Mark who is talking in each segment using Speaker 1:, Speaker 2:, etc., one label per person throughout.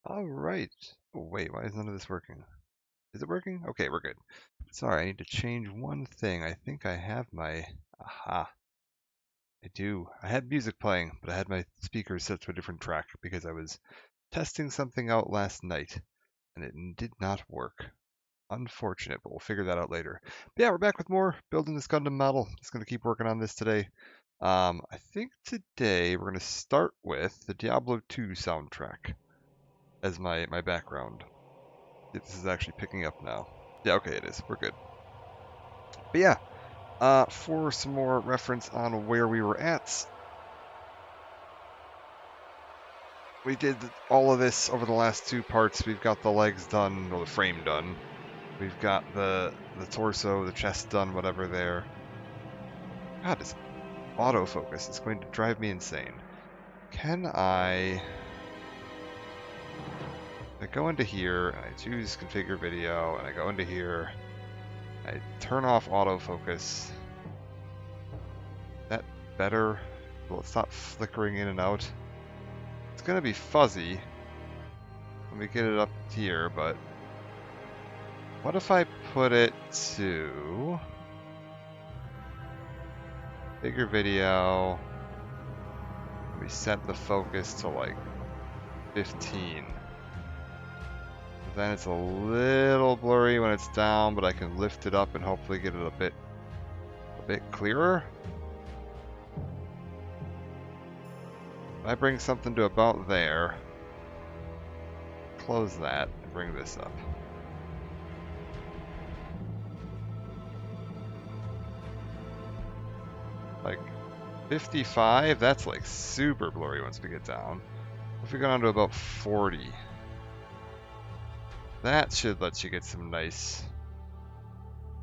Speaker 1: All right. Oh, wait, why is none of this working? Is it working? Okay, we're good. Sorry, I need to change one thing. I think I have my... Aha. I do. I had music playing, but I had my speakers set to a different track because I was testing something out last night, and it did not work. Unfortunate, but we'll figure that out later. But yeah, we're back with more building this Gundam model. Just going to keep working on this today. I think today we're going to start with the Diablo 2 soundtrack as my background. If this is actually picking up now. Yeah, okay, it is. We're good. But yeah, for some more reference on where we were at, we did all of this over the last two parts. We've got the legs done, or the frame done. We've got the torso, the chest done, whatever there. God, this autofocus is going to drive me insane. Can I go into here, and I choose configure video, and I go into here, I turn off autofocus. Is that better? Will it stop flickering in and out? It's going to be fuzzy when we get it up here, but what if I put it to bigger video? We set the focus to like 15. Then it's a little blurry when it's down, but I can lift it up and hopefully get it a bit clearer. If I bring something to about there, close that, and bring this up. Like 55, that's like super blurry once we get down. If we go down to about 40, that should let you get some nice,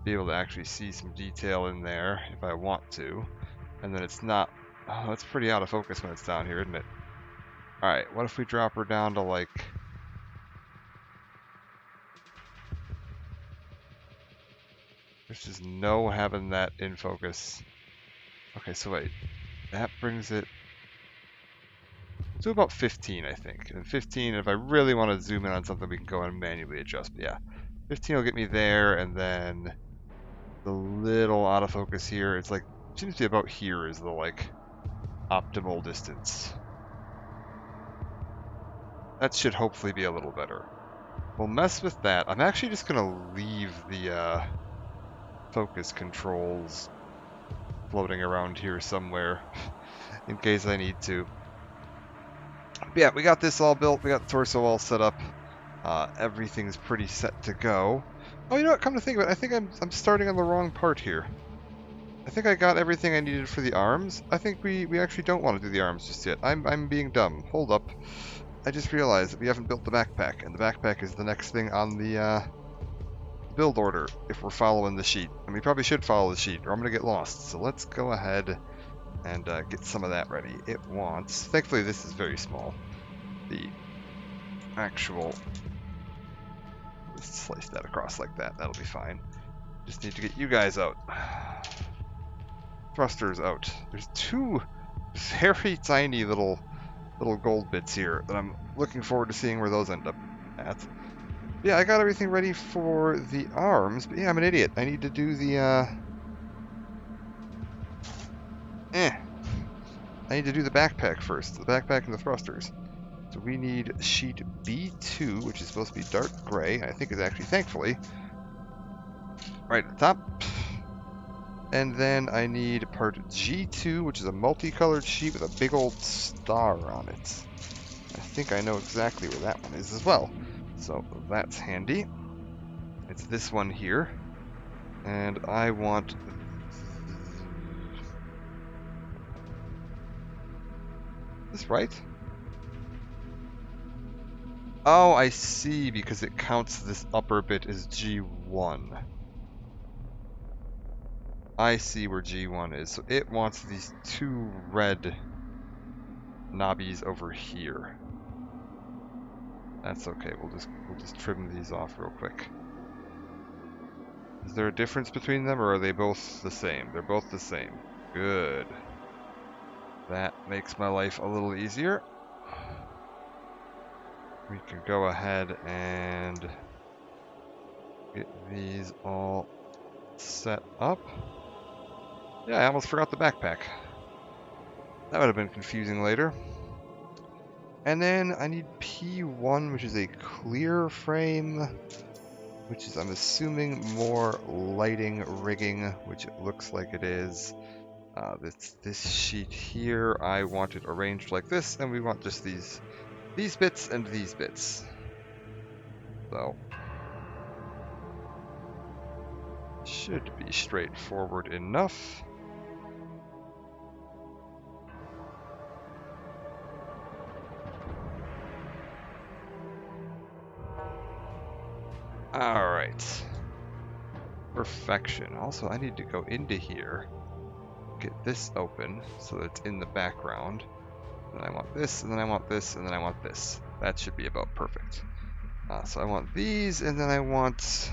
Speaker 1: be able to actually see some detail in there if I want to. And then it's not, oh, it's pretty out of focus when it's down here, isn't it? Alright, what if we drop her down to like, there's just no having that in focus. Okay, so wait, that brings it to about 15, I think. And 15, if I really want to zoom in on something, we can go and manually adjust. But yeah, 15 will get me there, and then the little autofocus here, it's like, seems to be about here is the like optimal distance. That should hopefully be a little better. We'll mess with that. I'm actually just gonna leave the focus controls floating around here somewhere in case I need to. But yeah, we got this all built. We got the torso all set up. Everything's pretty set to go. Oh, you know what? Come to think of it, I think I'm starting on the wrong part here. I think I got everything I needed for the arms. I think we actually don't want to do the arms just yet. I'm being dumb. Hold up. I just realized that we haven't built the backpack, and the backpack is the next thing on the build order if we're following the sheet. And we probably should follow the sheet, or I'm going to get lost. So let's go ahead and get some of that ready. It wants... Thankfully, this is very small. The actual... Let's slice that across like that. That'll be fine. Just need to get you guys out. Thrusters out. There's two very tiny little gold bits here that I'm looking forward to seeing where those end up at. Yeah, I got everything ready for the arms, but yeah, I'm an idiot. I need to do the, I need to do the backpack first. The backpack and the thrusters. So we need sheet B2, which is supposed to be dark gray. I think is actually, thankfully, right at the top. And then I need part G2, which is a multicolored sheet with a big old star on it. I think I know exactly where that one is as well. So that's handy. It's this one here. And I want... Is this right? Oh, I see, because it counts this upper bit as G1. I see where G1 is. So it wants these two red knobbies over here. That's okay. We'll just trim these off real quick. Is there a difference between them, or are they both the same? They're both the same. Good. That makes my life a little easier. we can go ahead and get these all set up. Yeah, I almost forgot the backpack. That would have been confusing later. And then I need P1, which is a clear frame, which is, I'm assuming, more lighting rigging, which it looks like it is. This sheet here, I want it arranged like this, and we want just these bits and these bits. So, should be straightforward enough. Alright. Perfection. Also, I need to go into here, get this open so that it's in the background. Then I want this, and then I want this, and then I want this. That should be about perfect. So I want these, and then I want...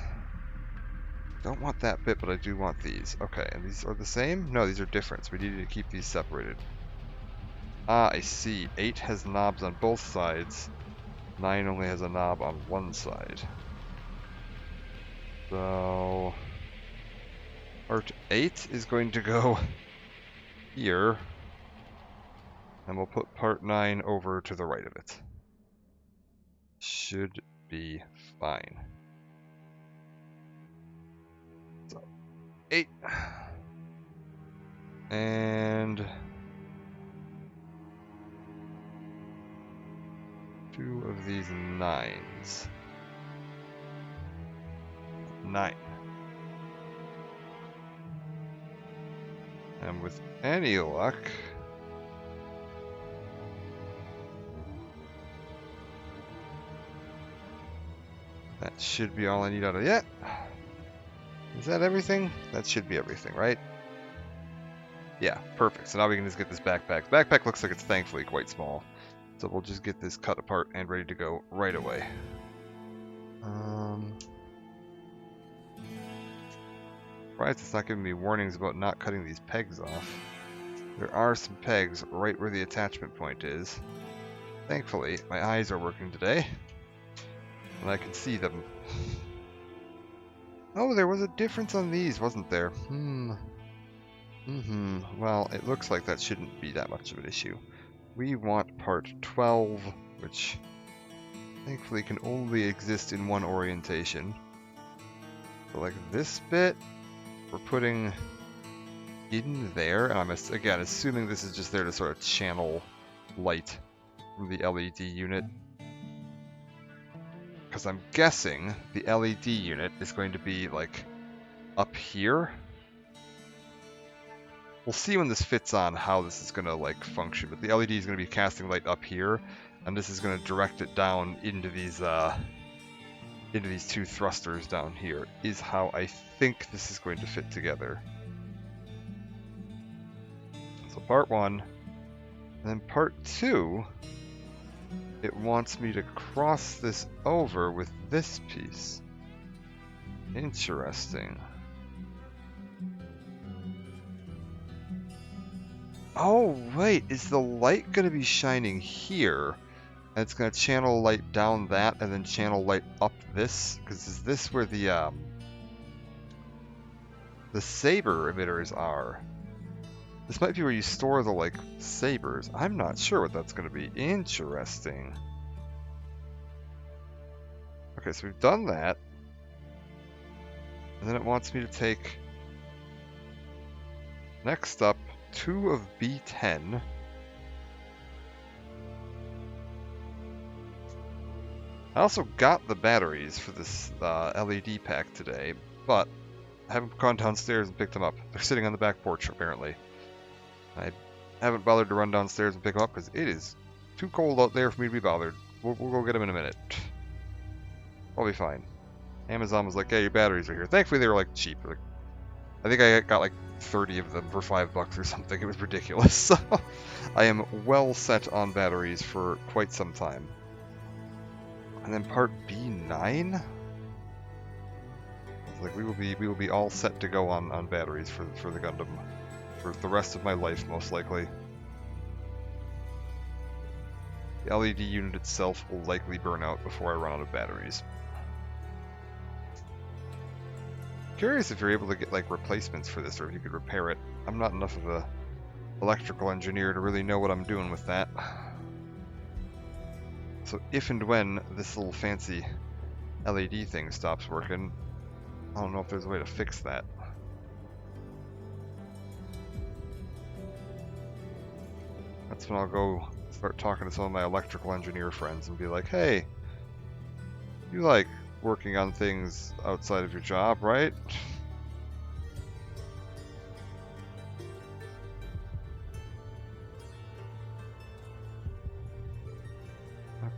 Speaker 1: Don't want that bit, but I do want these. Okay, and these are the same? No, these are different, so we need to keep these separated. Ah, I see. 8 has knobs on both sides. 9 only has a knob on one side. So... Part 8 is going to go here. And we'll put part 9 over to the right of it. Should be fine. So, 8. And... 2 of these 9s. 9. And with any luck... That should be all I need out of it. Is that everything? That should be everything, right? Yeah, perfect. So now we can just get this backpack. The backpack looks like it's thankfully quite small. So we'll just get this cut apart and ready to go right away. Surprised it's not giving me warnings about not cutting these pegs off. There are some pegs right where the attachment point is. Thankfully, my eyes are working today. And I can see them. Oh, there was a difference on these, wasn't there? Well, it looks like that shouldn't be that much of an issue. We want part 12, which thankfully can only exist in one orientation. So like this bit, we're putting in there, and I'm again assuming this is just there to sort of channel light from the LED unit. Because I'm guessing the LED unit is going to be like up here. We'll see when this fits on how this is going to like function, but the LED is going to be casting light up here, and this is going to direct it down into these 2 thrusters down here, is how I think this is going to fit together. So part 1, and then part 2, it wants me to cross this over with this piece. Interesting. Oh, wait, is the light going to be shining here? And it's going to channel light down that and then channel light up this? Because is this where the saber emitters are? This might be where you store the, like, sabers. I'm not sure what that's going to be. Interesting. Okay, so we've done that. And then it wants me to take, next up, 2 of B10. I also got the batteries for this LED pack today, but I haven't gone downstairs and picked them up. They're sitting on the back porch, apparently. I haven't bothered to run downstairs and pick them up because it is too cold out there for me to be bothered. We'll go get them in a minute. I'll be fine. Amazon was like, yeah, your batteries are here. Thankfully, they were like cheap. Like, I think I got like 30 of them for $5 or something. It was ridiculous. So I am well set on batteries for quite some time. And then part B9? Like we will be all set to go on batteries for the Gundam for the rest of my life, most likely. The LED unit itself will likely burn out before I run out of batteries. Curious if you're able to get like replacements for this, or if you could repair it. I'm not enough of a electrical engineer to really know what I'm doing with that. So if and when this little fancy LED thing stops working, I don't know if there's a way to fix that. That's when I'll go start talking to some of my electrical engineer friends and be like, hey, you like working on things outside of your job, right?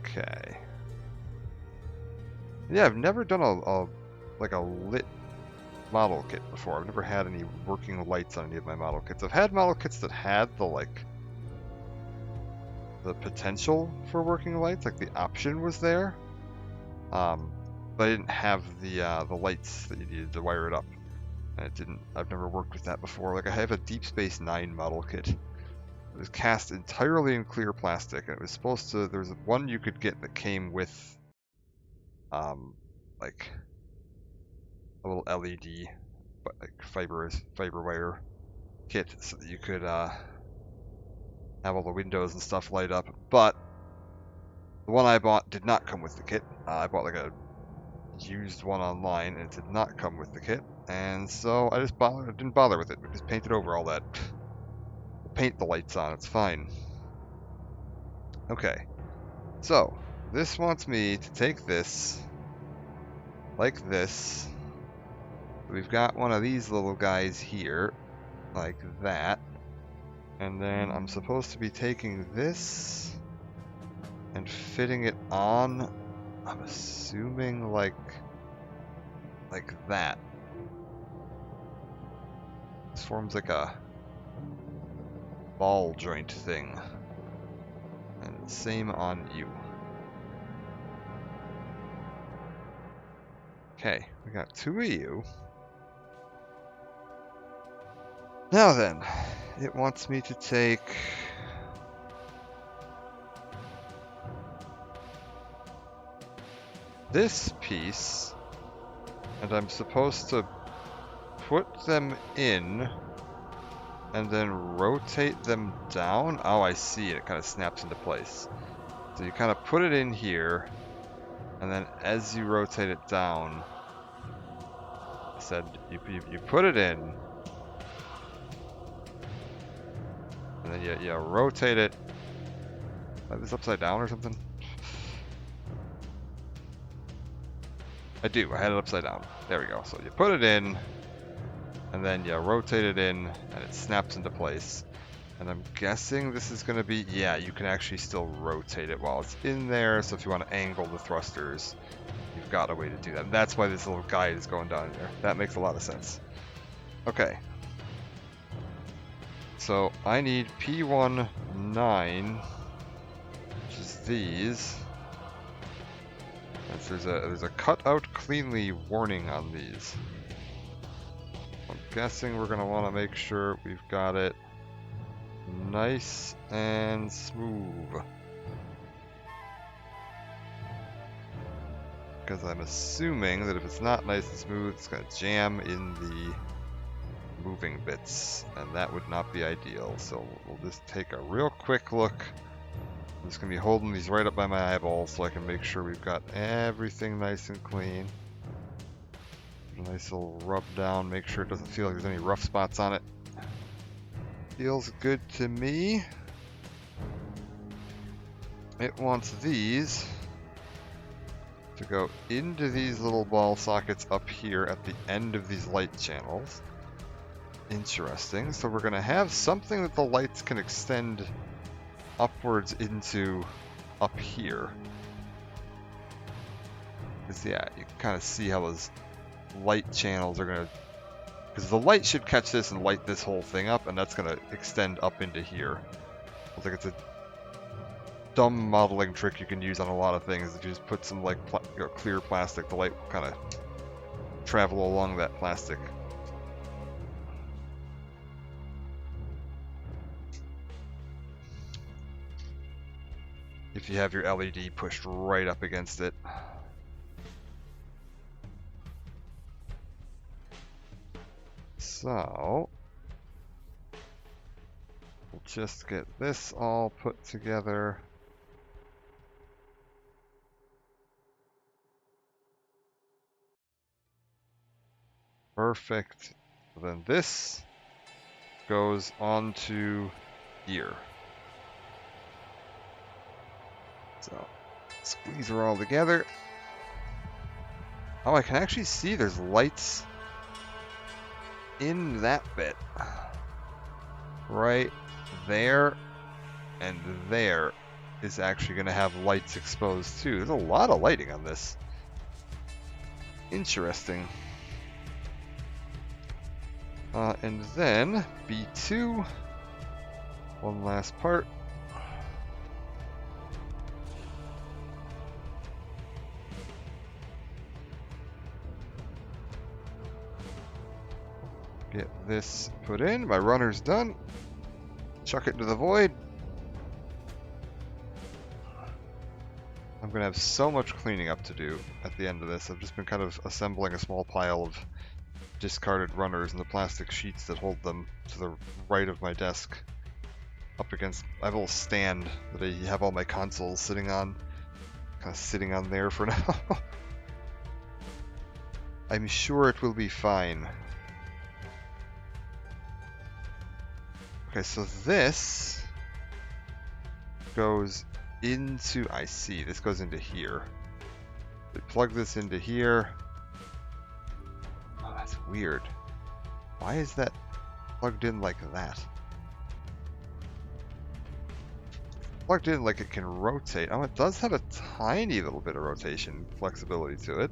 Speaker 1: Okay. Yeah, I've never done like a lit model kit before. I've never had any working lights on any of my model kits. I've had model kits that had the potential for working lights, like the option was there. But I didn't have the lights that you needed to wire it up. And it didn't. I've never worked with that before. Like I have a Deep Space Nine model kit. It was cast entirely in clear plastic, and it was supposed to. There was one you could get that came with, like a little LED, but like fiber wire kit, so that you could have all the windows and stuff light up. But the one I bought did not come with the kit. I bought like a used one online, and it did not come with the kit, and so I just didn't bother with it. We just painted over all that. We'll paint the lights on, it's fine. Okay, so this wants me to take this like this. We've got one of these little guys here, like that, and then I'm supposed to be taking this and fitting it on, I'm assuming like that. This forms like a ball joint thing. And same on you. Okay, we got two of you. Now then, it wants me to take this piece, and I'm supposed to put them in and then rotate them down. Oh, I see it. It kind of snaps into place. So you kind of put it in here, and then as you rotate it down, I said you put it in, and then you rotate it. Like this upside down or something? I do. I had it upside down. There we go. So you put it in, and then you rotate it in, and it snaps into place. And I'm guessing this is going to be, yeah, you can actually still rotate it while it's in there. So if you want to angle the thrusters, you've got a way to do that. And that's why this little guide is going down there. That makes a lot of sense. Okay. So I need P19, which is these. There's a cut out cleanly warning on these. I'm guessing we're gonna want to make sure we've got it nice and smooth, because I'm assuming that if it's not nice and smooth, it's gonna jam in the moving bits, and that would not be ideal. So we'll just take a real quick look. I'm just going to be holding these right up by my eyeballs so I can make sure we've got everything nice and clean. A nice little rub down, make sure it doesn't feel like there's any rough spots on it. Feels good to me. It wants these to go into these little ball sockets up here at the end of these light channels. Interesting. So we're going to have something that the lights can extend upwards into up here. Because yeah, you can kind of see how those light channels are going to, because the light should catch this and light this whole thing up, and that's going to extend up into here. I think it's a dumb modeling trick you can use on a lot of things. If you just put some like clear plastic, the light will kind of travel along that plastic. if you have your LED pushed right up against it. So, we'll just get this all put together. Perfect. Then this goes onto here. So, squeeze her all together. Oh, I can actually see there's lights in that bit. Right there and there is actually going to have lights exposed too. There's a lot of lighting on this. Interesting. And then B2, one last part. Get this put in. My runner's done. Chuck it into the void. I'm going to have so much cleaning up to do at the end of this. I've just been kind of assembling a small pile of discarded runners and the plastic sheets that hold them to the right of my desk. Up against, I have a little stand that I have all my consoles sitting on. Kind of sitting on there for now. I'm sure it will be fine. Okay, so this goes into, I see, this goes into here. We plug this into here. Oh, that's weird. Why is that plugged in like that? Plugged in like it can rotate. Oh, it does have a tiny little bit of rotation flexibility to it.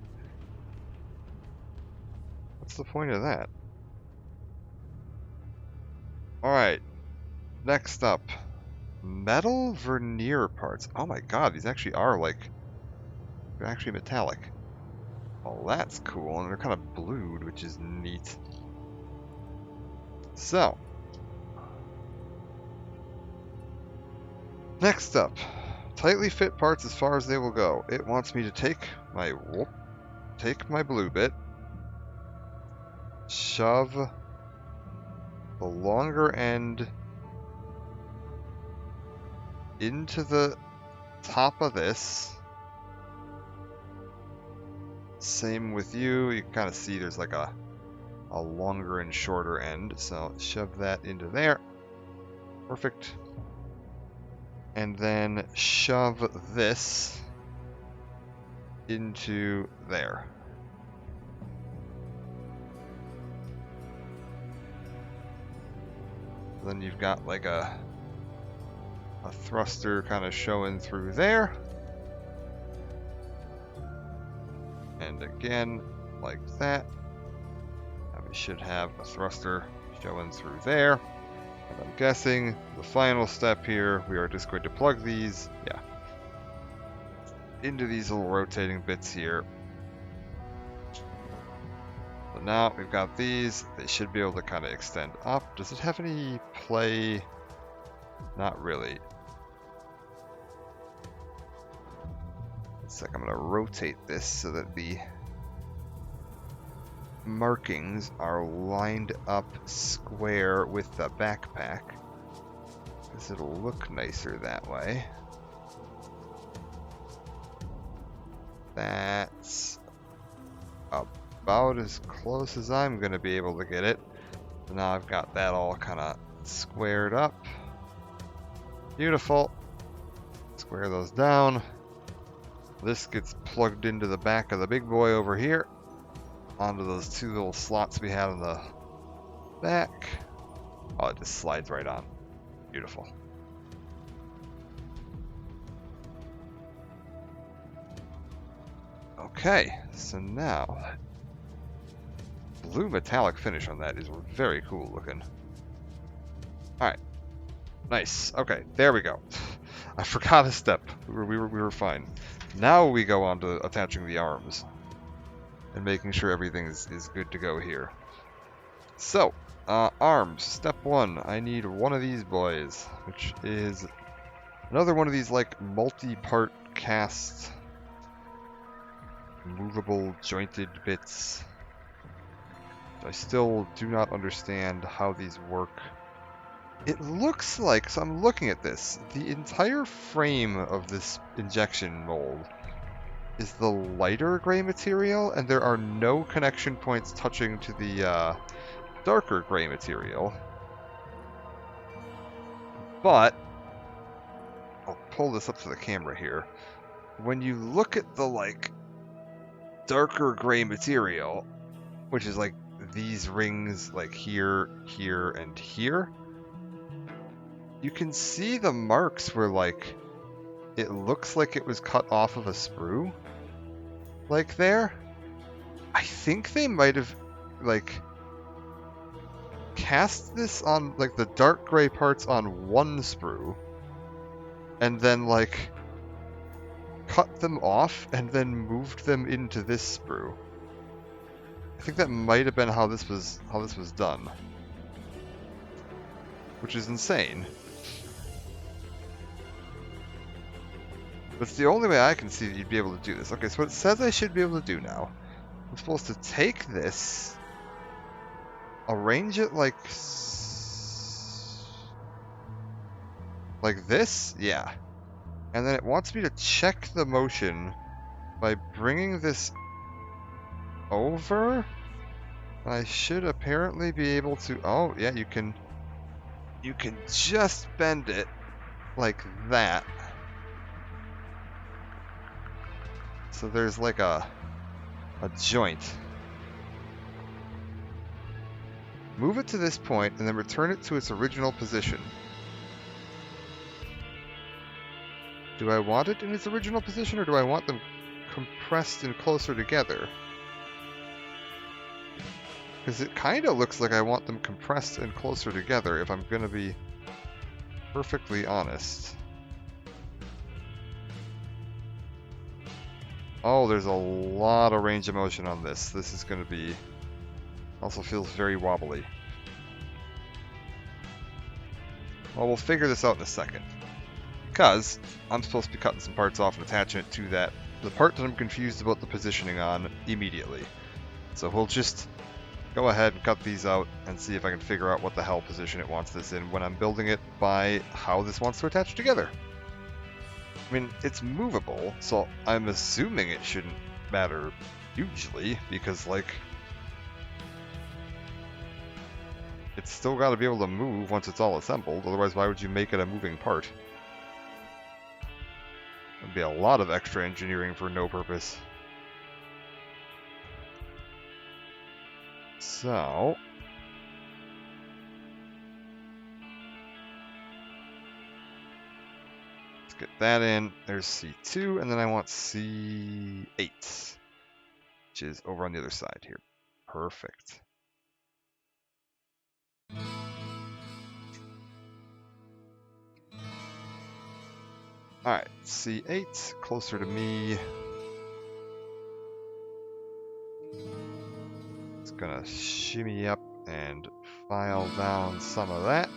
Speaker 1: What's the point of that? Alright, next up. Metal veneer parts. Oh my god, these actually are like, they're actually metallic. Well, that's cool, and they're kind of blued, which is neat. So, next up, tightly fit parts as far as they will go. It wants me to take my blue bit, shove the longer end into the top of this. Same with you. You can kind of see there's like a longer and shorter end. So shove that into there. Perfect. And then shove this into there. Then you've got like a thruster kind of showing through there. And again, like that. And we should have a thruster showing through there. And I'm guessing the final step here, we are just going to plug these, into these little rotating bits here. So now we've got these. They should be able to kind of extend up. Does it have any play? Not really. It's like I'm going to rotate this so that the markings are lined up square with the backpack, because it'll look nicer that way. That's about as close as I'm going to be able to get it. So now I've got that all kind of squared up. Beautiful. Square those down. This gets plugged into the back of the big boy over here, onto those two little slots we had on the back. Oh, it just slides right on. Beautiful. Okay, so now, blue metallic finish on that is very cool looking. Alright, nice. Okay, there we go. I forgot a step. We were fine. Now we go on to attaching the arms and making sure everything is good to go here. So, arms. Step one, I need one of these boys, which is Another one of these, like, multi-part cast, movable, jointed bits. I still do not understand how these work. It looks like, so I'm looking at this, the entire frame of this injection mold is the lighter gray material, and there are no connection points touching to the darker gray material. But, I'll pull this up to the camera here. When you look at the, like, darker gray material, which is like these rings, like here, here, and here, you can see the marks where, like, it looks like it was cut off of a sprue. Like there. I think they might have, like, cast this on, like, the dark gray parts on one sprue, and then, like, cut them off and then moved them into this sprue. I think that might have been how this was done. Which is insane. But it's the only way I can see that you'd be able to do this. Okay, so what it says I should be able to do now, I'm supposed to take this, arrange it like this? Yeah. And then it wants me to check the motion by bringing this over. I should apparently be able to, oh yeah, you can just bend it like that. So there's like a joint. Move it to this point and then return it to its original position. Do I want it in its original position, or do I want them compressed and closer together? Because it kind of looks like I want them compressed and closer together, if I'm going to be perfectly honest. Oh, there's a lot of range of motion on this. This is going to be... also feels very wobbly. Well, we'll figure this out in a second. Because I'm supposed to be cutting some parts off and attaching it to that, the part that I'm confused about the positioning on, immediately. So we'll just go ahead and cut these out and see if I can figure out what the hell position it wants this in when I'm building it by how this wants to attach together. I mean, it's movable, so I'm assuming it shouldn't matter hugely, because, like, it's still got to be able to move once it's all assembled, otherwise why would you make it a moving part? That'd be a lot of extra engineering for no purpose. So... let's get that in. There's C2, and then I want C8, which is over on the other side here. Perfect. Alright, C8, closer to me. It's gonna shimmy up and file down some of that.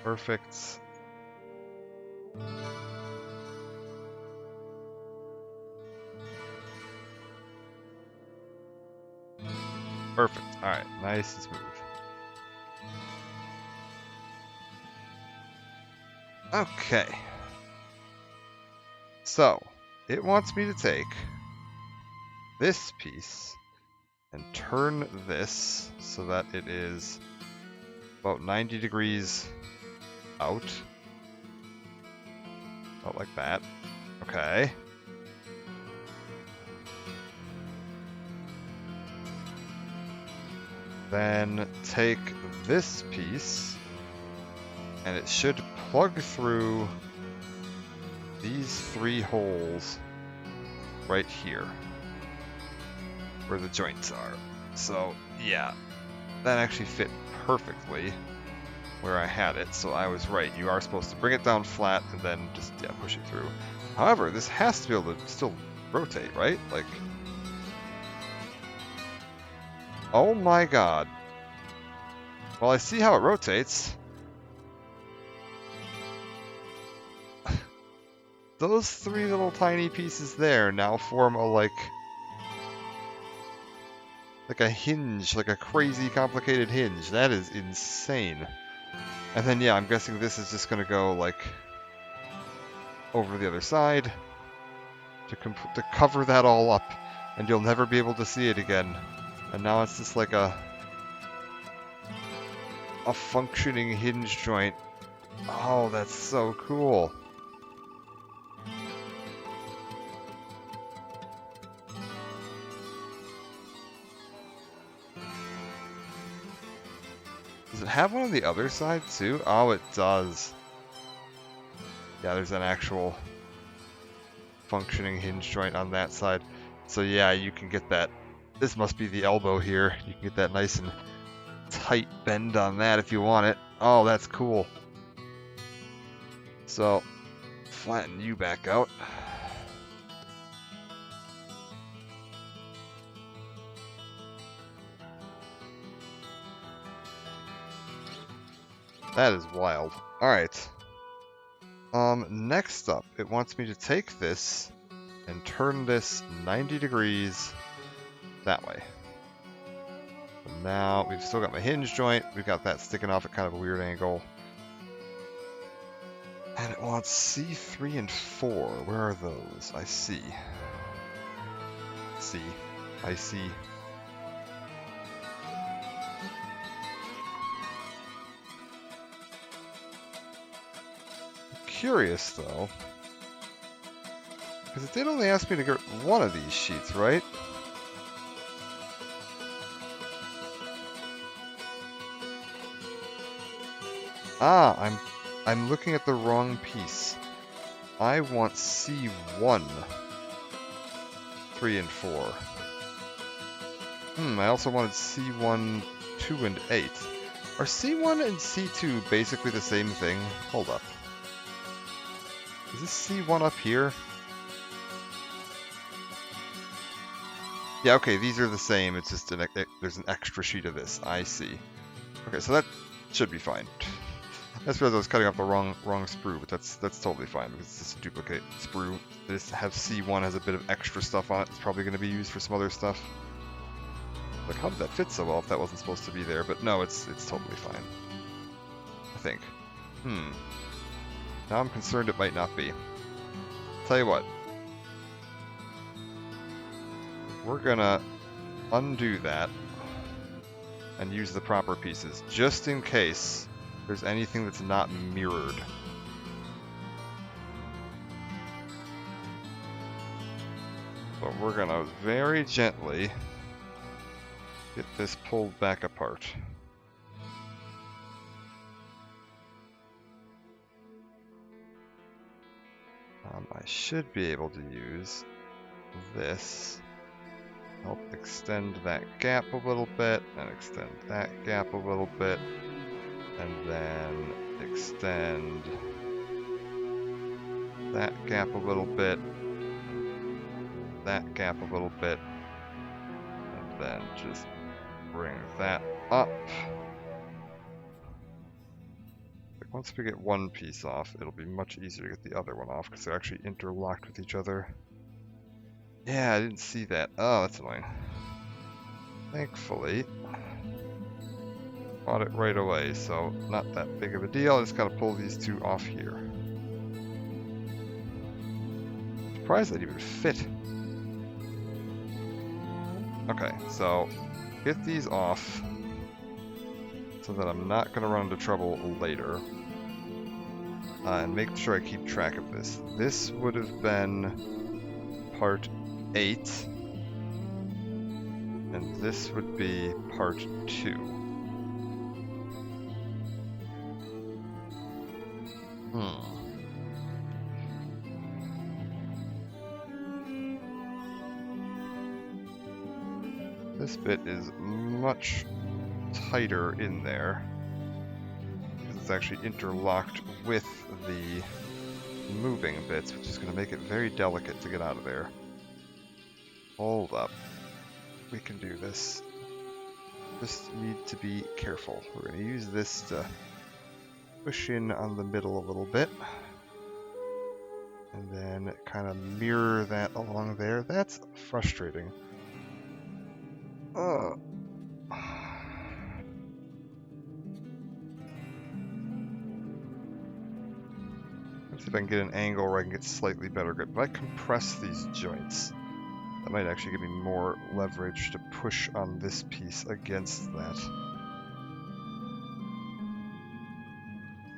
Speaker 1: Perfect. Perfect. Alright, nice and smooth. Okay. So, it wants me to take this piece and turn this so that it is about 90 degrees out. About like that. Okay. Then take this piece, and it should plug through these 3 holes right here, where the joints are. So, yeah, that actually fit perfectly where I had it, so I was right. You are supposed to bring it down flat and then just, yeah, push it through. However, this has to be able to still rotate, right? Like, oh my god. Well, I see how it rotates. those three little tiny pieces there now form a like a hinge, like a crazy complicated hinge. That is insane. And then yeah, I'm guessing this is just gonna go like over the other side to cover that all up, and you'll never be able to see it again. And now it's just like a functioning hinge joint. Oh, that's so cool. Does it have one on the other side too? Oh, it does. Yeah, there's an actual functioning hinge joint on that side. So yeah, you can get that. This must be the elbow here. You can get that nice and tight bend on that if you want it. Oh, that's cool. So, flatten you back out. That is wild. Alright. Next up, it wants me to take this and turn this 90 degrees that way. And now, we've still got my hinge joint. We've got that sticking off at kind of a weird angle. And it wants C3 and 4. Where are those? I see. I see. Curious though, because it did only ask me to get one of these sheets, right? Ah, I'm looking at the wrong piece. I want C1, 3 and 4. I also wanted C1, 2 and 8. Are C1 and C2 basically the same thing? Hold up. Is this C1 up here? Yeah, okay, these are the same. It's just there's an extra sheet of this. I see. Okay, so that should be fine. I just realized I was cutting off the wrong sprue, but that's totally fine because it's just a duplicate sprue. They just have C1 has a bit of extra stuff on it. It's probably going to be used for some other stuff. Like, how did that fit so well if that wasn't supposed to be there? But no, it's totally fine. I think. Now I'm concerned it might not be. Tell you what. We're gonna undo that and use the proper pieces, just in case there's anything that's not mirrored. But we're gonna very gently get this pulled back apart. I should be able to use this, help extend that gap a little bit, and extend that gap a little bit, and then extend that gap a little bit, that gap a little bit, and then just bring that up. Once we get one piece off, it'll be much easier to get the other one off because they're actually interlocked with each other. Yeah, I didn't see that. Oh, that's annoying. Thankfully, caught it right away, so not that big of a deal. I just gotta pull these two off here. Surprised that even fit. Okay, so get these off so that I'm not gonna run into trouble later. And make sure I keep track of this. This would have been part 8, and this would be part 2. This bit is much tighter in there. It's actually interlocked with the moving bits, which is going to make it very delicate to get out of there. Hold up. We can do this. Just need to be careful. We're going to use this to push in on the middle a little bit. And then kind of mirror that along there. That's frustrating. Ugh. Let's see if I can get an angle where I can get slightly better grip. If I compress these joints, that might actually give me more leverage to push on this piece against that.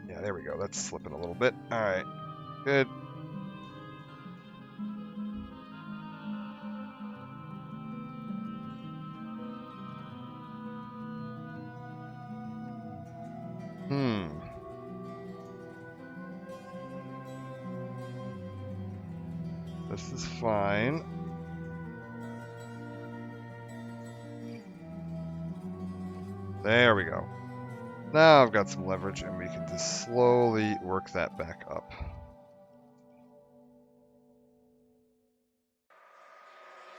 Speaker 1: Yeah, there we go. That's slipping a little bit. Alright, good. This is fine. There we go. Now I've got some leverage and we can just slowly work that back up.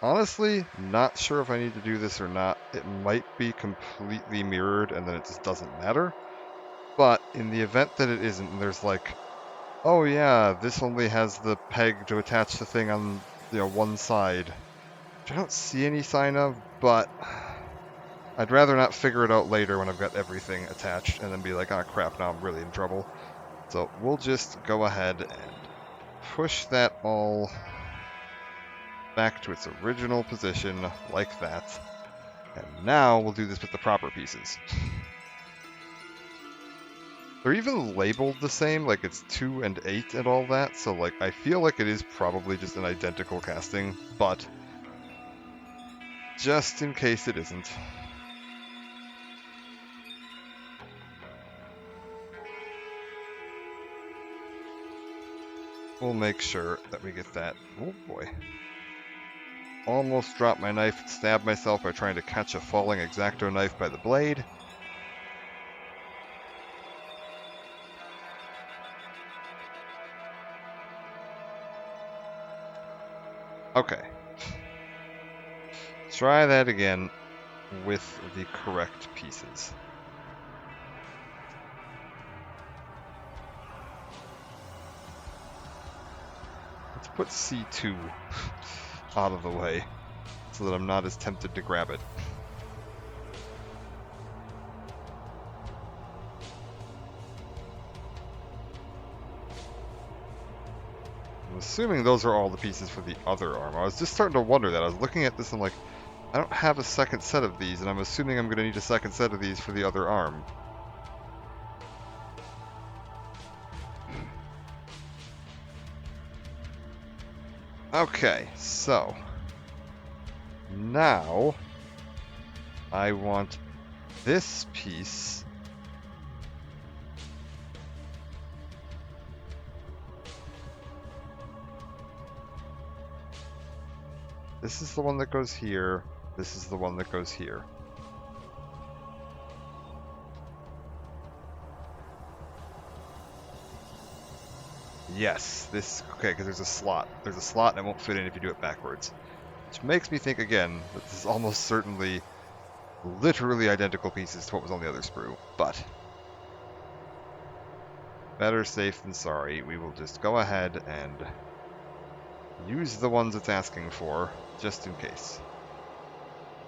Speaker 1: Honestly, not sure if I need to do this or not. It might be completely mirrored and then it just doesn't matter. But in the event that it isn't, and there's like, oh yeah, this only has the peg to attach the thing on, one side, which I don't see any sign of, but I'd rather not figure it out later when I've got everything attached and then be like, ah, crap, now I'm really in trouble. So we'll just go ahead and push that all back to its original position like that. And now we'll do this with the proper pieces. They're even labeled the same, like it's 2 and 8 and all that, so like I feel like it is probably just an identical casting, but just in case it isn't. We'll make sure that we get that. Oh boy. Almost dropped my knife and stabbed myself by trying to catch a falling X-Acto knife by the blade. Okay. Try that again with the correct pieces. Let's put C2 out of the way so that I'm not as tempted to grab it. I'm assuming those are all the pieces for the other arm. I was just starting to wonder that. I was looking at this and like, I don't have a second set of these, and I'm assuming I'm going to need a second set of these for the other arm. Okay, so now I want this piece this is the one that goes here, this is the one that goes here. Yes, this, okay, because there's a slot. There's a slot and it won't fit in if you do it backwards. Which makes me think again that this is almost certainly literally identical pieces to what was on the other sprue, but better safe than sorry. We will just go ahead and use the ones it's asking for, just in case.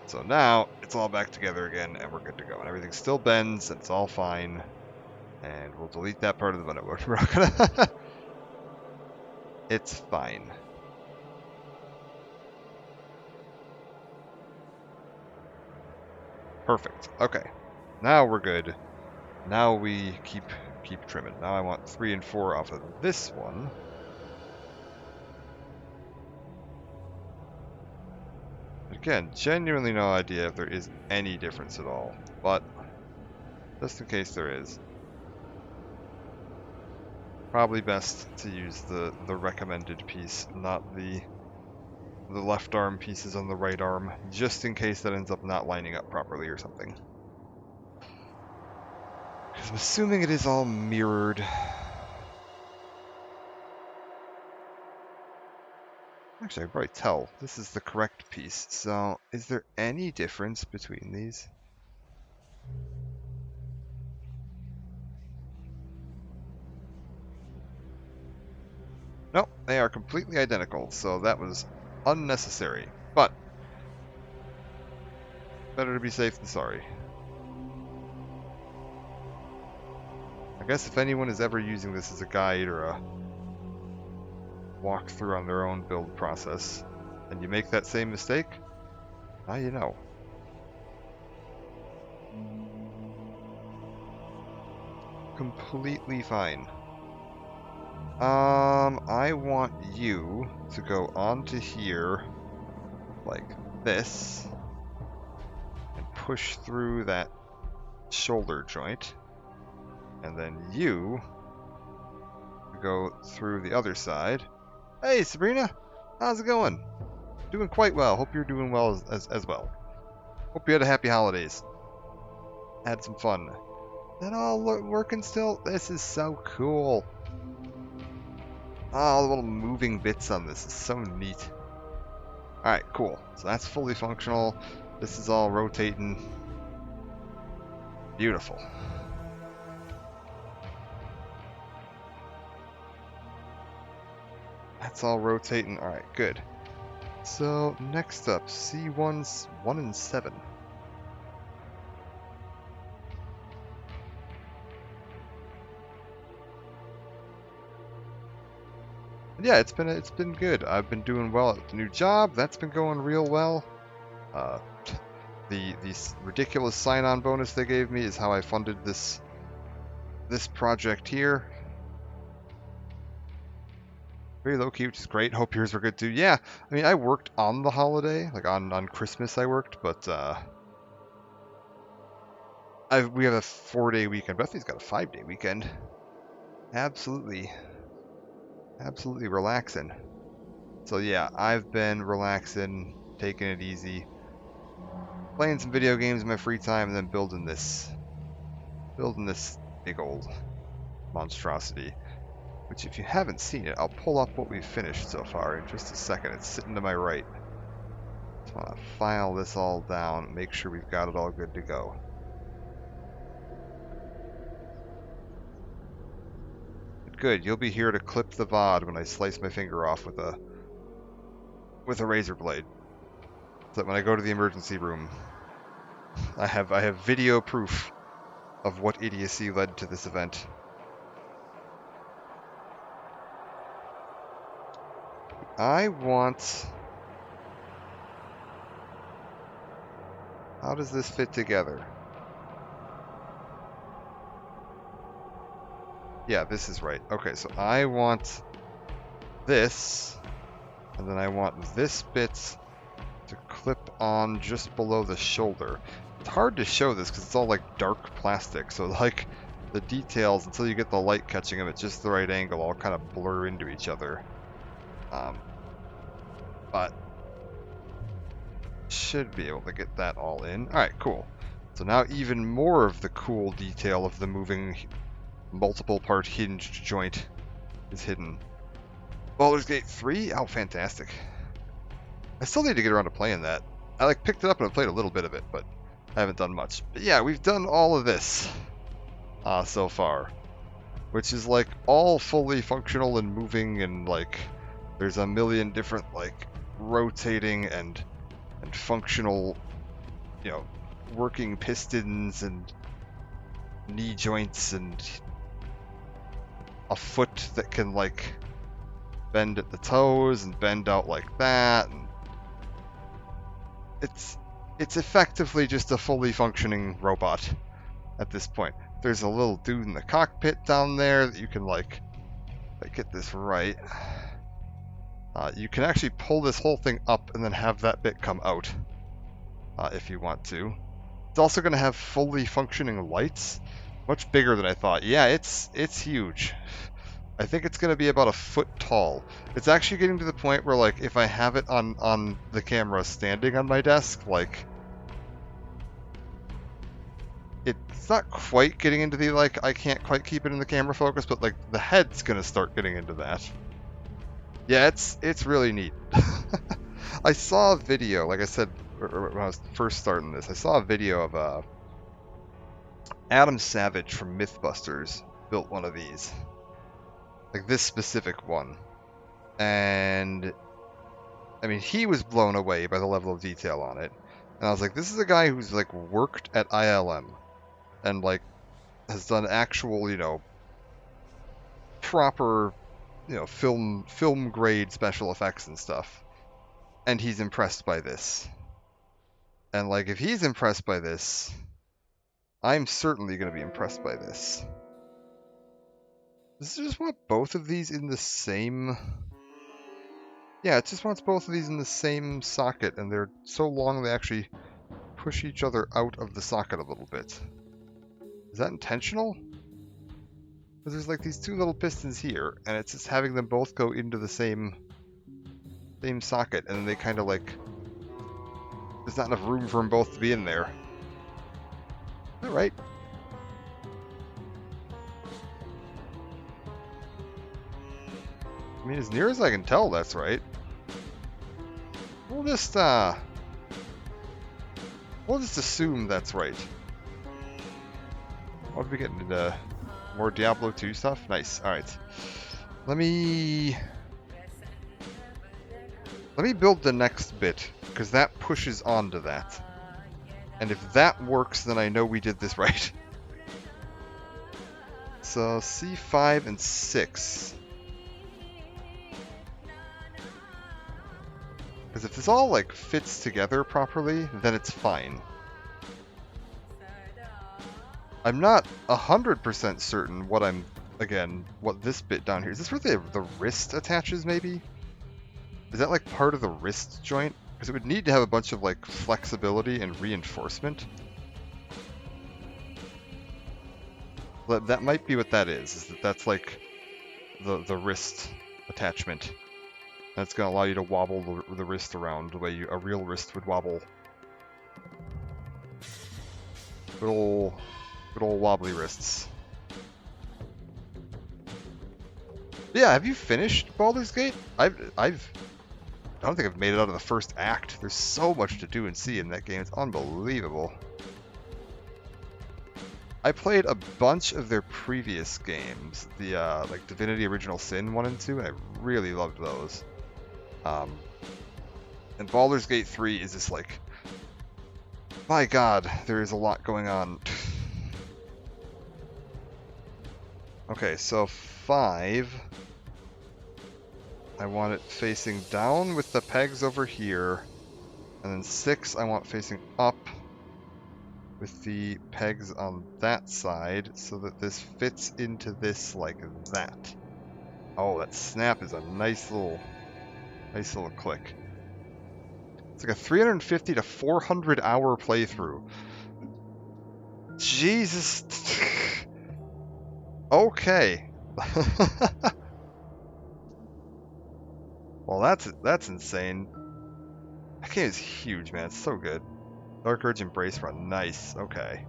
Speaker 1: So now, it's all back together again, and we're good to go. And everything still bends, and it's all fine. And we'll delete that part of the button. We're not gonna... It's fine. Perfect. Okay. Now we're good. Now we keep trimming. Now I want 3 and 4 off of this one. Again, genuinely no idea if there is any difference at all, but just in case there is, probably best to use the recommended piece, not the left arm pieces on the right arm, just in case that ends up not lining up properly or something. Because I'm assuming it is all mirrored. Actually, I can probably tell this is the correct piece. So, is there any difference between these? Nope, they are completely identical, so that was unnecessary. But, better to be safe than sorry. I guess if anyone is ever using this as a guide or a walkthrough on their own build process, and you make that same mistake, now you know. Completely fine. I want you to go onto here like this and push through that shoulder joint, and then you go through the other side. Hey, Sabrina, how's it going? Doing quite well. Hope you're doing well as well. Hope you had a happy holidays. Had some fun. That all working still? This is so cool. All the little moving bits on this is so neat. Alright, cool. So that's fully functional. This is all rotating. Beautiful. That's all rotating. Alright, good. So, next up, C1's 1 and 7. Yeah, it's been good. I've been doing well at the new job. That's been going real well. The ridiculous sign-on bonus they gave me is how I funded this project here. Very low-key, which is great. Hope yours were good too. Yeah, I mean, I worked on the holiday, like on Christmas I worked, but we have a 4-day weekend. Bethany's got a 5-day weekend. Absolutely relaxing. So yeah, I've been relaxing, taking it easy, playing some video games in my free time, and then building this big old monstrosity. Which, if you haven't seen it, I'll pull up what we've finished so far in just a second. It's sitting to my right. Just want to file this all down, make sure we've got it all good to go. Good, you'll be here to clip the VOD when I slice my finger off with a razor blade. So that when I go to the emergency room, I have video proof of what idiocy led to this event. I want... How does this fit together? Yeah, this is right. Okay, so I want this, and then I want this bit to clip on just below the shoulder. It's hard to show this because it's all like dark plastic, so like the details, until you get the light catching them at just the right angle, all kind of blur into each other. But should be able to get that all in. Alright, cool. So now even more of the cool detail of the moving multiple part hinged joint is hidden. Baldur's Gate 3? Oh, fantastic. I still need to get around to playing that. I like picked it up and I played a little bit of it, but I haven't done much. But yeah, we've done all of this so far, which is like all fully functional and moving, and like there's a million different like rotating and functional, you know, working pistons and knee joints and a foot that can like bend at the toes and bend out like that, and it's effectively just a fully functioning robot at this point. There's a little dude in the cockpit down there that you can like get this right. You can actually pull this whole thing up and then have that bit come out if you want to. It's also going to have fully functioning lights, much bigger than I thought. Yeah, it's huge. I think it's going to be about a foot tall. It's actually getting to the point where, like, if I have it on the camera standing on my desk, like, it's not quite getting into the, like, I can't quite keep it in the camera focus, but, like, the head's going to start getting into that. Yeah, it's really neat. I saw a video, like I said, when I was first starting this, I saw a video of Adam Savage from Mythbusters built one of these. Like this specific one. And I mean, he was blown away by the level of detail on it. And I was like, this is a guy who's like worked at ILM and like has done actual, proper, film grade special effects and stuff. And he's impressed by this. And like, if he's impressed by this, I'm certainly going to be impressed by this. Does it just want both of these in the same... Yeah, it just wants both of these in the same socket, and they're so long they actually push each other out of the socket a little bit. Is that intentional? Because there's like these two little pistons here, and it's just having them both go into the same socket, and then they kind of like... There's not enough room for them both to be in there. Alright. I mean, as near as I can tell, that's right. We'll just assume that's right. What are we getting into? More Diablo 2 stuff? Nice. Alright. Let me build the next bit, because that pushes onto that. And if that works, then I know we did this right. So, C5 and 6. Because if this all, like, fits together properly, then it's fine. I'm not 100% certain what what this bit down here... Is this where the wrist attaches, maybe? Is that, like, part of the wrist joint? Because it would need to have a bunch of, like, flexibility and reinforcement. But that might be what that is that's, like, the wrist attachment. That's going to allow you to wobble the wrist around the way a real wrist would wobble. Good old wobbly wrists. Yeah, have you finished Baldur's Gate? I don't think I've made it out of the first act. There's so much to do and see in that game. It's unbelievable. I played a bunch of their previous games, the like Divinity Original Sin 1 and 2, and I really loved those. And Baldur's Gate 3 is just like, my god, there is a lot going on. Okay, so 5, I want it facing down with the pegs over here, and then 6 I want facing up with the pegs on that side, so that this fits into this like that. Oh, that snap is a nice little click. It's like a 350 to 400 hour playthrough. Jesus. Okay. Well, that's insane. That game is huge, man. It's so good. Dark Urge Embrace Run. Nice. Okay.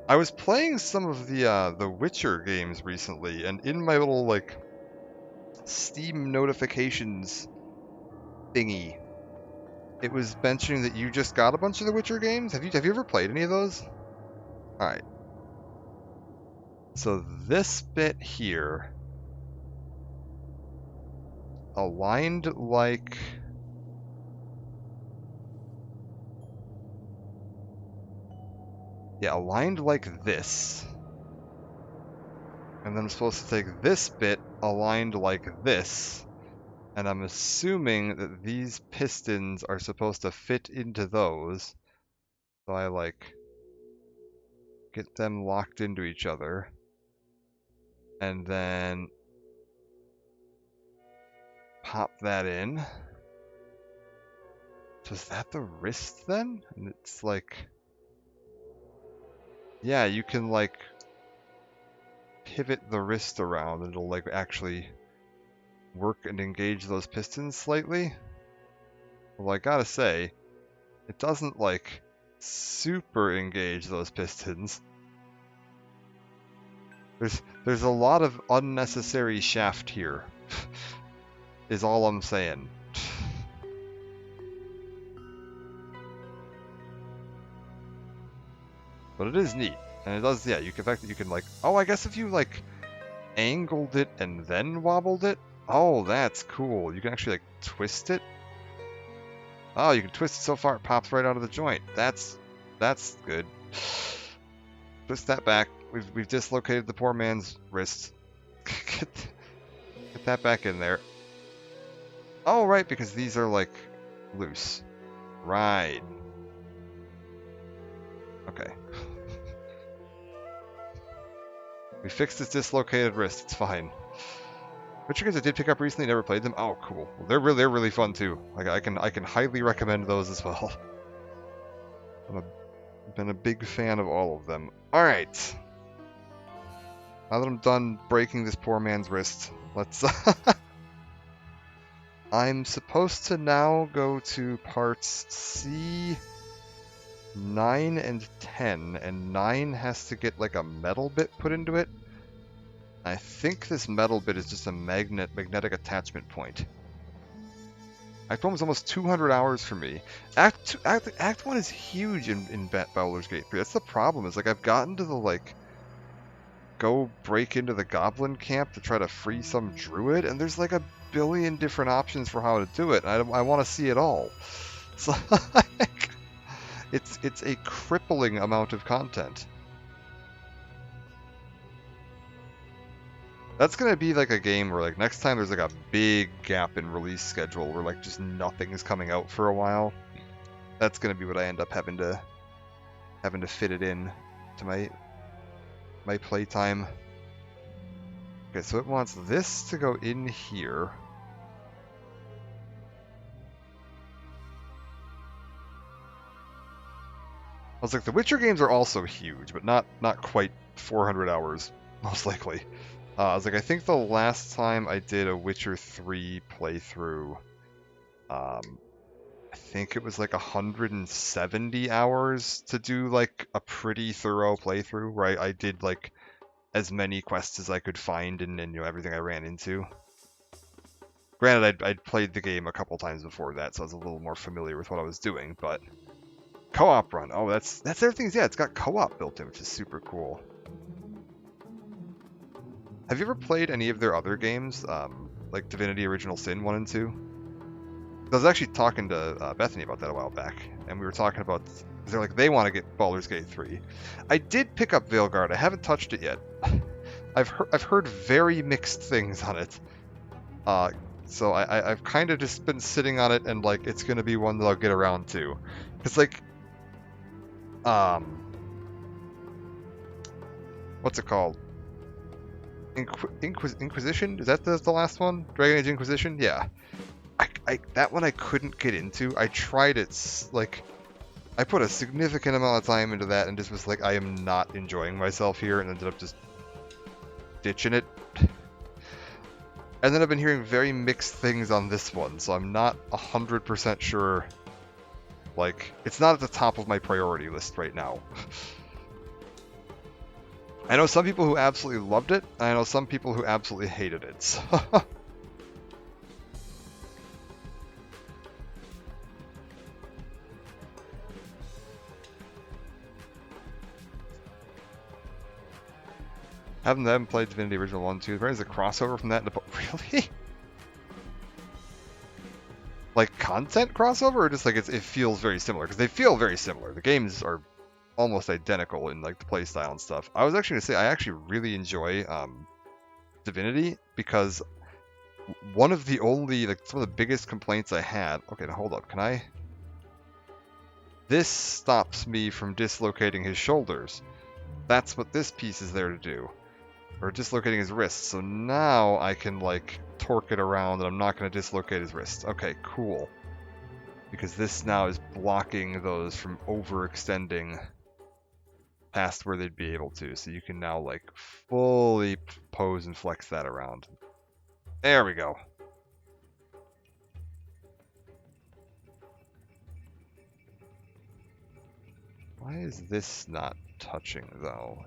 Speaker 1: I was playing some of the Witcher games recently, and in my little like Steam notifications thingy, it was mentioning that you just got a bunch of the Witcher games. Have you ever played any of those? All right. So this bit here, aligned like this. And then I'm supposed to take this bit aligned like this. And I'm assuming that these pistons are supposed to fit into those. So I like get them locked into each other. And then pop that in. So is that the wrist then? And it's like... Yeah, you can like pivot the wrist around and it'll like actually work and engage those pistons slightly. Well, I gotta say, it doesn't like super engage those pistons. There's a lot of unnecessary shaft here, is all I'm saying. But it is neat. And it does, yeah, you can, in fact, you can like, oh, I guess if you like angled it and then wobbled it, oh, that's cool. You can actually like twist it. Oh, you can twist it so far it pops right out of the joint. That's good. Twist that back. We've dislocated the poor man's wrist. get that back in there. Oh, right, because these are like loose. Right. Okay. We fixed his dislocated wrist. It's fine. Witcher games I did pick up recently, never played them. Oh, cool. Well, they're really fun too. Like I can highly recommend those as well. I've been a big fan of all of them. All right. Now that I'm done breaking this poor man's wrist, let's. I'm supposed to now go to parts C, 9 and 10, and 9 has to get like a metal bit put into it. I think this metal bit is just a magnetic attachment point. Act 1 was almost 200 hours for me. Act 1 is huge in Baldur's Gate 3. That's the problem, is like I've gotten to the like go break into the goblin camp to try to free some druid, and there's like a billion different options for how to do it. I want to see it all. So like, it's a crippling amount of content. That's gonna be like a game where like next time there's like a big gap in release schedule where like just nothing is coming out for a while. That's gonna be what I end up having to fit it in to my playtime. Okay, so it wants this to go in here. I was like, the Witcher games are also huge, but not quite 400 hours, most likely. I was like, I think the last time I did a Witcher 3 playthrough, I think it was like 170 hours to do like a pretty thorough playthrough, right? I did like as many quests as I could find and you know, everything I ran into. Granted, I'd played the game a couple times before that, so I was a little more familiar with what I was doing, but co-op run. Oh, that's everything. Yeah, it's got co-op built in, which is super cool. Have you ever played any of their other games, like Divinity Original Sin 1 and 2? I was actually talking to Bethany about that a while back, and we were talking about, they're like, they want to get Baldur's Gate 3. I did pick up Veilguard. I haven't touched it yet. I've heard very mixed things on it. So I've kind of just been sitting on it, and like, it's going to be one that I'll get around to. Because like, what's it called? Inquisition? Is that the last one? Dragon Age Inquisition? Yeah. That one I couldn't get into. I tried it, like, I put a significant amount of time into that and just was like, I am not enjoying myself here, and ended up just ditching it. And then I've been hearing very mixed things on this one, so I'm not 100% sure. Like, it's not at the top of my priority list right now. I know some people who absolutely loved it, and I know some people who absolutely hated it, so... Haven't played Divinity Original 1 2. There is a crossover from that into... Really? Like, content crossover, or just like it feels very similar? Because they feel very similar. The games are almost identical in like the playstyle and stuff. I was actually going to say, I actually really enjoy Divinity, because one of the only, like, some of the biggest complaints I had... Okay, now hold up. Can I... This stops me from dislocating his shoulders. That's what this piece is there to do. Or dislocating his wrist. So now I can, like, torque it around and I'm not going to dislocate his wrist. Okay, cool. Because this now is blocking those from overextending past where they'd be able to. So you can now, like, fully pose and flex that around. There we go. Why is this not touching, though?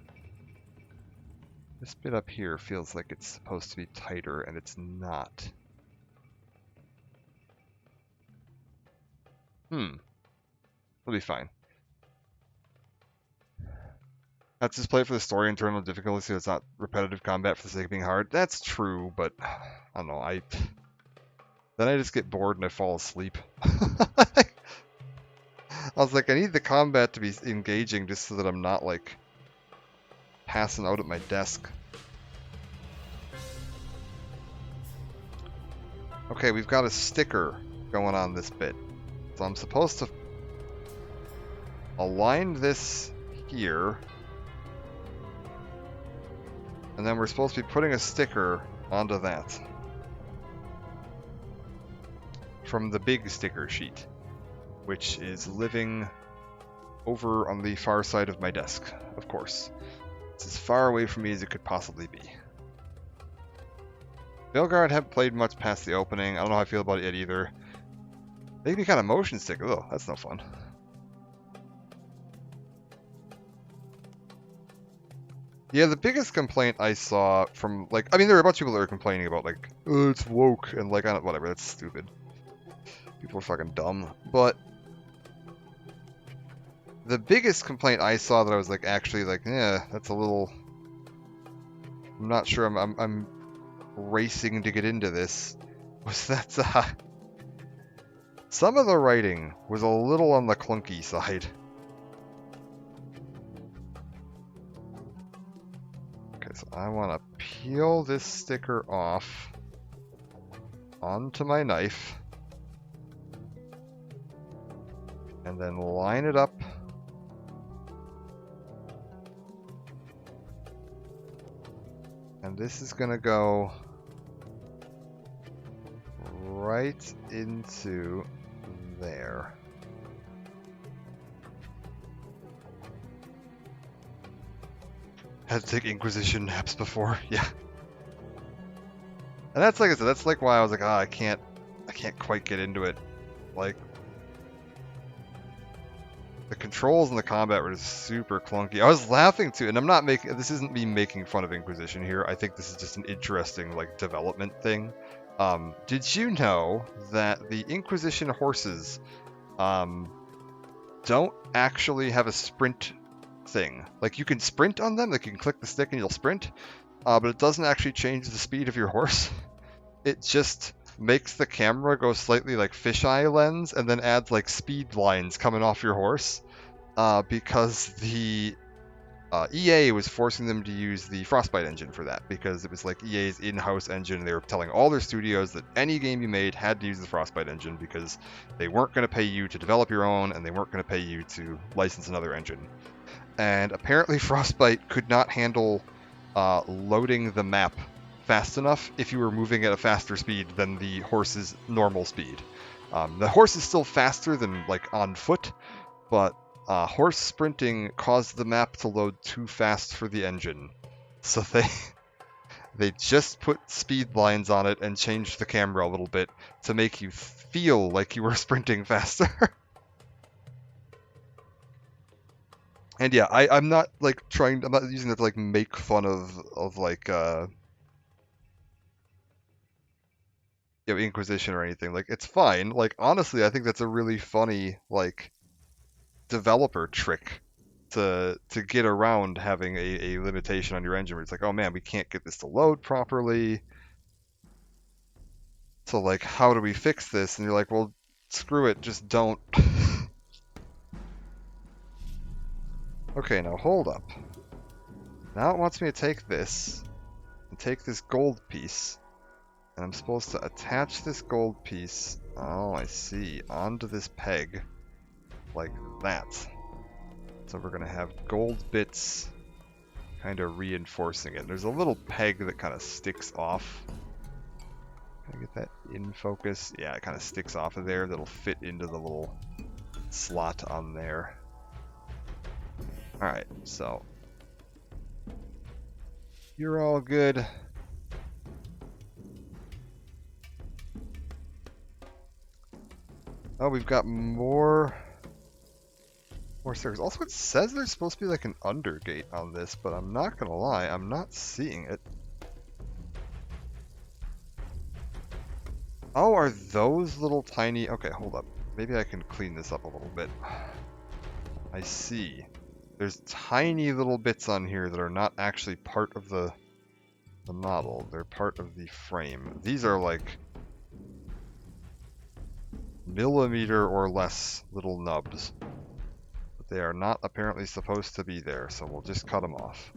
Speaker 1: This bit up here feels like it's supposed to be tighter, and it's not. It'll be fine. Let's just play it for the story and turn on difficulty so it's not repetitive combat for the sake of being hard. That's true, but I don't know. Then I just get bored and I fall asleep. I was like, I need the combat to be engaging just so that I'm not like passing out at my desk. Okay, we've got a sticker going on this bit. So I'm supposed to align this here. And then we're supposed to be putting a sticker onto that. From the big sticker sheet, which is living over on the far side of my desk, of course. It's as far away from me as it could possibly be. Veilguard haven't played much past the opening. I don't know how I feel about it yet either. They can be kind of motion stick. Oh, that's no fun. Yeah, the biggest complaint I saw from, like, I mean, there were a bunch of people that were complaining about, like, oh, it's woke, and, like, whatever, that's stupid. People are fucking dumb. But the biggest complaint I saw that I was, like, actually, like, yeah, that's a little... I'm not sure I'm racing to get into this, was that, some of the writing was a little on the clunky side. Okay, so I want to peel this sticker off onto my knife and then line it up and this is going to go right into there. Had to take Inquisition naps before, yeah. And that's, like I said, that's like why I was like, I can't quite get into it. Like, the controls and the combat were just super clunky. I was laughing too, and I'm not making, this isn't me making fun of Inquisition here. I think this is just an interesting, like, development thing. Did you know that the Inquisition horses don't actually have a sprint thing? Like, you can sprint on them, like you can click the stick and you'll sprint, but it doesn't actually change the speed of your horse. It just makes the camera go slightly like fisheye lens and then adds like speed lines coming off your horse, because the EA was forcing them to use the Frostbite engine for that, because it was like EA's in-house engine. They were telling all their studios that any game you made had to use the Frostbite engine because they weren't going to pay you to develop your own and they weren't going to pay you to license another engine. And apparently Frostbite could not handle loading the map fast enough if you were moving at a faster speed than the horse's normal speed. The horse is still faster than like on foot, but horse sprinting caused the map to load too fast for the engine. So they just put speed lines on it and changed the camera a little bit to make you feel like you were sprinting faster. And yeah, I'm not like I'm not using that to like make fun of like Inquisition or anything. Like, it's fine. Like, honestly, I think that's a really funny like developer trick to get around having a limitation on your engine where it's like, oh man, we can't get this to load properly. So like, how do we fix this? And you're like, well, screw it, just don't. Okay, now hold up. Now it wants me to take this and take this gold piece, and I'm supposed to attach this gold piece, oh I see, onto this peg like that. So we're gonna have gold bits kind of reinforcing it. There's a little peg that kind of sticks off. Can I get that in focus? Yeah, it kind of sticks off of there. That'll fit into the little slot on there. Alright, so you're all good. Oh, we've got more stickers. Also, it says there's supposed to be like an undergate on this, but I'm not gonna lie, I'm not seeing it. Oh, are those little tiny... Okay, hold up. Maybe I can clean this up a little bit. I see. There's tiny little bits on here that are not actually part of the model. They're part of the frame. These are like millimeter or less little nubs. But they are not apparently supposed to be there, so we'll just cut them off.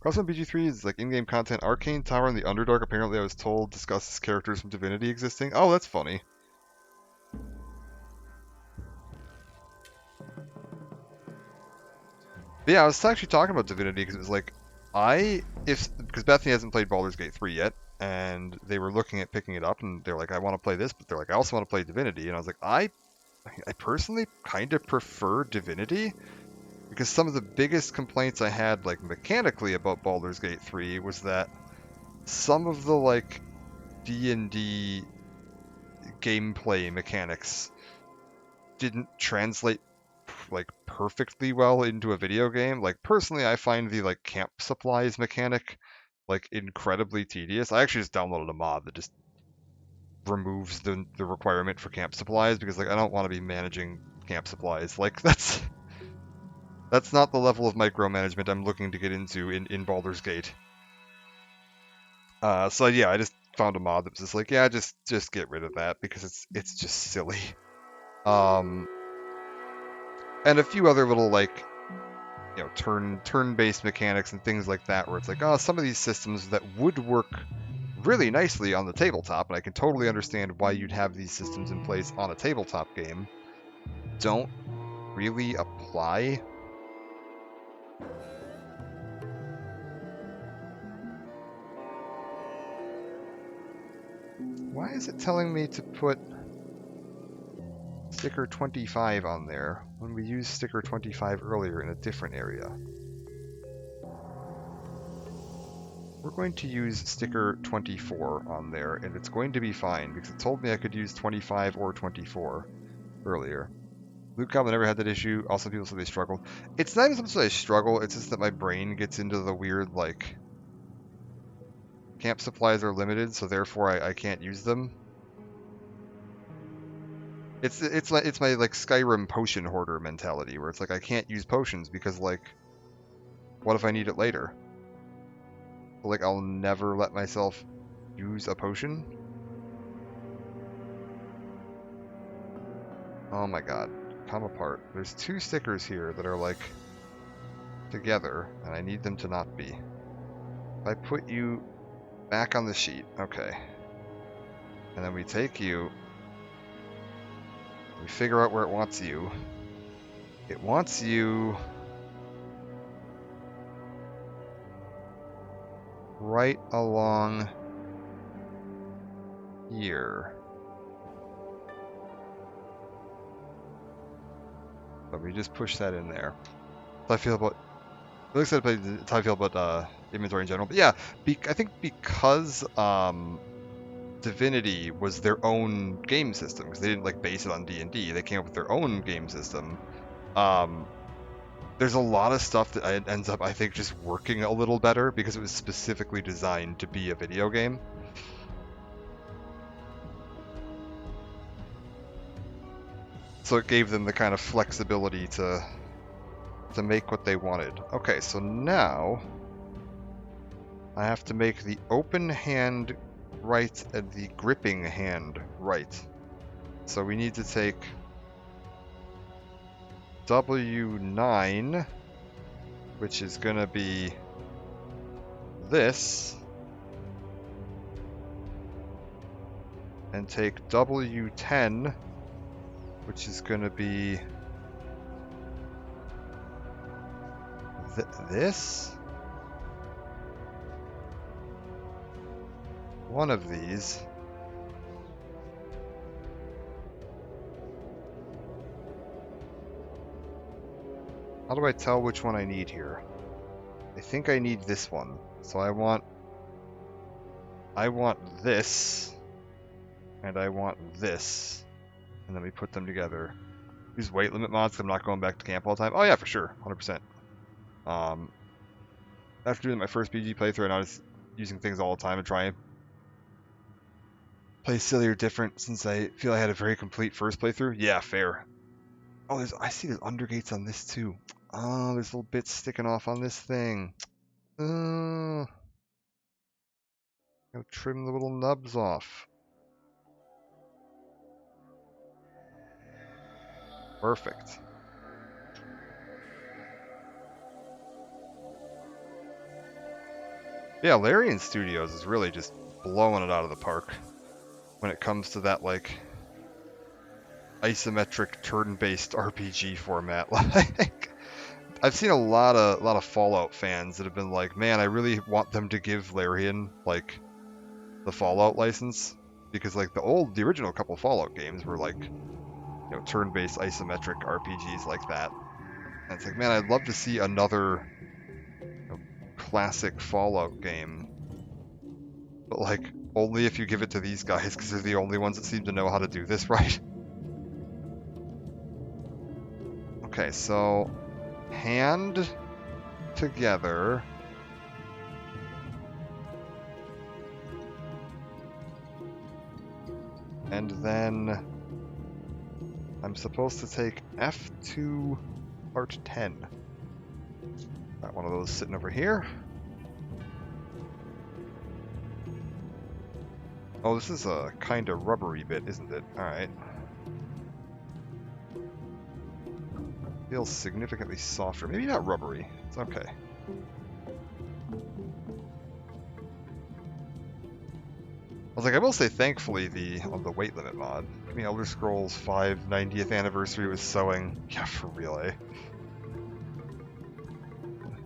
Speaker 1: Crossbone BG3 is like in-game content. Arcane Tower and the Underdark, apparently I was told, discusses characters from Divinity existing. Oh, that's funny. But yeah, I was actually talking about Divinity because it was like, because Bethany hasn't played Baldur's Gate 3 yet, and they were looking at picking it up, and they're like, I want to play this, but they're like, I also want to play Divinity, and I was like, I personally kind of prefer Divinity, because some of the biggest complaints I had, like, mechanically about Baldur's Gate 3 was that some of the, like, D&D gameplay mechanics didn't translate like perfectly well into a video game. Like personally, I find the like camp supplies mechanic like incredibly tedious. I actually just downloaded a mod that just removes the requirement for camp supplies because like I don't want to be managing camp supplies. Like that's not the level of micromanagement I'm looking to get into in Baldur's Gate. So yeah, I just found a mod that was just like, yeah, just get rid of that because it's just silly. And a few other little like, you know, turn-based mechanics and things like that, where it's like, oh, some of these systems that would work really nicely on the tabletop, and I can totally understand why you'd have these systems in place on a tabletop game, don't really apply. Why is it telling me to put sticker 25 on there when we used sticker 25 earlier in a different area? We're going to use sticker 24 on there, and it's going to be fine, because it told me I could use 25 or 24 earlier. Luke Cobb never had that issue. Also, people say they struggled. It's not even so much that I struggle, it's just that my brain gets into the weird, like, camp supplies are limited, so therefore I can't use them. It's my like Skyrim potion hoarder mentality, where it's like I can't use potions because like, what if I need it later? So, like I'll never let myself use a potion. Oh my god, come apart. There's two stickers here that are like together, and I need them to not be. If I put you back on the sheet, okay. And then we take you, we figure out where it wants you. It wants you right along here. But we just push that in there. How I feel about, it looks like how I feel about inventory in general. But yeah, I think because Divinity was their own game system, because they didn't like base it on D&D. They came up with their own game system. There's a lot of stuff that ends up, I think, just working a little better because it was specifically designed to be a video game. So it gave them the kind of flexibility to make what they wanted. Okay, so now I have to make the open hand right and the gripping hand right. So we need to take W9, which is going to be this, and take W10, which is going to be this. One of these. How do I tell which one I need here? I think I need this one. So I want this, and I want this, and then we put them together. Use weight limit mods because I'm not going back to camp all the time. Oh yeah, for sure, 100%. After doing my first BG playthrough, and I was using things all the time to try and play silly or different, since I feel I had a very complete first playthrough. Yeah, fair. Oh, I see there's undergates on this too. Oh, there's little bits sticking off on this thing. Gotta trim the little nubs off. Perfect. Yeah, Larian Studios is really just blowing it out of the park when it comes to that, like, isometric turn-based RPG format. Like, I've seen a lot of Fallout fans that have been like, man, I really want them to give Larian, like, the Fallout license, because, like, the original couple Fallout games were, like, you know, turn-based isometric RPGs like that. And it's like, man, I'd love to see another, you know, classic Fallout game, but, like, only if you give it to these guys, because they're the only ones that seem to know how to do this right. Okay, so hand together. And then I'm supposed to take F2 part 10. Got one of those sitting over here. Oh, this is a kind of rubbery bit, isn't it? Alright. Feels significantly softer. Maybe not rubbery. It's okay. I was like, I will say, thankfully, on the weight limit mod. I mean, Elder Scrolls 5 90th anniversary was sewing. Yeah, for real, eh?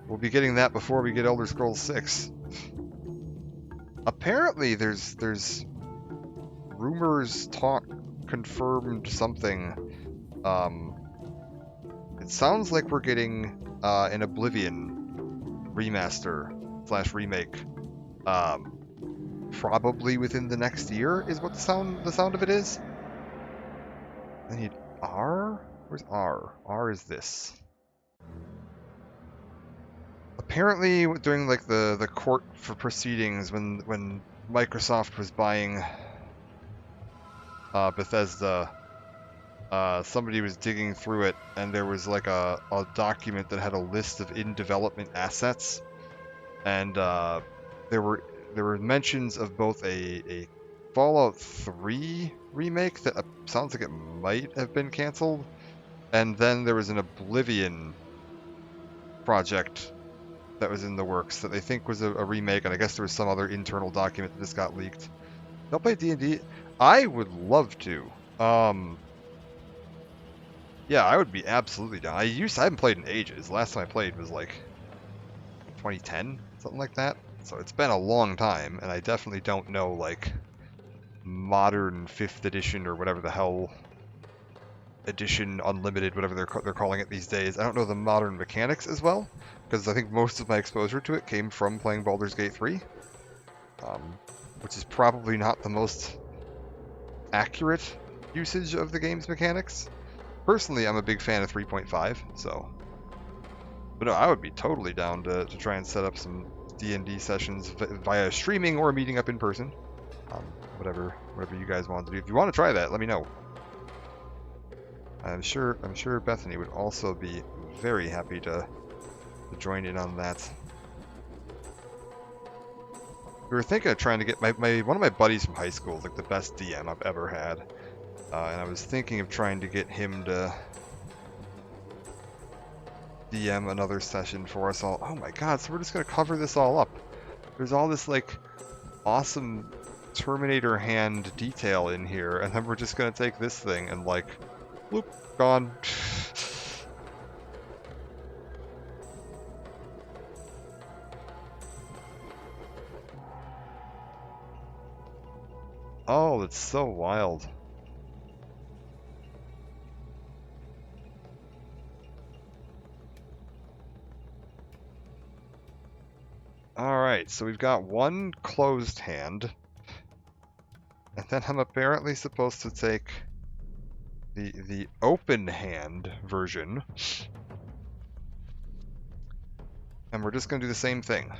Speaker 1: We'll be getting that before we get Elder Scrolls 6. Apparently, there's rumors, talk, confirmed something. It sounds like we're getting an Oblivion remaster / remake. Probably within the next year is what the sound of it is. I need R? Where's R? R is this. Apparently during like the court for proceedings when Microsoft was buying Bethesda, somebody was digging through it and there was like a document that had a list of in development assets, and there were mentions of both a Fallout 3 remake that sounds like it might have been canceled, and then there was an Oblivion project that was in the works that they think was a remake, and I guess there was some other internal document that just got leaked. They'll play D&D. I would love to. Yeah, I would be absolutely down. I haven't played in ages. Last time I played was like 2010, something like that. So it's been a long time, and I definitely don't know, like, modern 5th edition or whatever the hell edition, unlimited, whatever they're calling it these days. I don't know the modern mechanics as well, because I think most of my exposure to it came from playing Baldur's Gate 3, which is probably not the most accurate usage of the game's mechanics. Personally, I'm a big fan of 3.5, so... But no, I would be totally down to try and set up some D&D sessions via streaming or meeting up in person. Whatever you guys want to do. If you want to try that, let me know. I'm sure Bethany would also be very happy to join in on that. We were thinking of trying to get one of my buddies from high school is like the best DM I've ever had, and I was thinking of trying to get him to DM another session for us all. Oh my god, so we're just going to cover this all up. There's all this, like, awesome Terminator hand detail in here, and then we're just going to take this thing and, like, bloop, gone. Oh, that's so wild. Alright, so we've got one closed hand, and then I'm apparently supposed to take the open hand version, and we're just going to do the same thing.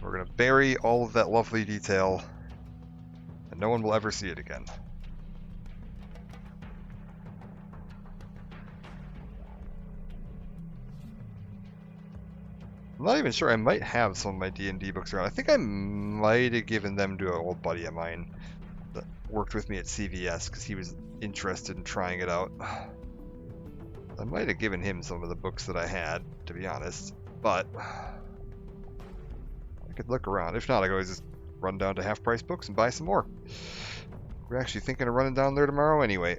Speaker 1: We're going to bury all of that lovely detail, and no one will ever see it again. I'm not even sure. I might have some of my D&D books around. I think I might have given them to an old buddy of mine that worked with me at CVS because he was interested in trying it out. I might have given him some of the books that I had, to be honest, but I could look around. If not, I could always just run down to Half Price Books and buy some more. We're actually thinking of running down there tomorrow anyway,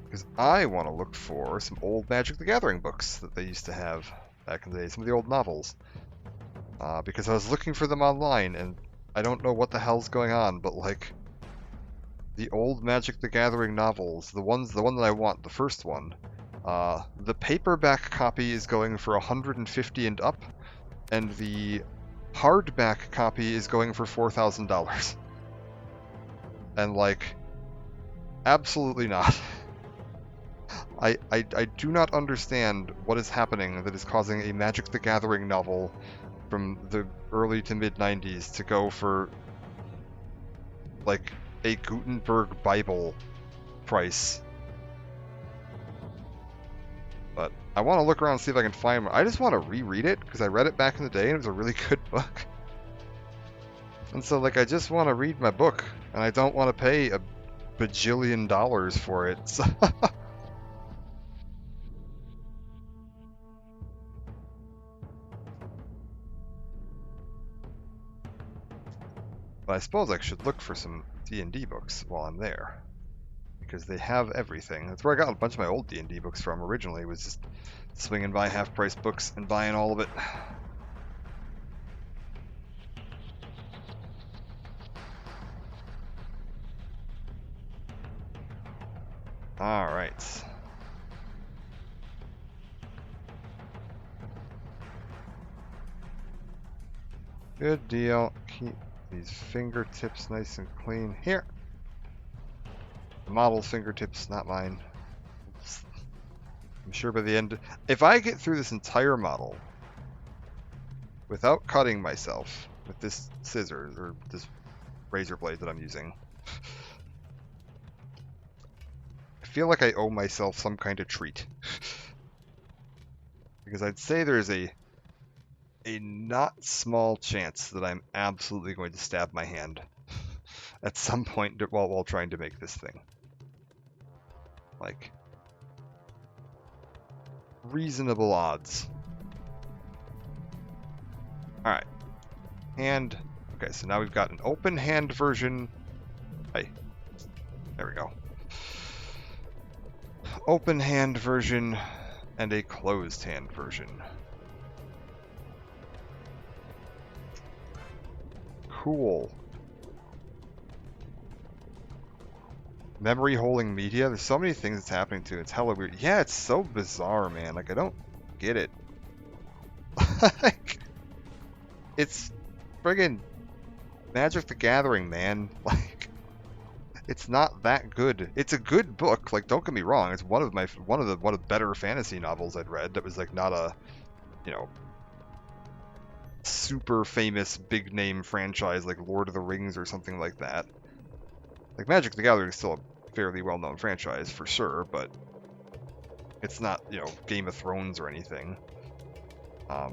Speaker 1: because I want to look for some old Magic the Gathering books that they used to have back in the day, some of the old novels, because I was looking for them online, and I don't know what the hell's going on, but like, the old Magic the Gathering novels, the one that I want, the first one, the paperback copy is going for $150 and up, and the hardback copy is going for $4,000. And like, absolutely not. I do not understand what is happening that is causing a Magic the Gathering novel from the early to mid 90s to go for like a Gutenberg Bible price. But I want to look around and see if I can find one. I just want to reread it because I read it back in the day and it was a really good book. And so like I just want to read my book and I don't want to pay a bajillion dollars for it. So but I suppose I should look for some D&D books while I'm there, because they have everything. That's where I got a bunch of my old D&D books from originally, was just swinging by Half Price Books and buying all of it. Alright. Good deal. Keep these fingertips nice and clean. Here! The model's fingertips, not mine. I'm sure by the end... If I get through this entire model without cutting myself with this scissors, or this razor blade that I'm using, I feel like I owe myself some kind of treat. Because I'd say there's a not small chance that I'm absolutely going to stab my hand at some point while trying to make this thing. Like, reasonable odds. Alright. Hand. Okay, so now we've got an open hand version. Hey. There we go. Open hand version and a closed hand version. Cool. Memory holding media. There's so many things that's happening to it. It's hella weird. Yeah, it's so bizarre, man. Like, I don't get it. Like, it's friggin' Magic the Gathering, man. Like, it's not that good. It's a good book. Like, don't get me wrong. It's one of the better fantasy novels I'd read. That was like not a, you know, super famous big name franchise like Lord of the Rings or something like that. Like, Magic the Gathering is still a fairly well-known franchise for sure, but it's not, you know, Game of Thrones or anything. Yeah,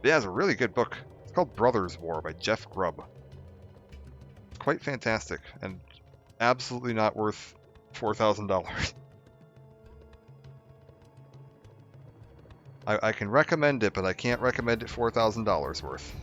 Speaker 1: it's a really good book. It's called Brothers War by Jeff Grubb. It's quite fantastic and absolutely not worth $4,000. I can recommend it, but I can't recommend it $4,000 worth.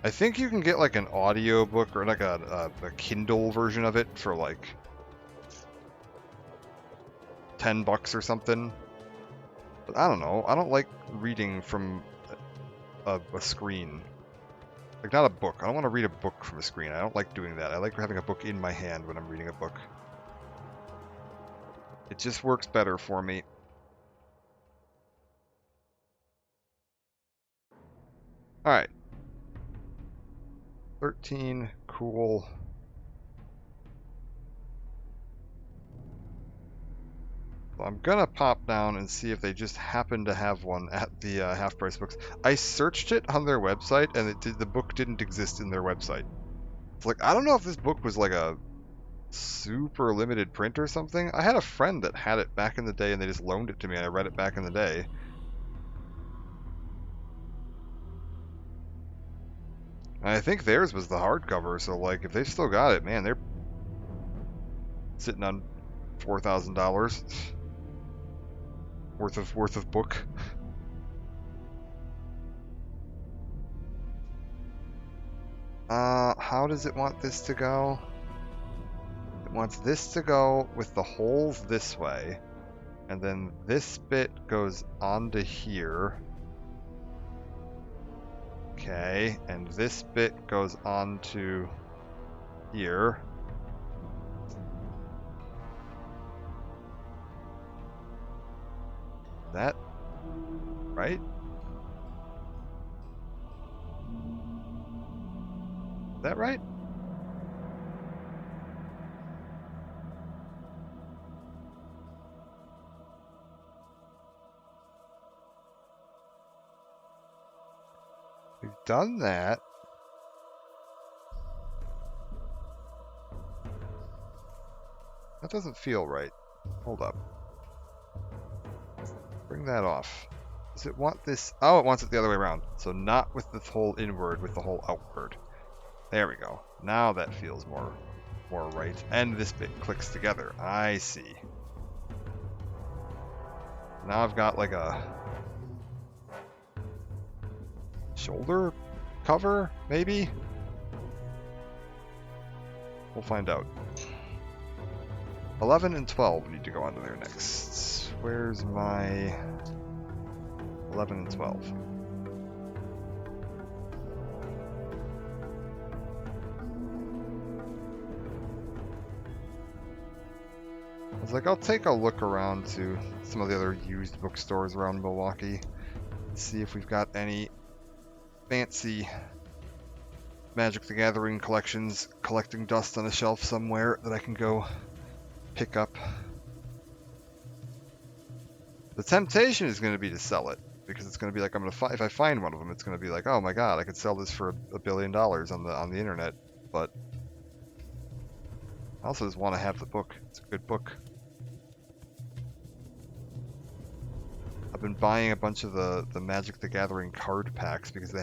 Speaker 1: I think you can get like an audio book or like a Kindle version of it for like $10 or something. But I don't know. I don't like reading from a screen. Like, not a book. I don't want to read a book from a screen. I don't like doing that. I like having a book in my hand when I'm reading a book. It just works better for me. Alright. 13, cool. So I'm gonna pop down and see if they just happen to have one at the half-price books. I searched it on their website, and the book didn't exist in their website. It's like, I don't know if this book was like a super limited print or something. I had a friend that had it back in the day, and they just loaned it to me, and I read it back in the day. And I think theirs was the hardcover, so like if they've still got it, man, they're sitting on $4,000 worth of book. How does it want this to go? It wants this to go with the holes this way, and then this bit goes onto here. Okay, and this bit goes onto here. That right? Is that right? We've done that. That doesn't feel right. Hold up. Bring that off. Does it want this? Oh, it wants it the other way around. So not with the hole inward, with the hole outward. There we go. Now that feels more right. And this bit clicks together. I see. Now I've got like a shoulder cover, maybe? We'll find out. 11 and 12 need to go onto there next. Where's my 11 and 12? I was like, I'll take a look around to some of the other used bookstores around Milwaukee, see if we've got any fancy Magic the Gathering collections collecting dust on a shelf somewhere that I can go pick up. The temptation is going to be to sell it, because it's going to be like, I'm going to if I find one of them, it's going to be like, oh my god, I could sell this for $1 billion on the internet. But I also just want to have the book. It's a good book. I've been buying a bunch of the Magic the Gathering card packs because they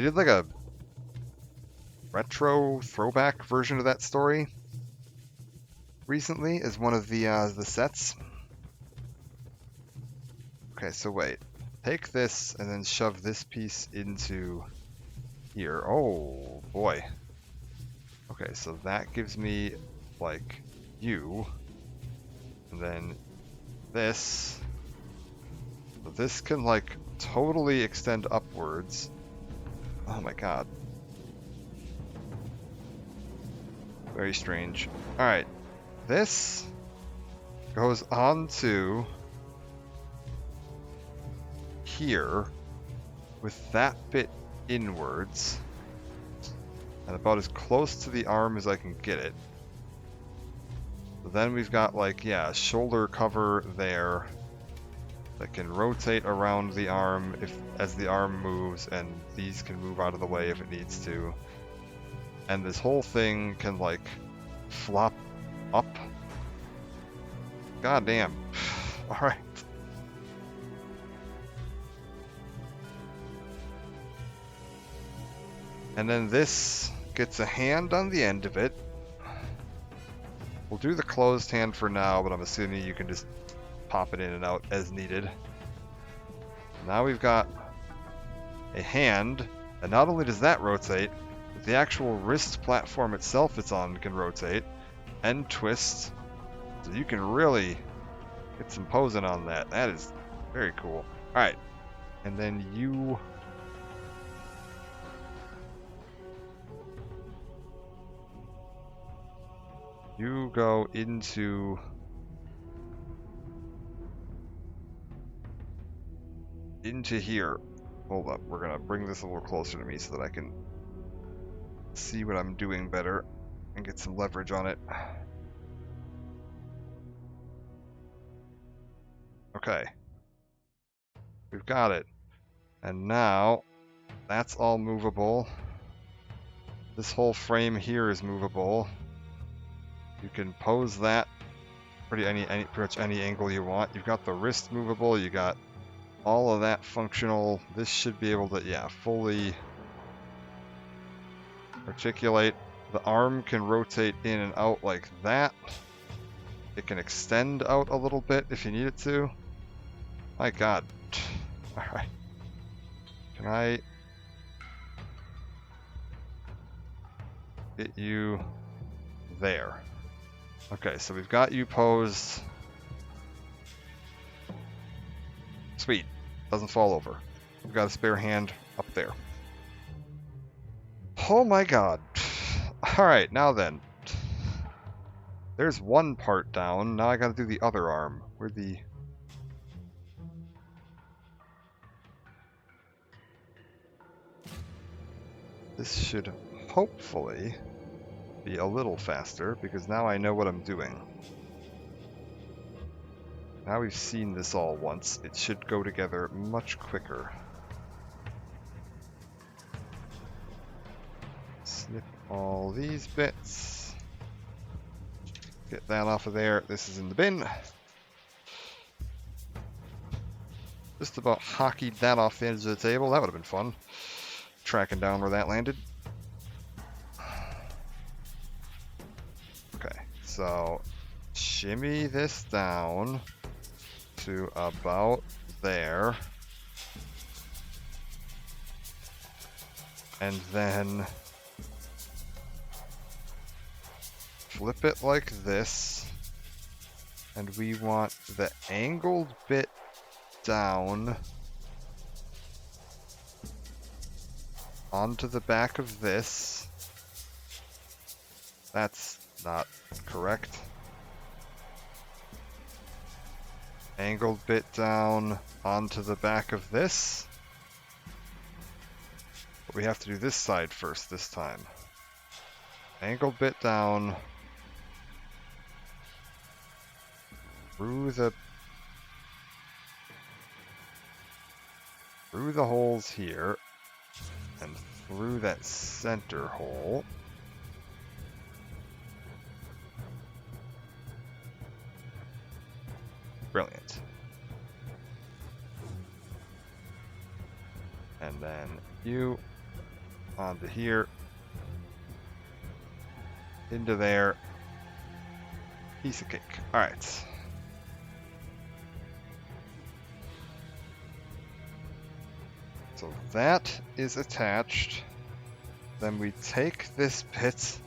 Speaker 1: did like a retro throwback version of that story recently as one of the sets. Okay, so wait. Take this and then shove this piece into here. Oh boy. Okay, so that gives me like you, and then this. So this can like totally extend upwards. Oh my god. Very strange. Alright. This goes on to here with that bit inwards and about as close to the arm as I can get it. So then we've got like, yeah, a shoulder cover there that can rotate around the arm as the arm moves, and these can move out of the way if it needs to. And this whole thing can like flop up. God damn. Alright. And then this gets a hand on the end of it. We'll do the closed hand for now, but I'm assuming you can just pop it in and out as needed. Now we've got a hand, and not only does that rotate, but the actual wrist platform itself it's on can rotate and twist. So you can really get some posing on that. That is very cool. Alright. And then you go into here. Hold up, we're gonna bring this a little closer to me so that I can see what I'm doing better and get some leverage on it. Okay. We've got it. And now, that's all movable. This whole frame here is movable. You can pose that pretty much any angle you want. You've got the wrist movable, you got all of that functional. This should be able to, yeah, fully articulate. The arm can rotate in and out like that. It can extend out a little bit if you need it to. My god. Alright. Can I get you there? Okay, so we've got you posed. Sweet. Doesn't fall over. We've got a spare hand up there. Oh my god. Alright, now then. There's one part down. Now I gotta do the other arm. Where the... This should hopefully be a little faster, because now I know what I'm doing. Now we've seen this all once, it should go together much quicker. Snip all these bits. Get that off of there. This is in the bin. Just about hockeyed that off the edge of the table. That would have been fun. Tracking down where that landed. Okay, so shimmy this down to about there. And then flip it like this. And we want the angled bit down onto the back of this. That's not correct. Angled bit down onto the back of this. But we have to do this side first this time. Angled bit down through the holes here and through that center hole. Brilliant. And then you onto here, into there, piece of cake. All right. So that is attached. Then we take this bit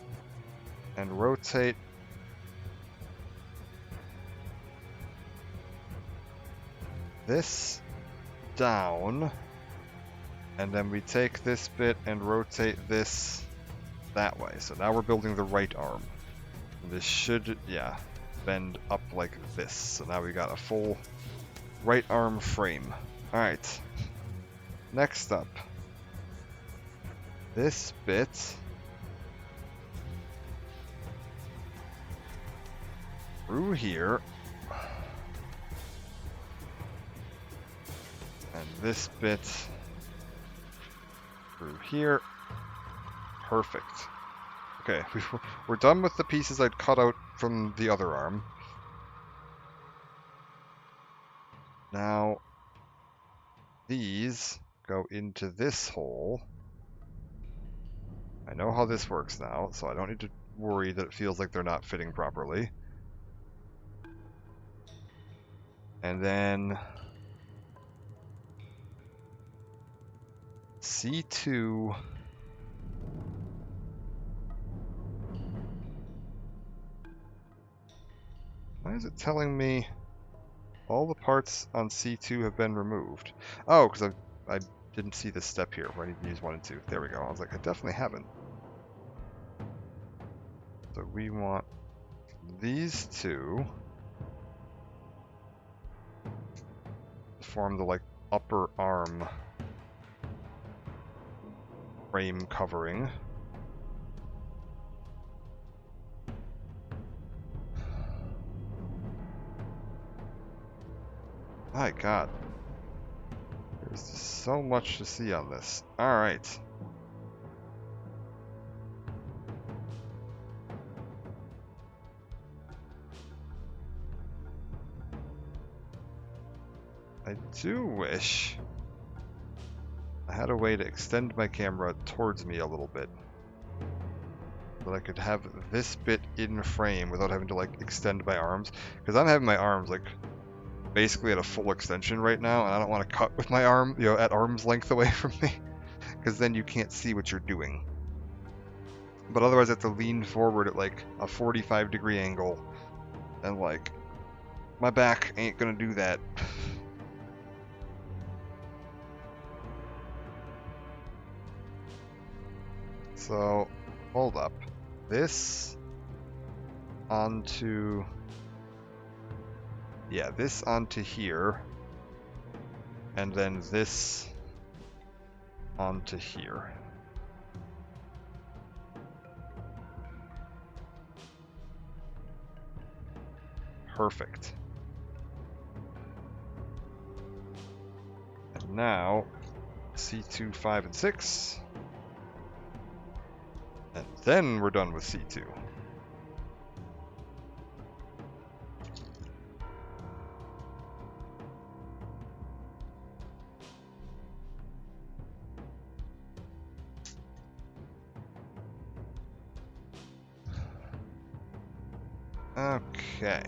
Speaker 1: and rotate this down. And then we take this bit and rotate this that way. So now we're building the right arm. And this should, yeah, bend up like this. So now we got a full right arm frame. All right. Next up, this bit through here, and this bit through here. Perfect. Okay, we're done with the pieces I'd cut out from the other arm. Now, these go into this hole. I know how this works now, so I don't need to worry that it feels like they're not fitting properly. And then C2 why is it telling me all the parts on C2 have been removed? Oh, because I didn't see this step here where I need to use 1 and 2. There we go. I was like, I definitely haven't. So we want these two to form the like upper arm frame covering. My God. There's just so much to see on this. Alright. I do wish I had a way to extend my camera towards me a little bit. That I could have this bit in frame without having to like extend my arms. Because I'm having my arms like basically at a full extension right now, and I don't want to cut with my arm, you know, at arm's length away from me. Because then you can't see what you're doing. But otherwise I have to lean forward at like a 45-degree angle. And like, my back ain't gonna do that. So, hold up. This onto... Yeah, this onto here. And then this onto here. Perfect. And now, C2, 5, and 6. And then we're done with C2. Okay.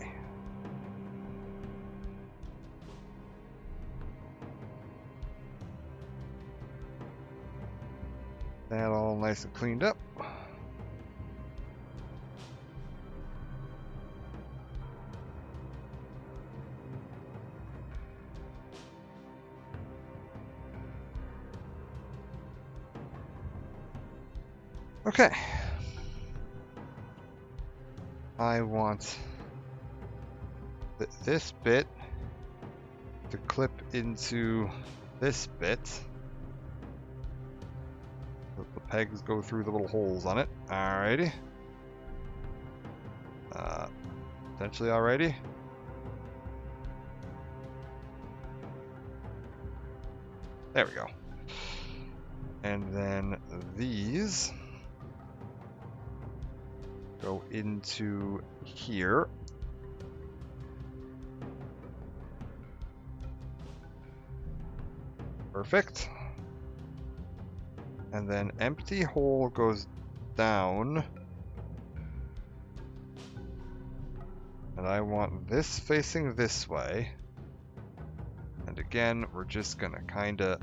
Speaker 1: That all nice and cleaned up. Okay. I want this bit to clip into this bit. The pegs go through the little holes on it. Alrighty. Potentially alrighty. There we go. And then these go into here. Perfect. And then empty hole goes down. And I want this facing this way. And again, we're just gonna kinda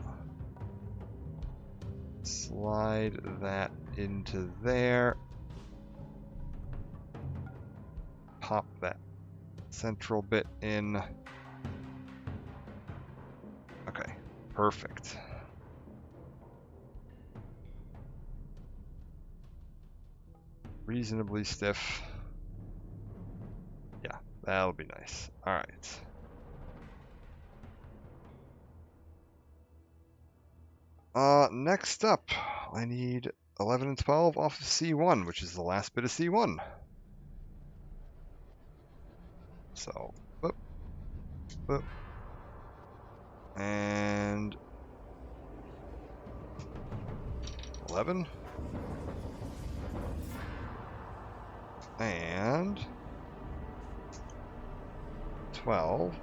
Speaker 1: slide that into there. Pop that central bit in. Okay, perfect. Reasonably stiff. Yeah, that'll be nice. Alright. Next up, I need 11 and 12 off of C1, which is the last bit of C1. So, boop, boop, and 11, and 12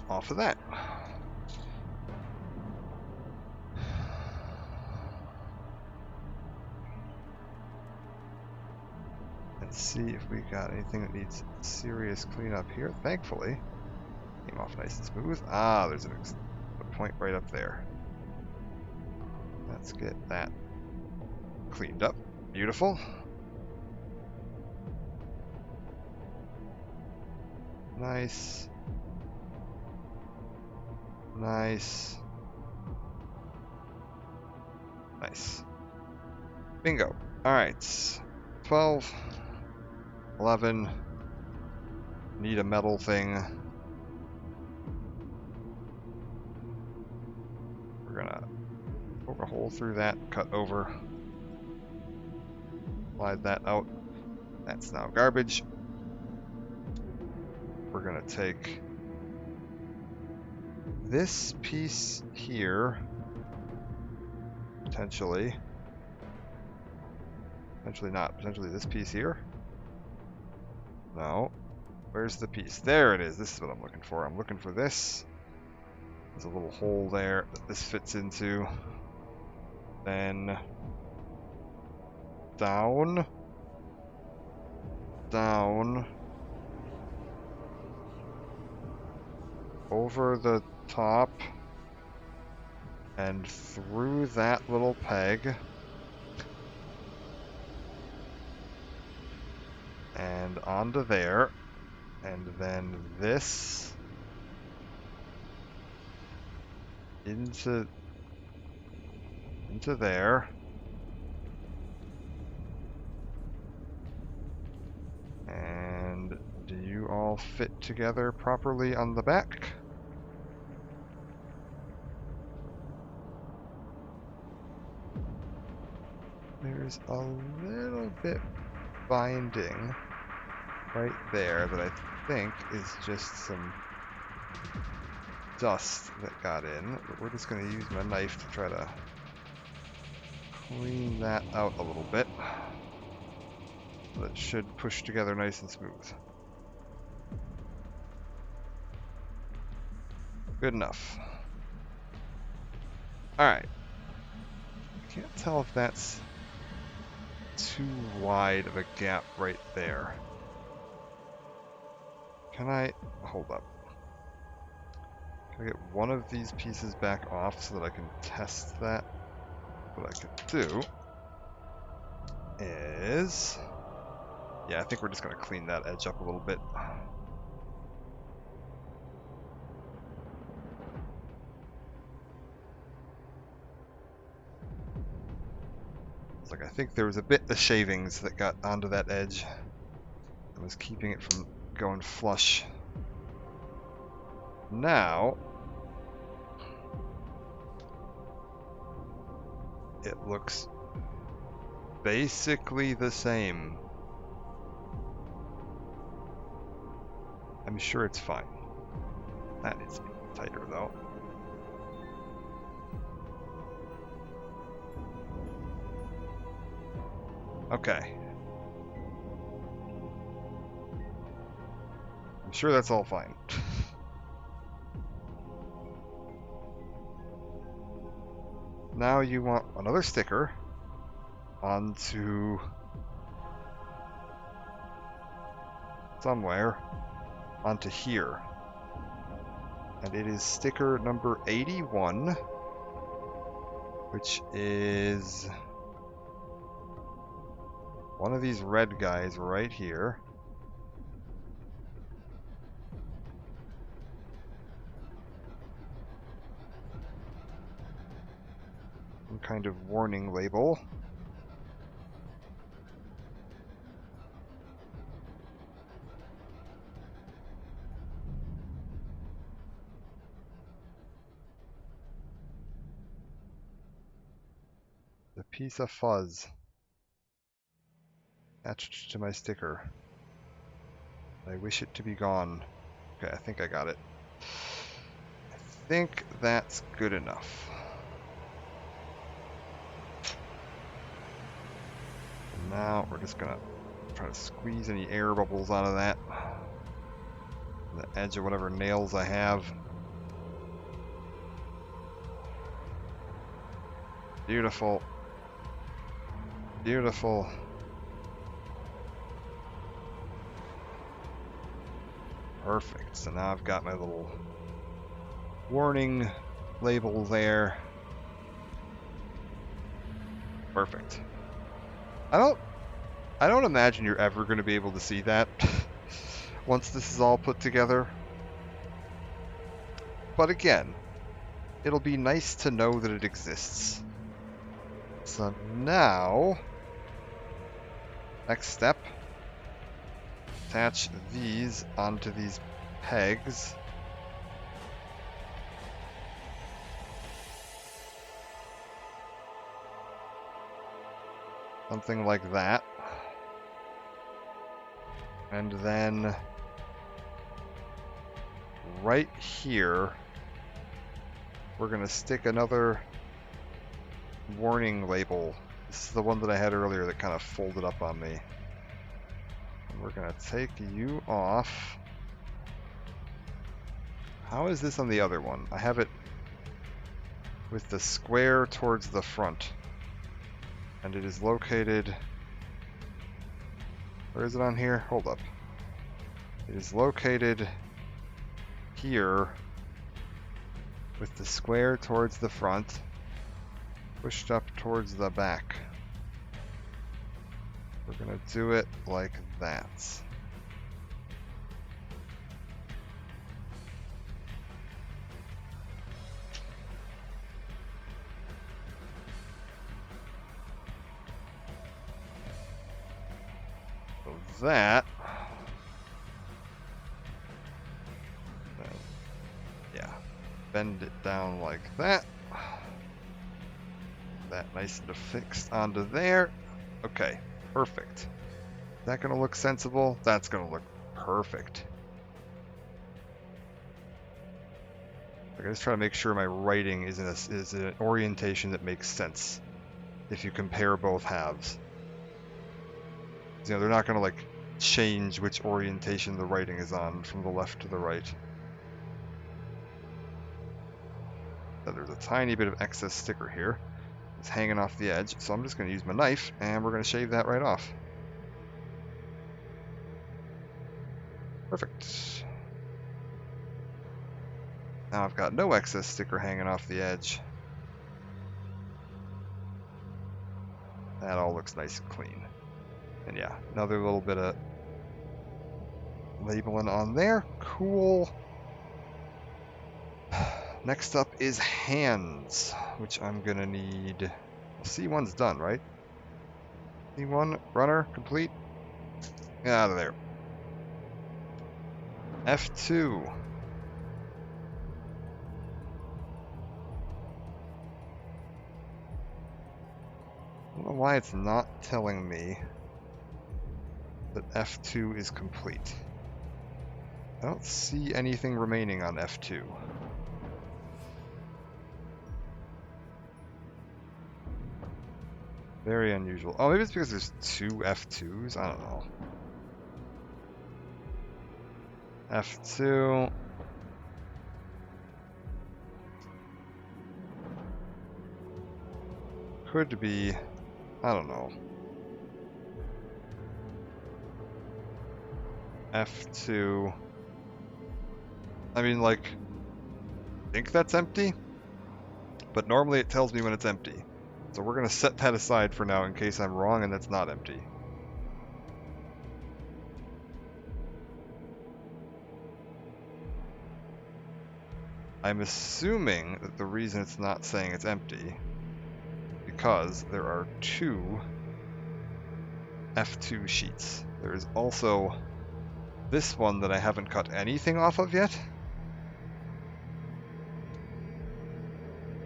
Speaker 1: off of that. Let's see if we got anything that needs serious cleanup here. Thankfully, came off nice and smooth. Ah, there's a point right up there. Let's get that cleaned up. Beautiful. Nice. Nice. Nice. Bingo. Alright. 12. 11. Need a metal thing. We're gonna poke a hole through that, cut over. Slide that out. That's now garbage. we're going to take this piece here, potentially not, potentially this piece here. No. Where's the piece? There it is. This is what I'm looking for. I'm looking for this. There's a little hole there that this fits into. Then down, down, over the top, and through that little peg, and onto there, and then this into there, and do you all fit together properly on the back? There's a little bit binding right there that I think is just some dust that got in, but we're just going to use my knife to try to clean that out a little bit. That should push together nice and smooth. Good enough. Alright. I can't tell if that's too wide of a gap right there. Can I... hold up. Can I get one of these pieces back off so that I can test that? What I could do is... yeah, I think we're just going to clean that edge up a little bit. It's like I think there was a bit of shavings that got onto that edge that was keeping it from going flush. Now, it looks basically the same. I'm sure it's fine. That needs to be tighter though. Okay. I'm sure that's all fine. Now you want another sticker onto somewhere onto here. And it is sticker number 81, which is one of these red guys right here. Some kind of warning label. The piece of fuzz attached to my sticker. I wish it to be gone. Okay, I think I got it. I think that's good enough. And now we're just gonna try to squeeze any air bubbles out of that. The edge of whatever nails I have. Beautiful. Beautiful. Perfect. So now I've got my little warning label there. Perfect. I don't imagine you're ever going to be able to see that once this is all put together. But again, it'll be nice to know that it exists. So now, next step, attach these onto these pegs. Something like that. And then right here, we're going to stick another warning label. This is the one that I had earlier that kind of folded up on me. And we're going to take you off. How is this on the other one? I have it with the square towards the front. And it is located... Where is it on here? Hold up. It is located here with the square towards the front, pushed up towards the back. We're going to do it like that. So that, yeah, bend it down like that. That nice and affixed onto there. Okay, perfect. Is that going to look sensible? That's going to look perfect. I just try to make sure my writing is in an orientation that makes sense if you compare both halves. You know, they're not going to like change which orientation the writing is on from the left to the right. So there's a tiny bit of excess sticker here. It's hanging off the edge, so I'm just going to use my knife and we're going to shave that right off. Perfect. Now I've got no excess sticker hanging off the edge. That all looks nice and clean. And yeah, another little bit of labeling on there. Cool. Next up is hands, which I'm gonna need. Well, C1's done, right? C1 runner complete. Get out of there. F2. I don't know why it's not telling me that F2 is complete. I don't see anything remaining on F2. Very unusual. Oh, maybe it's because there's two F2s? I don't know. F2. Could be, I don't know. F2. I mean, like, I think that's empty, but normally it tells me when it's empty. So we're going to set that aside for now in case I'm wrong and that's not empty. I'm assuming that the reason it's not saying it's empty because there are two F2 sheets. There is also this one that I haven't cut anything off of yet.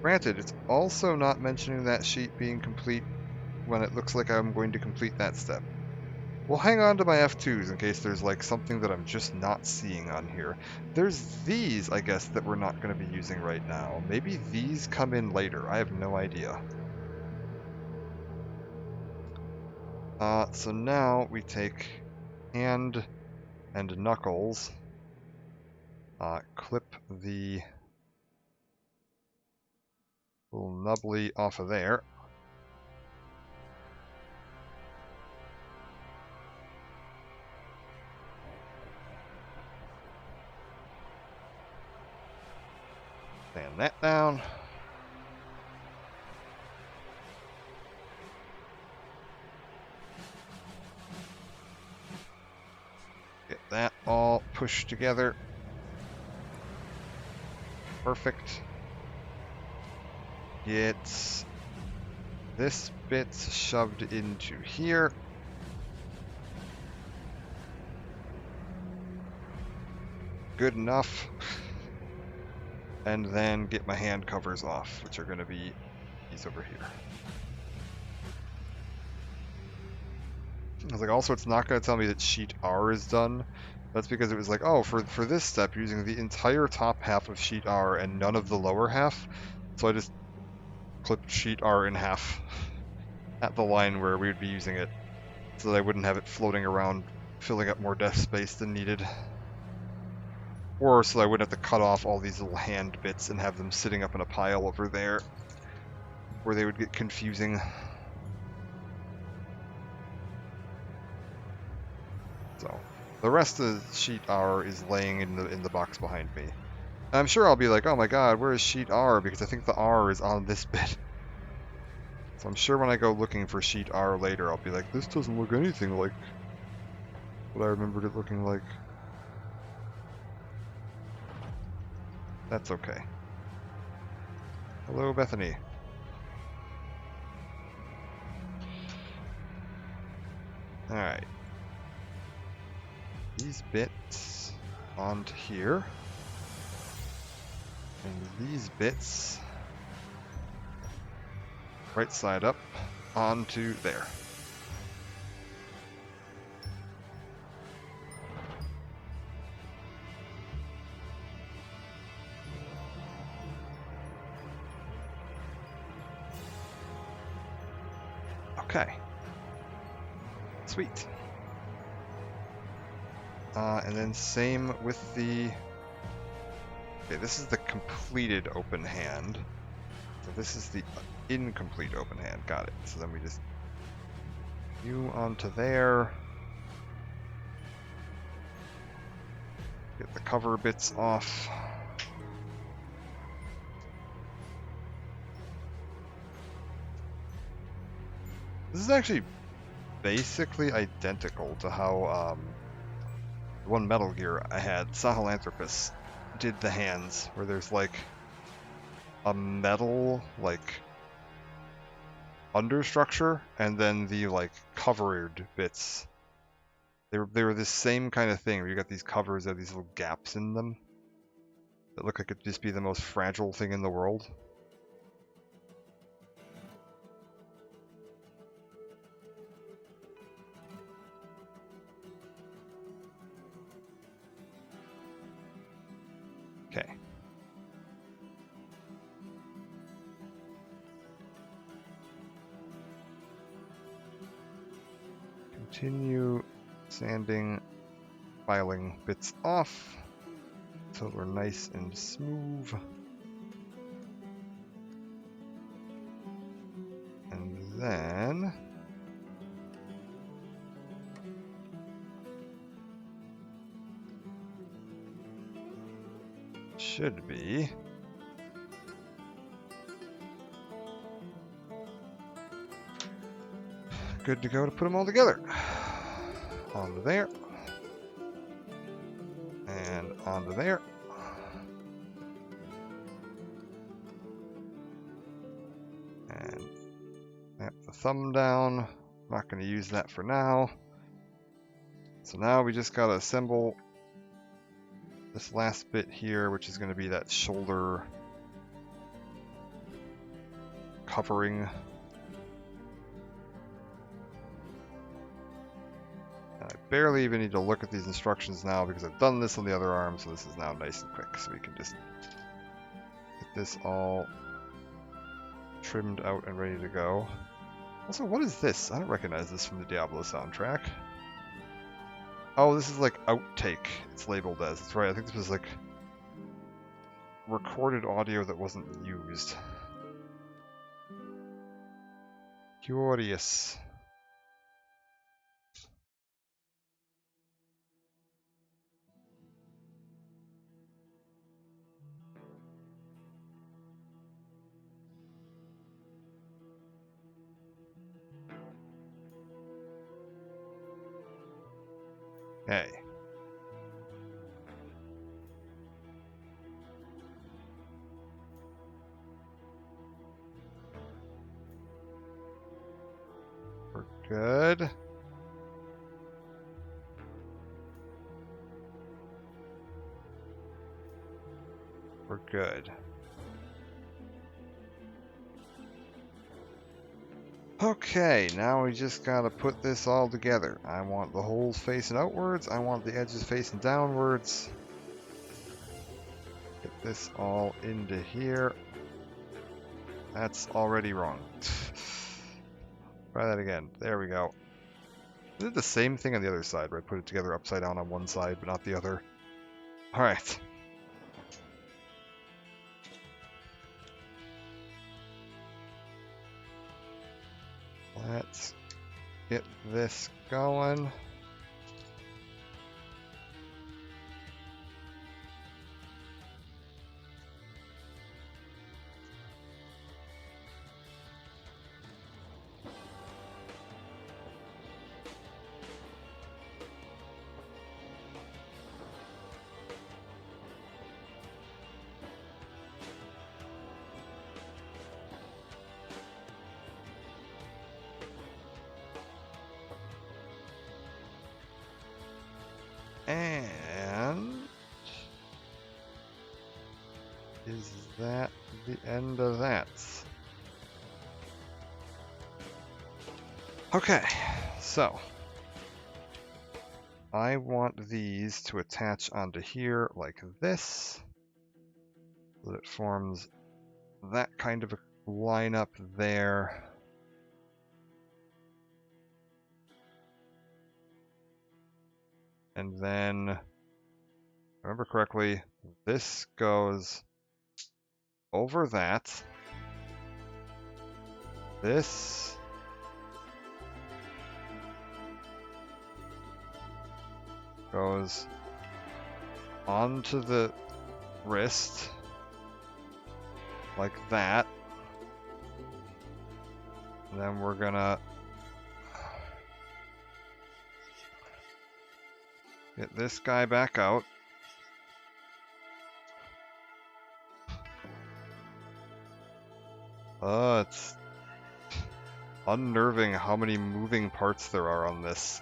Speaker 1: Granted, it's also not mentioning that sheet being complete when it looks like I'm going to complete that step. We'll hang on to my F2s in case there's like something that I'm just not seeing on here. There's these, I guess, that we're not going to be using right now. Maybe these come in later. I have no idea. So now we take hand and knuckles, clip the little nubbly off of there. Sand that down. Get that all pushed together. Perfect. Get this bit shoved into here. Good enough. And then get my hand covers off, which are going to be these over here. I was like, also, it's not going to tell me that sheet R is done That's because it was like, oh, for this step, you're using the entire top half of sheet R and none of the lower half. So I just clipped sheet R in half at the line where we would be using it, so that I wouldn't have it floating around, filling up more desk space than needed. Or so I wouldn't have to cut off all these little hand bits and have them sitting up in a pile over there, where they would get confusing. So the rest of sheet R is laying in the box behind me. And I'm sure I'll be like, oh my god, where is sheet R? Because I think the R is on this bit. So I'm sure when I go looking for sheet R later, I'll be like, this doesn't look anything like what I remembered it looking like. That's okay. Hello, Bethany. Alright. These bits onto here. And these bits right side up onto there. Okay. Sweet. And then same with the... Okay, this is the completed open hand. So this is the incomplete open hand. Got it. So then we just... You onto there. Get the cover bits off. This is actually basically identical to how one Metal Gear I had, Sahelanthropus, did the hands, where there's like a metal like understructure and then the like covered bits. They were this same kind of thing where you got these covers that have these little gaps in them that look like it'd just be the most fragile thing in the world. Okay. Continue sanding, filing bits off until we're nice and smooth. And then should be good to go to put them all together. Onto there. And onto there. And snap the thumb down. Not going to use that for now. So now we just got to assemble this last bit here, which is going to be that shoulder covering. I barely even need to look at these instructions now because I've done this on the other arm, so this is now nice and quick. So we can just get this all trimmed out and ready to go. Also, what is this? I don't recognize this from the Diablo soundtrack. Oh, this is like outtake, it's labeled as. That's right, I think this was like recorded audio that wasn't used. Curious. Okay. We're good. We're good. Okay, now we just gotta put this all together. I want the holes facing outwards. I want the edges facing downwards. Get this all into here. That's already wrong. Try that again. There we go. I did the same thing on the other side, where I put it together upside down on one side, but not the other. Alright. Let's get this going. And is that the end of that? Okay, so I want these to attach onto here like this, so that it forms that kind of a lineup there. And then, if I remember correctly, this goes over that. This goes onto the wrist like that. And then we're gonna get this guy back out. It's unnerving how many moving parts there are on this.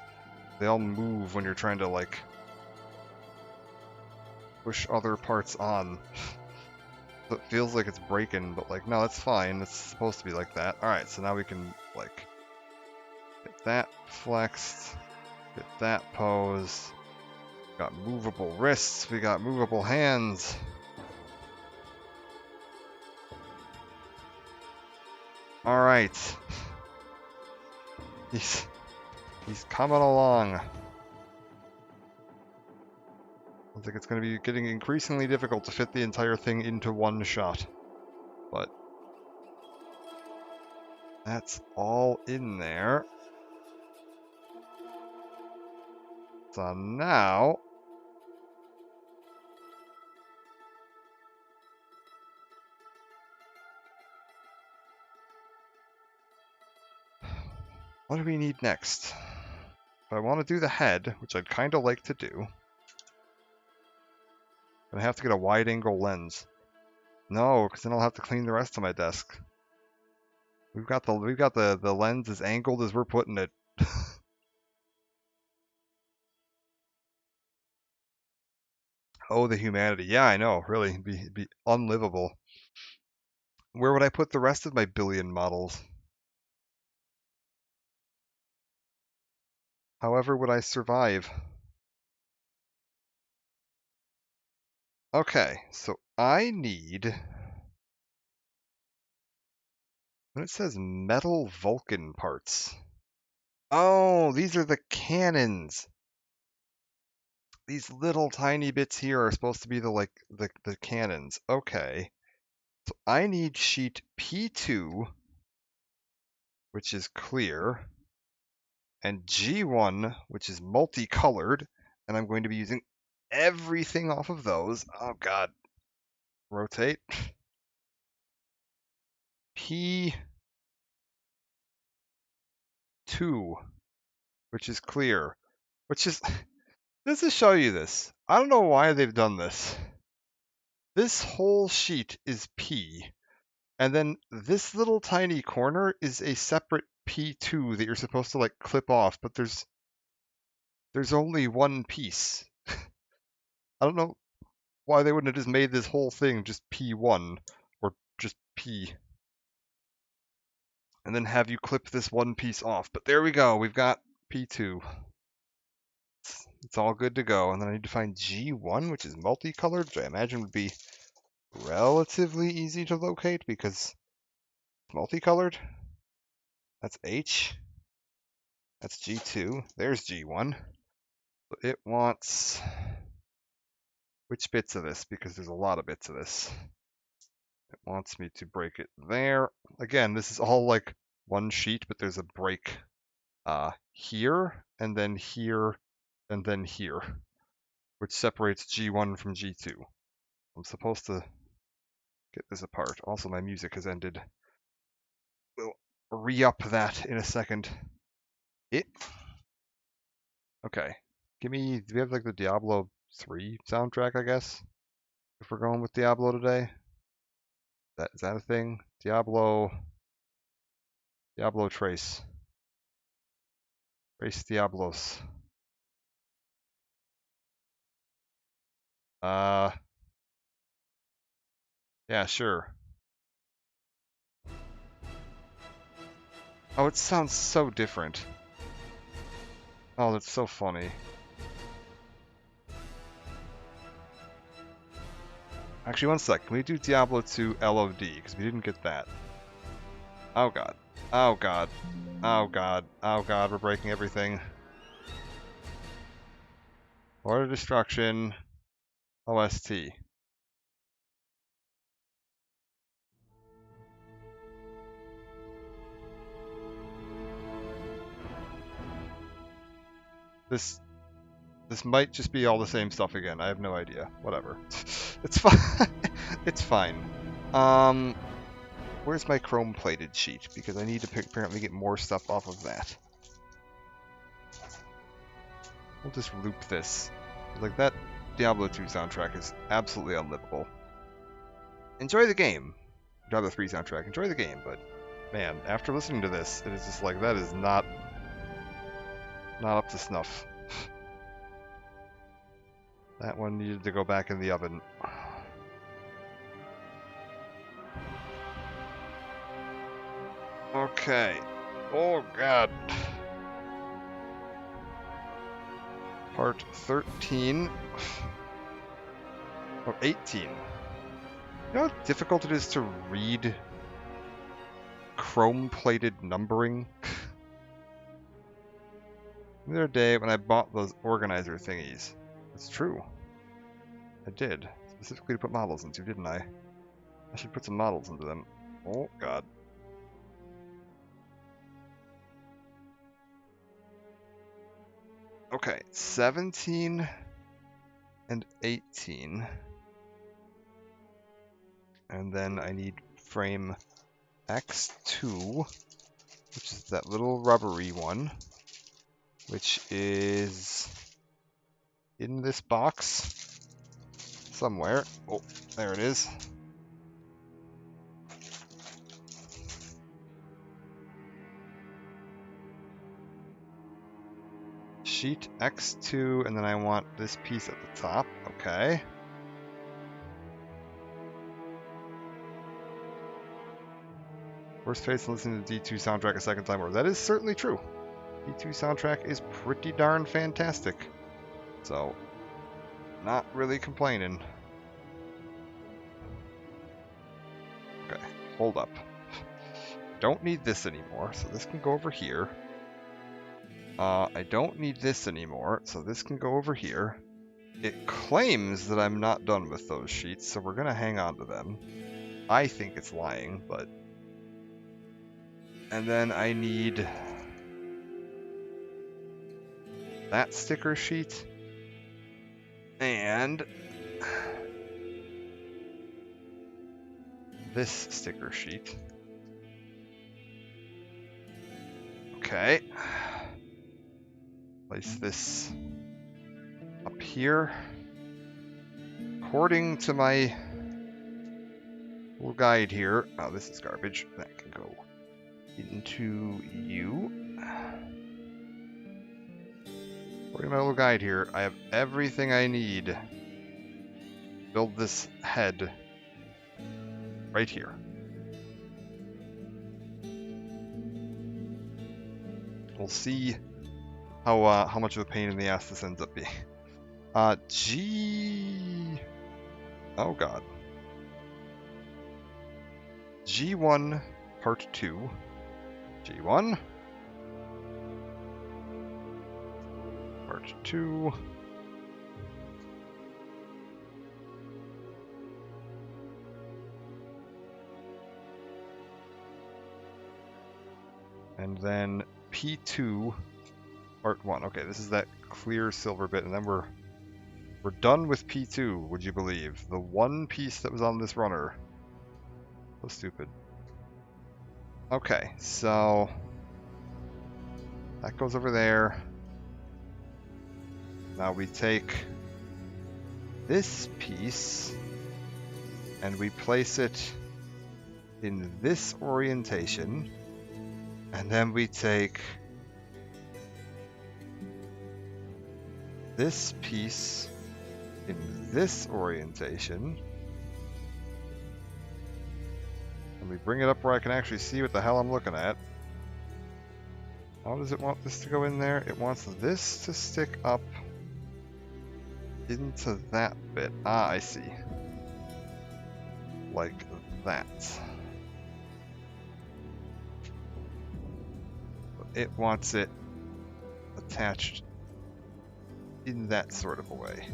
Speaker 1: They all move when you're trying to, like, push other parts on. So it feels like it's breaking, but, like, no, that's fine. It's supposed to be like that. Alright, so now we can, like, get that flexed, get that pose. We got movable wrists, we got movable hands. Alright. He's coming along. Looks like it's going to be getting increasingly difficult to fit the entire thing into one shot. But that's all in there. So now what do we need next? If I want to do the head, which I'd kind of like to do, I have to get a wide-angle lens. No, because then I'll have to clean the rest of my desk. We've got the lens as angled as we're putting it. Oh, the humanity. Yeah, I know. Really, it'd be unlivable. Where would I put the rest of my billion models? However would I survive? Okay, so I need... When it says metal Vulcan parts... Oh, these are the cannons! These little tiny bits here are supposed to be the cannons. Okay. So I need sheet P2, which is clear, and G1, which is multicolored, and I'm going to be using everything off of those. Oh god. Rotate. P2, which is clear, which is... Just to show you this, I don't know why they've done this. This whole sheet is P, and then this little tiny corner is a separate P2 that you're supposed to, like, clip off, but there's only one piece. I don't know why they wouldn't have just made this whole thing just P1, or just P. and then have you clip this one piece off. But there we go. We've got P2. It's all good to go. And then I need to find G1, which is multicolored, which I imagine would be relatively easy to locate because it's multicolored. That's H. That's G2. There's G1. So it wants which bits of this? Because there's a lot of bits of this. It wants me to break it there. Again, this is all like one sheet, but there's a break here, and then here, and then here, which separates G1 from G2. I'm supposed to get this apart. Also, my music has ended. We'll re-up that in a second. Okay. Do we have like the Diablo 3 soundtrack, I guess? If we're going with Diablo today? Is that a thing? Diablo Trace. Trace Diablos. Yeah, sure. Oh, it sounds so different. Oh, that's so funny. Actually, one sec. Can we do Diablo 2 LOD? Because we didn't get that. Oh god. Oh god. Oh god. Oh god, we're breaking everything. Order Destruction. OST. This might just be all the same stuff again. I have no idea. Whatever. It's fine. It's fine. Where's my chrome-plated sheet? Because I need to apparently get more stuff off of that. We'll just loop this. Like, that Diablo 2 soundtrack is absolutely unlivable. Enjoy the game. Diablo 3 soundtrack. Enjoy the game, but man, after listening to this, it is just like, that is not up to snuff. That one needed to go back in the oven. Okay. Oh god. Part 13. Oh, 18. You know how difficult it is to read chrome-plated numbering? The other day when I bought those organizer thingies. It's true. I did. Specifically to put models into, didn't I? I should put some models into them. Oh god. Okay, 17 and 18. And then I need frame X2, which is that little rubbery one, which is in this box somewhere. Oh, there it is. Sheet X2, and then I want this piece at the top. Okay. Worst face listening to D2 soundtrack a second time over. That is certainly true. D2 soundtrack is pretty darn fantastic. So, not really complaining. Okay, hold up. Don't need this anymore, so this can go over here. I don't need this anymore, so this can go over here. It claims that I'm not done with those sheets, so we're going to hang on to them. I think it's lying, but... And then I need that sticker sheet. And this sticker sheet. Okay. Place this up here. According to my little guide here, oh, this is garbage. That can go into you. According to my little guide here, I have everything I need to build this head right here. We'll see how much of a pain in the ass this ends up being. G... Oh god. G1 Part 2. G1. Part 2. And then P2 Part 1. Okay, this is that clear silver bit, and then we're done with P2, would you believe? The one piece that was on this runner. So stupid. Okay, so that goes over there. Now we take this piece and we place it in this orientation, and then we take this piece in this orientation, and we bring it up where I can actually see what the hell I'm looking at. How does it want this to go in there? It wants this to stick up into that bit. Ah, I see. Like that. It wants it attached in that sort of a way.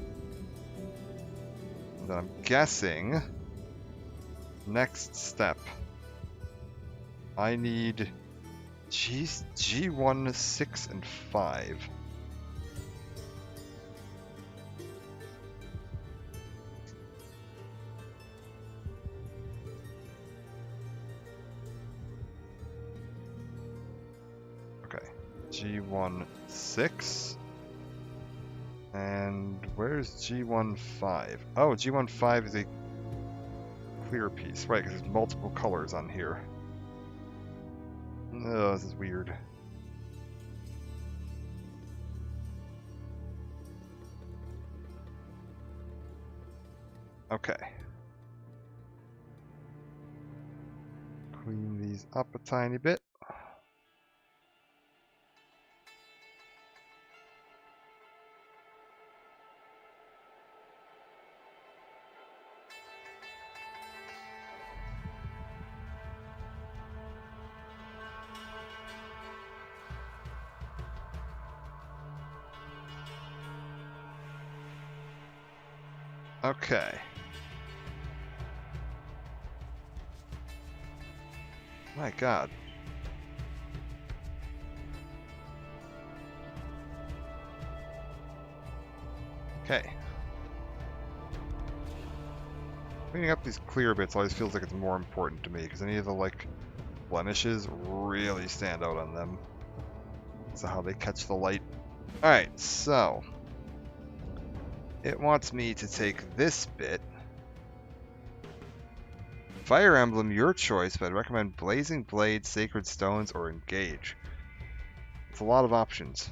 Speaker 1: And I'm guessing next step, I need G1, 6, and 5. Okay, G1, 6. And where's G1, 5? Oh, G1, 5 is a clear piece, right, because there's multiple colors on here. Oh, this is weird. Okay. Clean these up a tiny bit. Okay. My god. Okay. Cleaning up these clear bits always feels like it's more important to me, because any of the, like, blemishes really stand out on them. So how they catch the light. Alright, so it wants me to take this bit. Fire Emblem, your choice, but I'd recommend Blazing Blade, Sacred Stones, or Engage. It's a lot of options.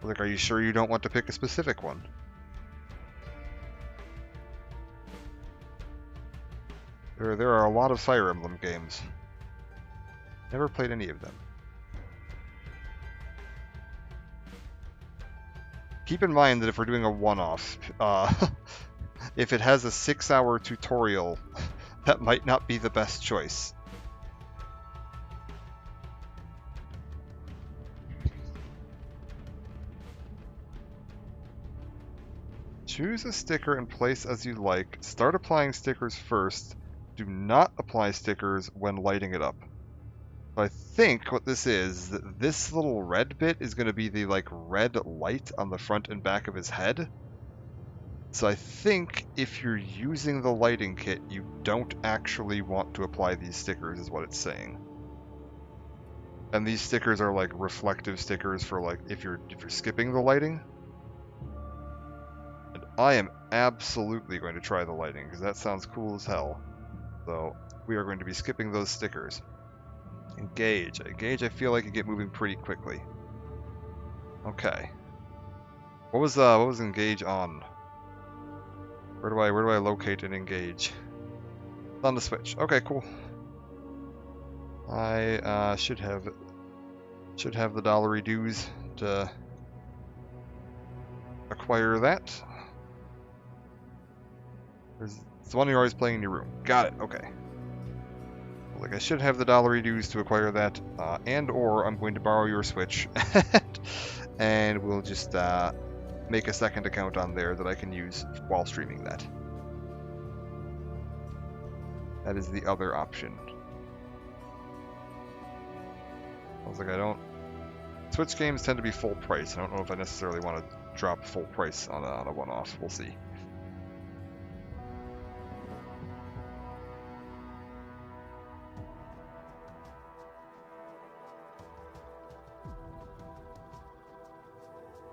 Speaker 1: Like, are you sure you don't want to pick a specific one? There are a lot of Fire Emblem games. Never played any of them. Keep in mind that if we're doing a one-off, if it has a 6-hour tutorial, that might not be the best choice. Choose a sticker and place as you like. Start applying stickers first. Do not apply stickers when lighting it up. So I think what this is, this little red bit is going to be the like red light on the front and back of his head. So I think if you're using the lighting kit, you don't actually want to apply these stickers, is what it's saying. And these stickers are like reflective stickers for like if you're skipping the lighting. And I am absolutely going to try the lighting because that sounds cool as hell. So we are going to be skipping those stickers. Engage. Engage, I feel like you get moving pretty quickly. Okay. What was engage on? Where do I locate and engage? It's on the Switch. Okay, cool. I should have the dollary dues to acquire that. It's the one you're always playing in your room. Got it. Okay. Like I should have the dollary dues to acquire that, and or I'm going to borrow your Switch, and we'll just make a second account on there that I can use while streaming that. That is the other option. I was like, Switch games tend to be full price. I don't know if I necessarily want to drop full price on a one-off. We'll see.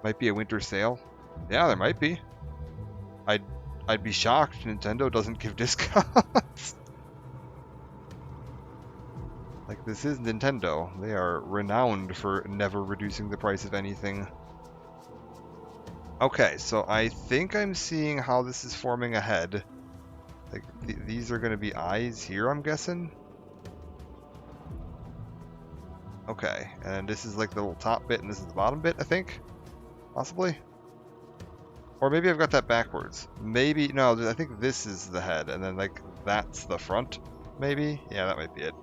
Speaker 1: Might be a winter sale. Yeah, there might be. I'd be shocked Nintendo doesn't give discounts. Like, this is Nintendo. They are renowned for never reducing the price of anything. Okay, so I think I'm seeing how this is forming a head. Like, these are going to be eyes here, I'm guessing. Okay, and this is like the little top bit and this is the bottom bit, I think. Possibly. Or maybe I've got that backwards. Maybe, no, I think this is the head, and then, like, that's the front, maybe? Yeah, that might be it.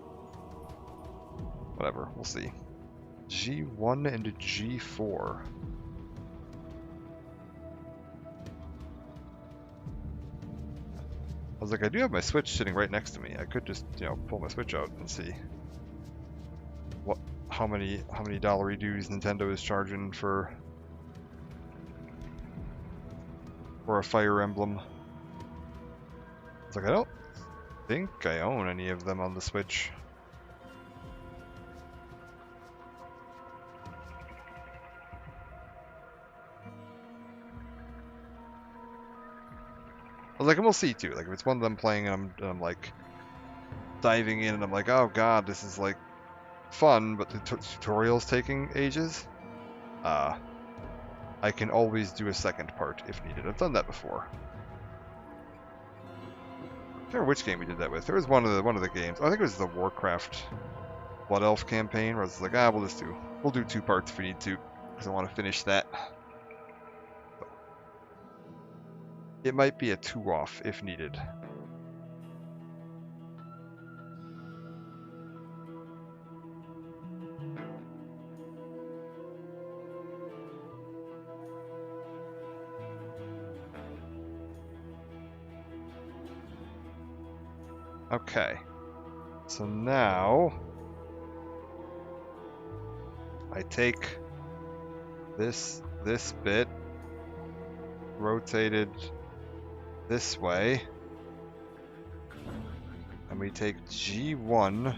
Speaker 1: Whatever, we'll see. G1 and G4. I was like, I do have my Switch sitting right next to me. I could just, pull my Switch out and see how many dollary dues Nintendo is charging for a Fire Emblem. I was like, I don't think I own any of them on the Switch. I was like, and we'll see too. Like, if it's one of them playing and I'm like diving in and I'm like, oh god, this is like fun, but the tutorial's taking ages. I can always do a second part if needed. I've done that before. I can't remember which game we did that with. There was one of the games. I think it was the Warcraft Blood Elf campaign where I was like, we'll do 2 parts if we need to, because I want to finish that. It might be a 2-off if needed. Okay, so now I take this bit, rotated this way, and we take G1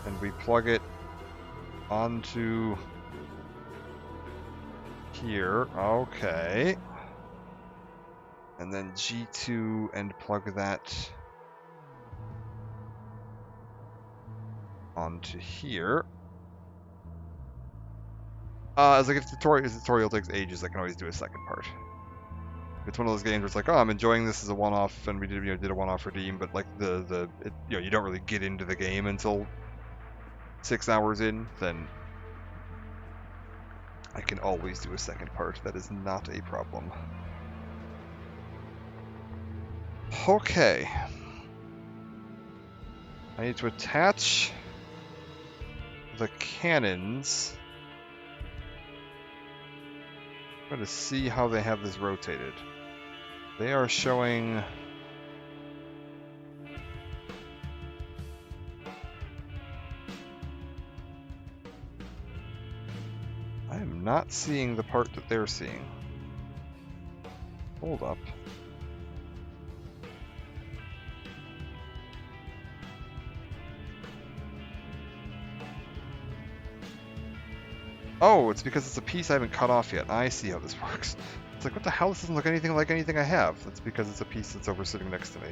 Speaker 1: and we plug it onto here. Okay. And then G2 and plug that onto here. I was like, if the tutorial takes ages, I can always do a second part. It's one of those games where it's like, oh, I'm enjoying this as a one-off, and we did a one-off redeem, but like you don't really get into the game until 6 hours in, then I can always do a second part. That is not a problem. Okay. I need to attach the cannons. I'm going to see how they have this rotated. They are showing... I am not seeing the part that they're seeing. Hold up. Oh, it's because it's a piece I haven't cut off yet. I see how this works. It's like, what the hell? This doesn't look anything like anything I have. That's because it's a piece that's over sitting next to me.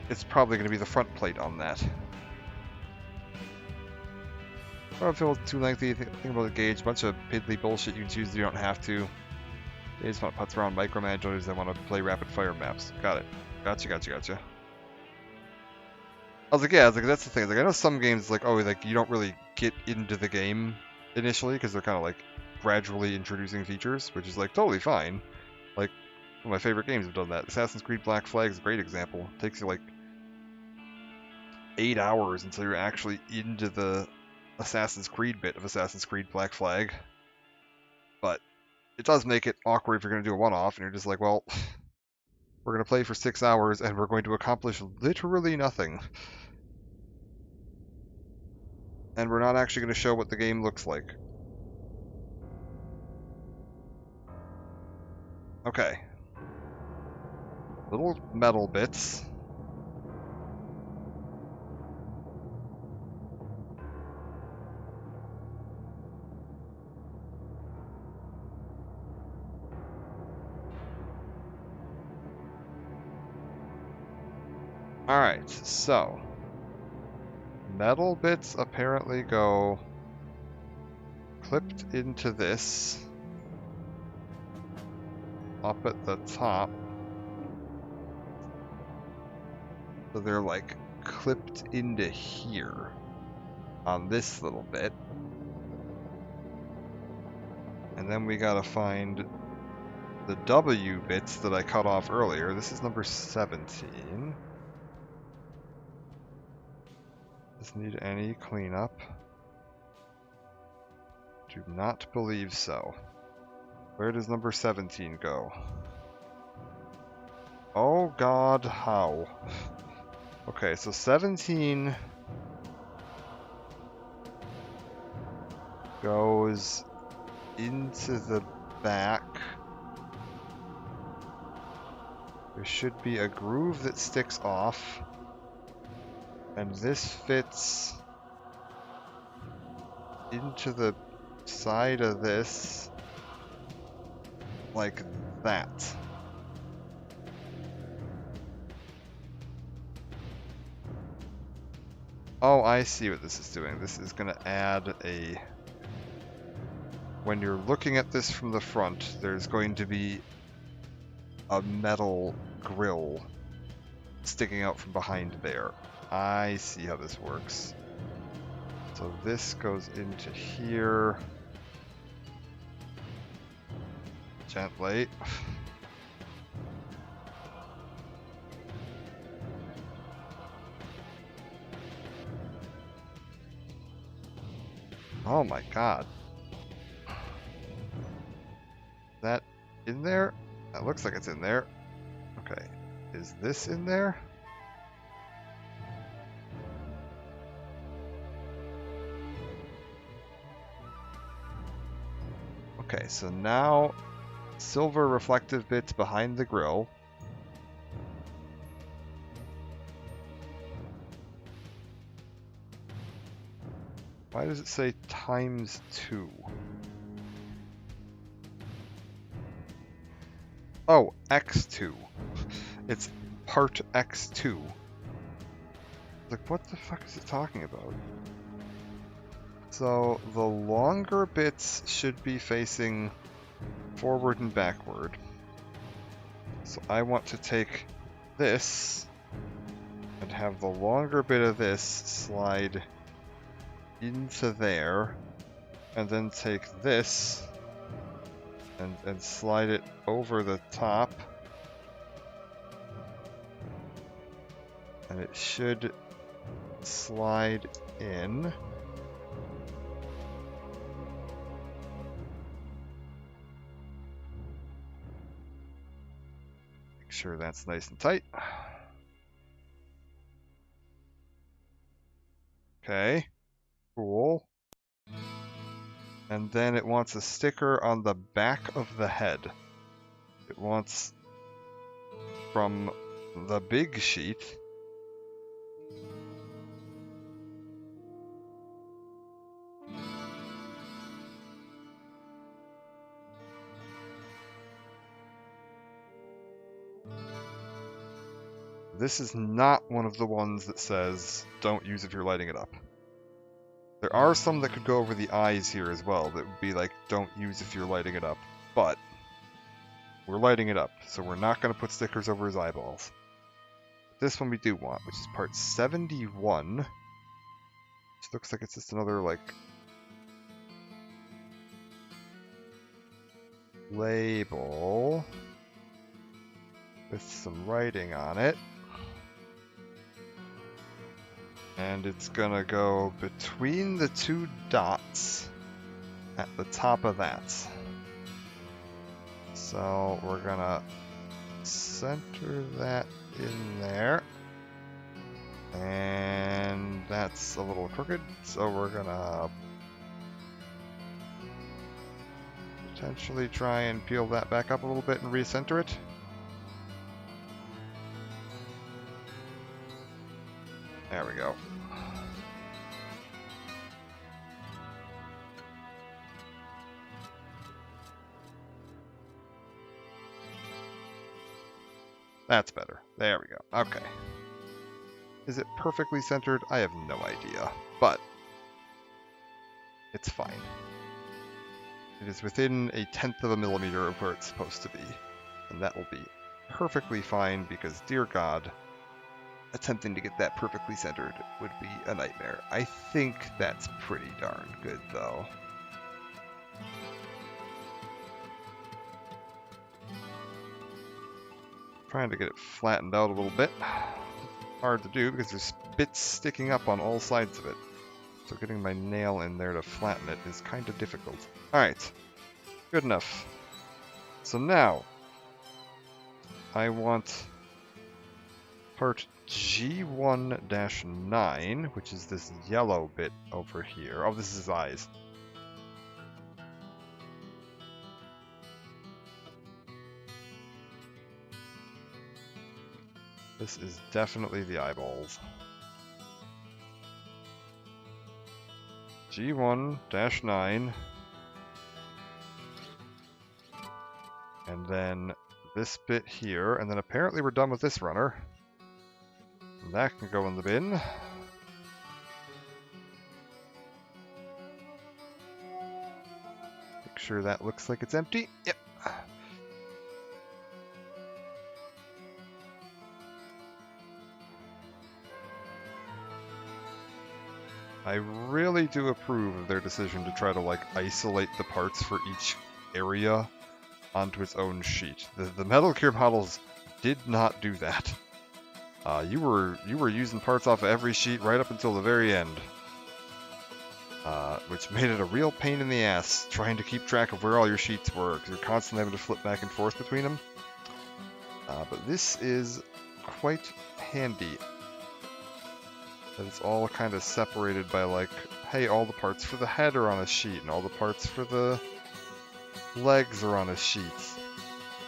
Speaker 1: It's probably going to be the front plate on that. I don't feel too lengthy. Think about the gauge. Bunch of piddly bullshit you can choose. You don't have to. They just want to putz around, micromanage others. They want to play rapid fire maps. Got it. Gotcha. I was like, yeah, I was like, that's the thing. Like, I know some games, like, oh, like, you don't really get into the game initially because they're kind of, like, gradually introducing features, which is, like, totally fine. Like, one of my favorite games have done that. Assassin's Creed Black Flag is a great example. It takes you, like, 8 hours until you're actually into the Assassin's Creed bit of Assassin's Creed Black Flag. But it does make it awkward if you're going to do a one-off, and you're just like, well, we're going to play for 6 hours, and we're going to accomplish literally nothing. And we're not actually going to show what the game looks like. Okay. Little metal bits. Alright, so metal bits apparently go clipped into this up at the top. So they're like clipped into here on this little bit. And then we gotta find the W bits that I cut off earlier. This is number 17. Does need any cleanup? Do not believe so. Where does number 17 go? Oh god, how? Okay, so 17 goes into the back. There should be a groove that sticks off. And this fits into the side of this like that. Oh, I see what this is doing. This is going to add a... When you're looking at this from the front, there's going to be a metal grill sticking out from behind there. I see how this works. So this goes into here. Gently. Oh my god. Is that in there? That looks like it's in there. Okay. Is this in there? Okay, so now silver reflective bits behind the grill. Why does it say ×2? Oh, X2. It's part X2. Like, what the fuck is it talking about? So, the longer bits should be facing forward and backward. So I want to take this and have the longer bit of this slide into there, and then take this and slide it over the top, and it should slide in. Make sure that's nice and tight. Okay, cool. And then it wants a sticker on the back of the head. It wants from the big sheet. This is not one of the ones that says, don't use if you're lighting it up. There are some that could go over the eyes here as well, that would be like, don't use if you're lighting it up. But, we're lighting it up, so we're not going to put stickers over his eyeballs. this one we do want, which is part 71. Which looks like it's just another, like, label with some writing on it. And it's gonna go between the two dots at the top of that. So we're gonna center that in there. And that's a little crooked, so we're gonna potentially try and peel that back up a little bit and recenter it. There we go. That's better. There we go. Okay. Is it perfectly centered? I have no idea, but it's fine. It is within 1/10 of a millimeter of where it's supposed to be, and that will be perfectly fine because, dear God, attempting to get that perfectly centered would be a nightmare. I think that's pretty darn good, though. Trying to get it flattened out a little bit. Hard to do because there's bits sticking up on all sides of it. So getting my nail in there to flatten it is kind of difficult. Alright, good enough. So now, I want part G1-9, which is this yellow bit over here. Oh, this is his eyes. This is definitely the eyeballs. G1-9. And then this bit here, and then apparently we're done with this runner. And that can go in the bin. Make sure that looks like it's empty. Yep. I really do approve of their decision to try to, like, isolate the parts for each area onto its own sheet. The Metal Gear models did not do that. You were using parts off of every sheet right up until the very end, which made it a real pain in the ass trying to keep track of where all your sheets were, because you're constantly having to flip back and forth between them. But this is quite handy. That it's all kind of separated by, like, hey, all the parts for the head are on a sheet, and all the parts for the legs are on a sheet,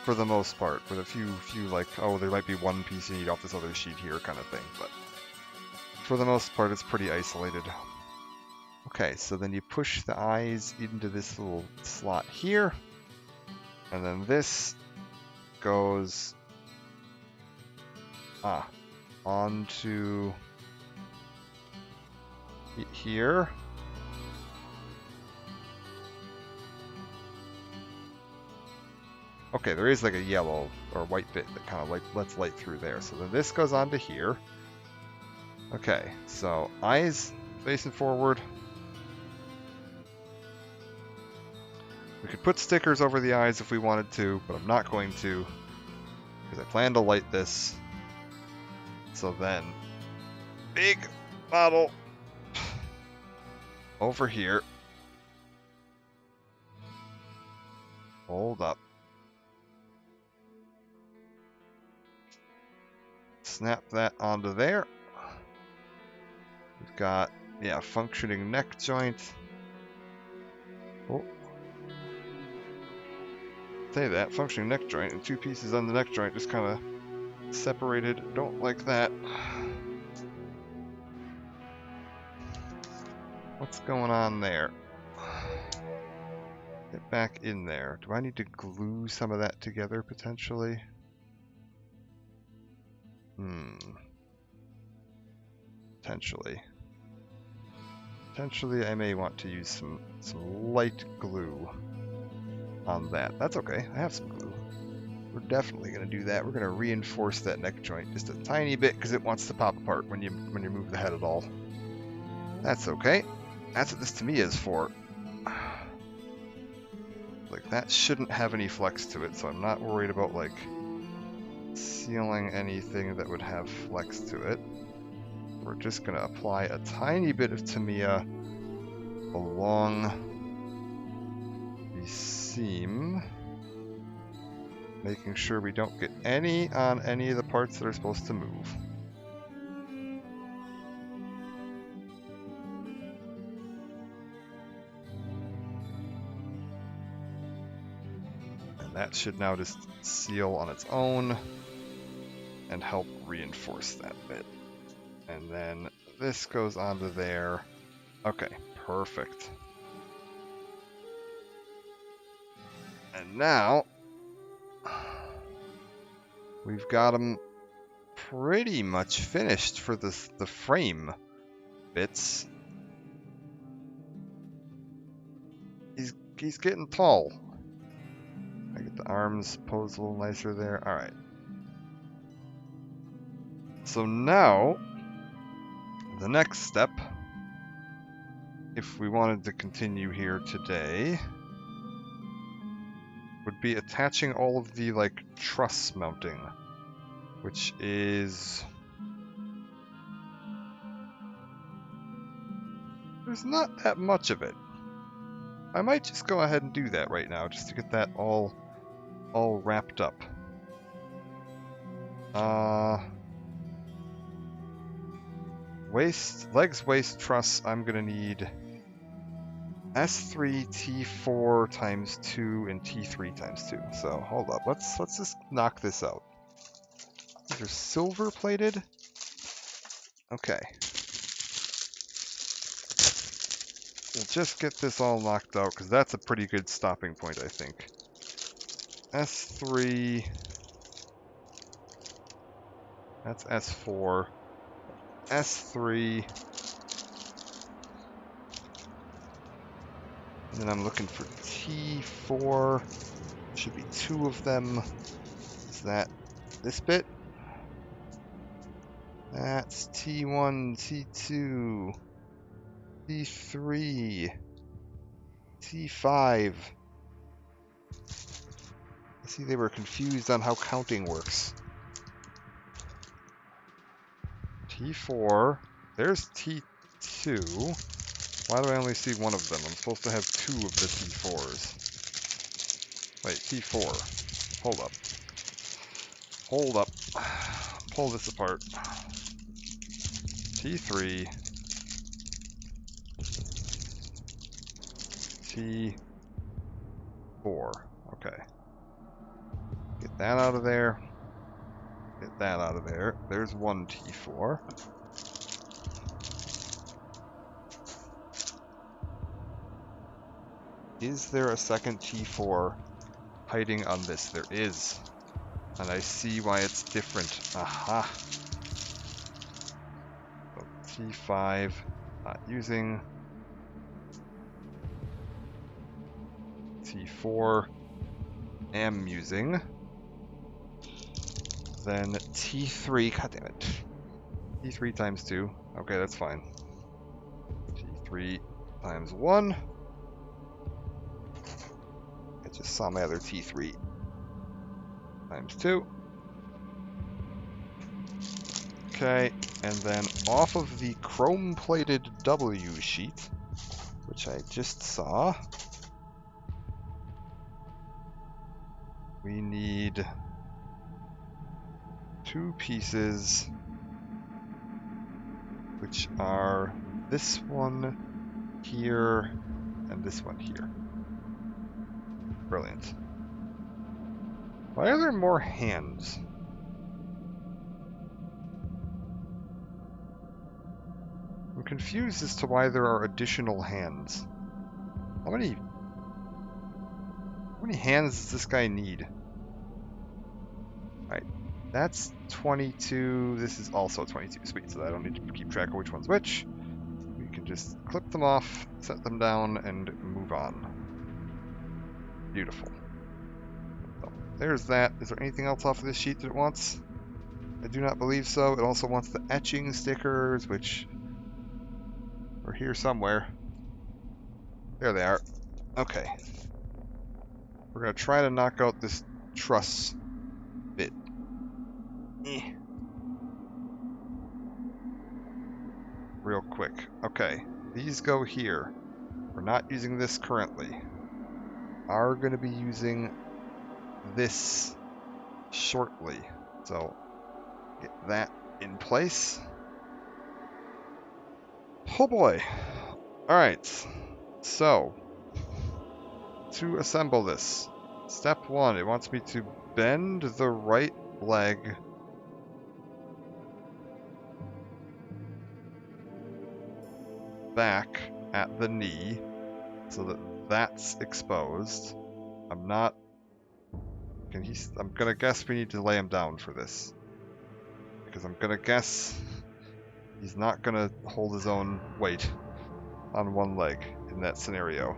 Speaker 1: for the most part, with a few like, oh, there might be one piece you need off this other sheet here kind of thing, but for the most part it's pretty isolated. Okay, so then you push the eyes into this little slot here, and then this goes onto here. Okay, there is like a yellow or white bit that kind of like lets light through there. So then this goes onto here. Okay, so eyes facing forward. We could put stickers over the eyes if we wanted to, but I'm not going to, because I plan to light this. So then, big model over here. Hold up. Snap that onto there. We've got, yeah, functioning neck joint. Oh. Say that, functioning neck joint, and two pieces on the neck joint just kind of separated. Don't like that. What's going on there? Get back in there. Do I need to glue some of that together, potentially? Potentially. Potentially, I may want to use some light glue on that. That's okay. I have some glue. We're definitely going to do that. We're going to reinforce that neck joint just a tiny bit because it wants to pop apart when you move the head at all. That's okay. That's what this Tamiya is for. Like, that shouldn't have any flex to it, so I'm not worried about, like, sealing anything that would have flex to it. We're just going to apply a tiny bit of Tamiya along the seam, making sure we don't get any on any of the parts that are supposed to move. And that should now just seal on its own and help reinforce that bit. And then this goes onto there. Okay, perfect. And now we've got them pretty much finished for the frame bits. He's getting tall. I get the arms posed a little nicer there. All right. So now the next step, if we wanted to continue here today, would be attaching all of the, like, truss mounting, which is... there's not that much of it. I might just go ahead and do that right now, just to get that all wrapped up. Legs, waist, truss, I'm gonna need S3, T4 times 2, and T3 times 2. So, hold up, let's just knock this out. These are silver plated? Okay. We'll just get this all knocked out, because that's a pretty good stopping point, I think. S3... that's S4. S3... and then I'm looking for T4. Should be 2 of them. Is that this bit? That's T1, T2, T3, T5. I see they were confused on how counting works. T4. There's T2. Why do I only see one of them? I'm supposed to have 2 of the T4s. Wait, T4. Hold up. Hold up. Pull this apart. T3. T4. Okay. Get that out of there. Get that out of there. There's one T4. Is there a second T4 hiding on this? There is. And I see why it's different. Aha. So T5, not using. T4, am using. Then T3, god damn it. T3 times 2. Okay, that's fine. T3 times 1. I just saw my other T3 times 2. Okay, and then off of the chrome-plated W sheet, which I just saw, we need 2 pieces, which are this one here and this one here. Brilliant. Why are there more hands? I'm confused as to why there are additional hands. How many hands does this guy need? Alright, that's 22. This is also 22. Sweet, so I don't need to keep track of which one's which. We can just clip them off, set them down, and move on. Beautiful. So, there's that. Is there anything else off of this sheet that it wants? I do not believe so. It also wants the etching stickers, which are here somewhere. There they are. Okay. We're going to try to knock out this truss bit. Real quick. Okay. These go here. We're not using this currently. Are going to be using this shortly. So get that in place. Oh boy. Alright. So, to assemble this, step one, it wants me to bend the right leg back at the knee so that that's exposed. I'm not... I'm gonna guess we need to lay him down for this. Because I'm gonna guess he's not gonna hold his own weight on one leg in that scenario.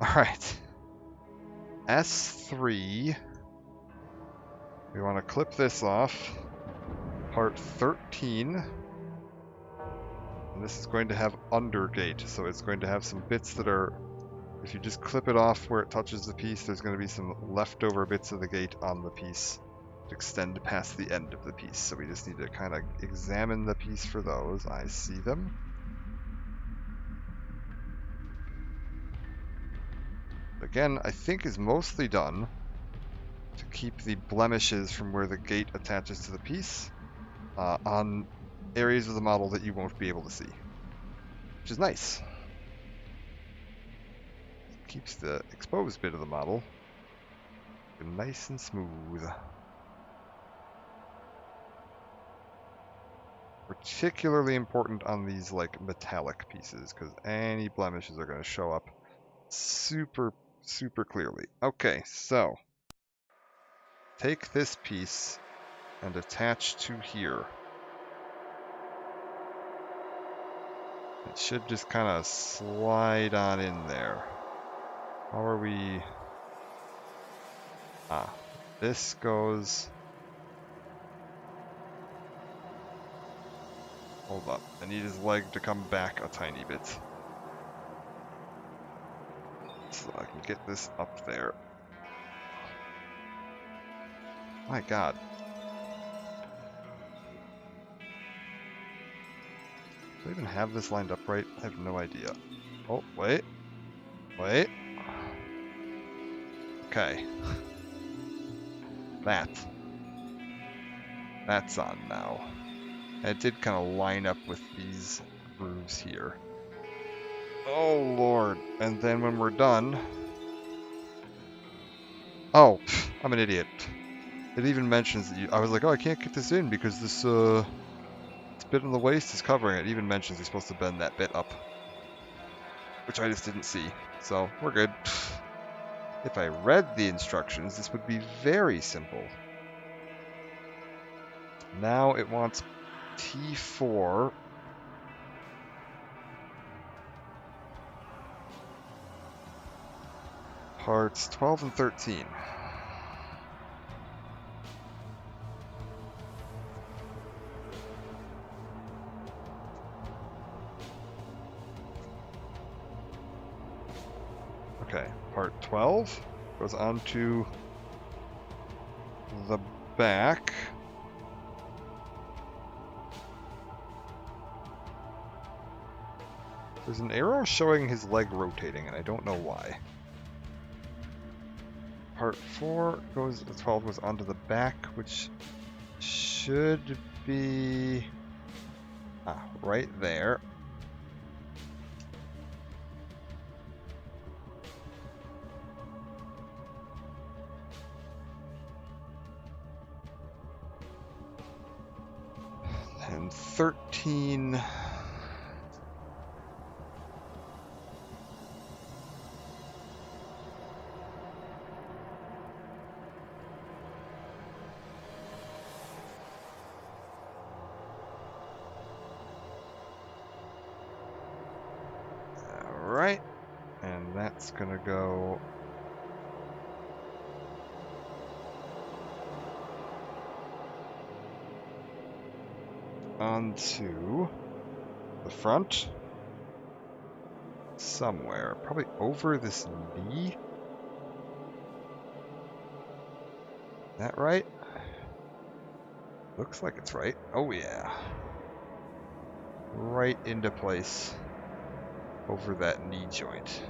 Speaker 1: Alright. S3. We want to clip this off. Part 13. And this is going to have undergate, so it's going to have some bits that are... If you just clip it off where it touches the piece, there's going to be some leftover bits of the gate on the piece to extend past the end of the piece. So we just need to kind of examine the piece for those. I see them. Again, I think is mostly done to keep the blemishes from where the gate attaches to the piece on areas of the model that you won't be able to see, which is nice. Keeps the exposed bit of the model nice and smooth. Particularly important on these like metallic pieces because any blemishes are going to show up super clearly. Okay, so take this piece and attach to here. It should just kind of slide on in there. How are we... this goes... Hold up, I need his leg to come back a tiny bit. So I can get this up there. My god. Do I even have this lined up right? I have no idea. Oh, wait. Wait. Okay. That's on now. And it did kind of line up with these grooves here. Oh, Lord. And then when we're done... Oh, I'm an idiot. It even mentions that I was like, oh, I can't get this in because this bit on the waist is covering it. It even mentions you're supposed to bend that bit up. Which I just didn't see. So, we're good. If I read the instructions, this would be very simple. Now it wants T4. Parts 12 and 13. Okay, part 12 goes onto the back. There's an arrow showing his leg rotating, and I don't know why. Part 4 goes, 12 goes onto the back, which should be right there. And 13... Alright, and that's gonna go onto the front. Somewhere. Probably over this knee. That right? Looks like it's right. Oh yeah. Right into place over that knee joint.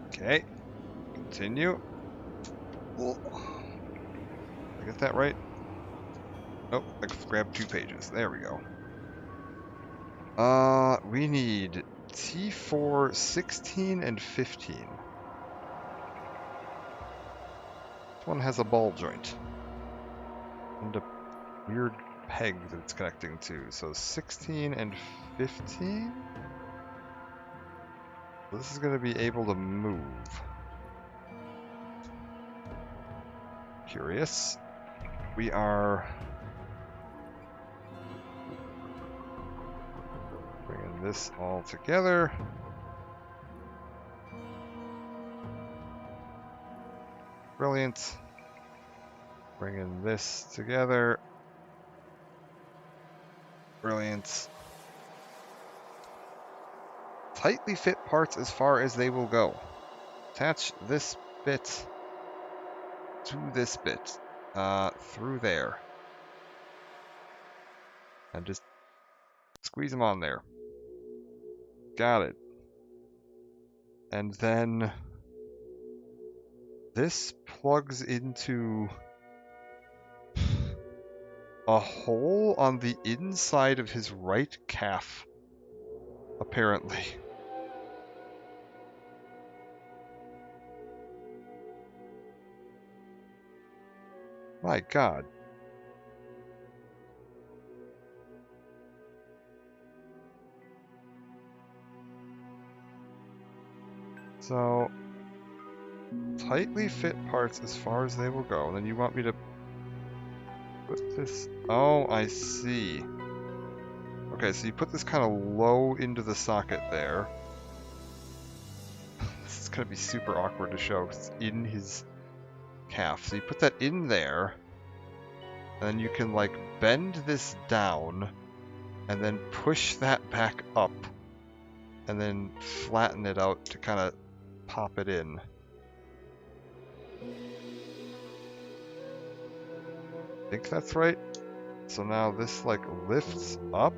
Speaker 1: Okay. Continue. Oh. Did I get that right? Oh, I grabbed 2 pages. There we go. We need T4, 16, and 15. This one has a ball joint. And a weird peg that it's connecting to. So 16 and 15? This is going to be able to move. Curious. We are bringing this all together. Brilliant. Bringing this together. Brilliant. Tightly fit parts as far as they will go. Attach this bit to this bit. Through there. And just squeeze them on there. Got it. And then this plugs into a hole on the inside of his right calf, apparently. My God. So, tightly fit parts as far as they will go. And then you want me to put this... Oh, I see. Okay, so you put this kind of low into the socket there. This is going to be super awkward to show because it's in his calf. So you put that in there. And then you can, like, bend this down. And then push that back up. And then flatten it out to kind of pop it in. I think that's right. So now this like lifts up.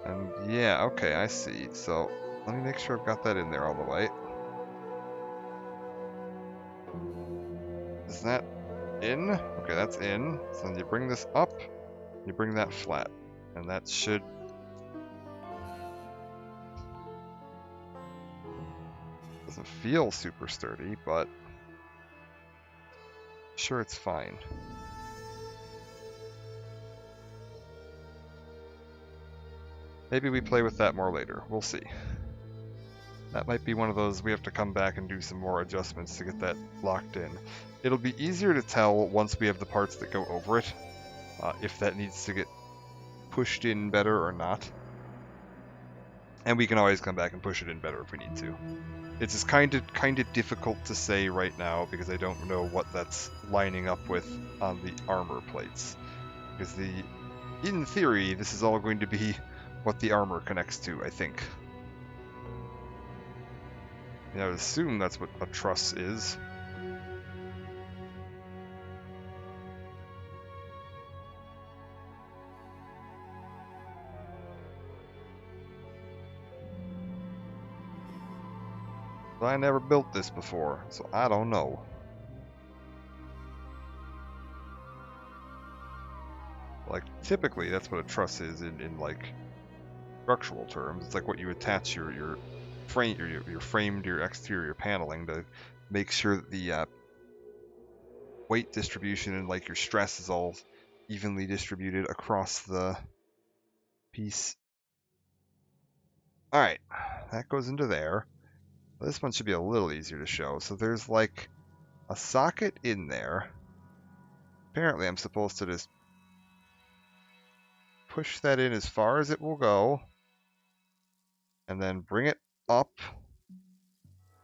Speaker 1: And yeah, okay, I see. So let me make sure I've got that in there all the way. Is that in? Okay, that's in. So then you bring this up, you bring that flat. And that should... Doesn't feel super sturdy, but... Sure, it's fine. Maybe we play with that more later. We'll see. That might be one of those we have to come back and do some more adjustments to get that locked in. It'll be easier to tell once we have the parts that go over it, if that needs to get pushed in better or not. And we can always come back and push it in better if we need to. It's just kind of difficult to say right now because I don't know what that's lining up with on the armor plates. Because in theory, this is all going to be what the armor connects to, I think. Yeah, I would assume that's what a truss is. But I never built this before, so I don't know. Like, typically, that's what a truss is in like, structural terms. It's like what you attach your frame, your frame to your exterior paneling to make sure that the weight distribution and like your stress is all evenly distributed across the piece. Alright, that goes into there. This one should be a little easier to show. So there's like a socket in there. Apparently I'm supposed to just push that in as far as it will go. and then bring it up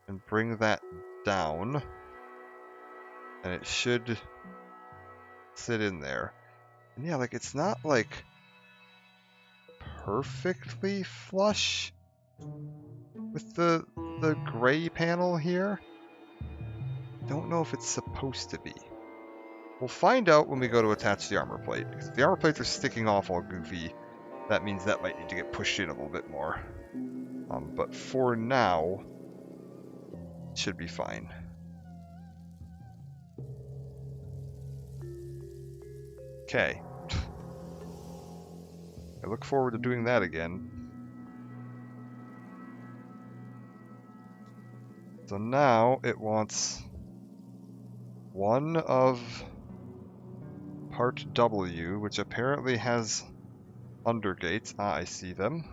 Speaker 1: and bring that down, and it should sit in there. And yeah, like it's not like perfectly flush with the gray panel here. Don't know if it's supposed to be. We'll find out when we go to attach the armor plate. Because if the armor plates are sticking off all goofy, that means that might need to get pushed in a little bit more. But for now, it should be fine. Okay. I look forward to doing that again. So now it wants one of part W, which apparently has undergates. Ah, I see them.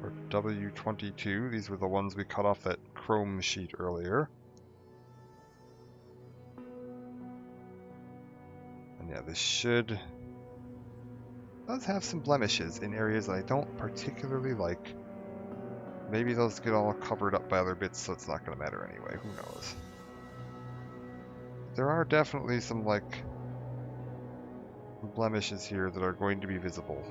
Speaker 1: Part W22, these were the ones we cut off that chrome sheet earlier. And yeah, this does have some blemishes in areas that I don't particularly like. Maybe those get all covered up by other bits, so it's not going to matter anyway. Who knows? There are definitely some, like, blemishes here that are going to be visible.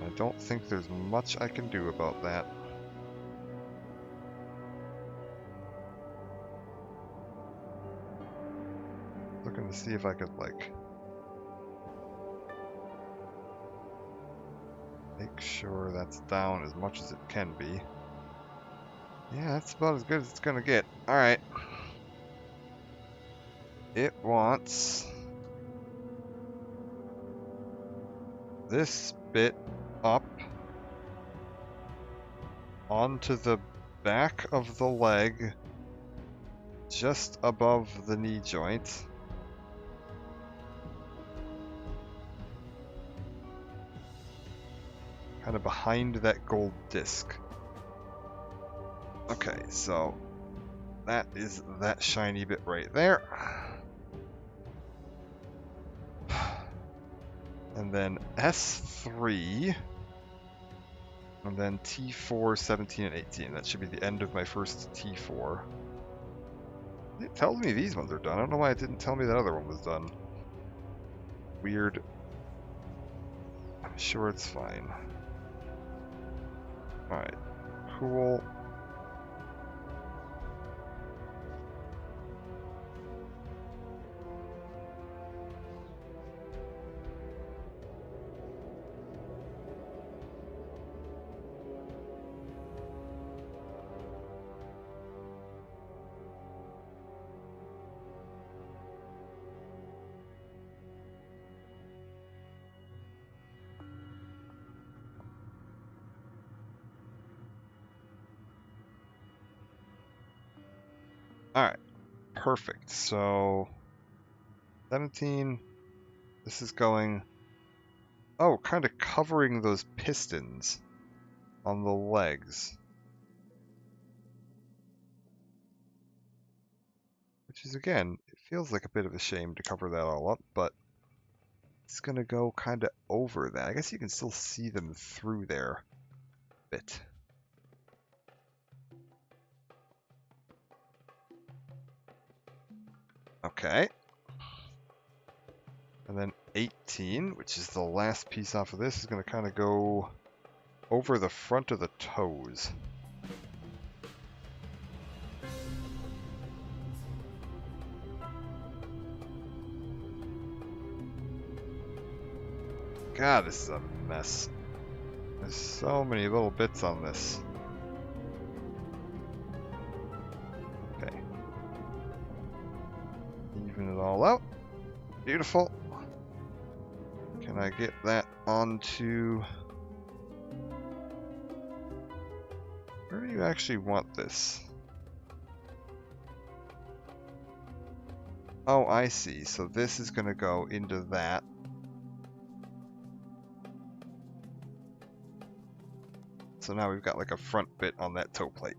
Speaker 1: I don't think there's much I can do about that. Looking to see if I could, like, make sure that's down as much as it can be. Yeah, that's about as good as it's gonna get. Alright. It wants this bit up onto the back of the leg, just above the knee joint. Kind of behind that gold disc. Okay, so that is that shiny bit right there. And then S3, and then T4, 17, and 18. That should be the end of my first T4. It tells me these ones are done. I don't know why it didn't tell me that other one was done. Weird. I'm sure it's fine. Alright, cool. Alright, perfect. So, 17, this is going, oh, kind of covering those pistons on the legs. Which is, again, it feels like a bit of a shame to cover that all up, but it's going to go kind of over that. I guess you can still see them through there a bit. Okay. And then 18, which is the last piece off of this, is going to kind of go over the front of the toes. God, this is a mess. There's so many little bits on this. Okay. Even it all out. Beautiful. Can I get that onto... Where do you actually want this? Oh, I see. So this is going to go into that. So now we've got like a front bit on that toe plate.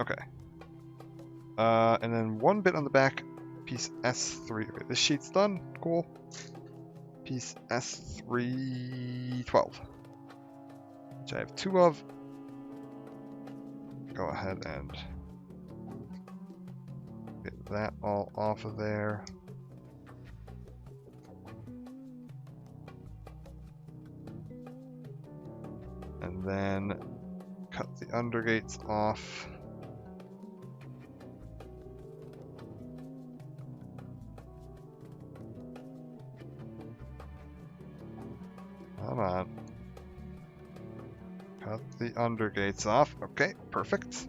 Speaker 1: Okay. And then one bit on the back, piece S3. Okay, this sheet's done. Cool. Piece S312, which I have 2 of. Go ahead and get that all off of there. And then cut the undergates off. Come on. Cut the undergates off. Okay, perfect.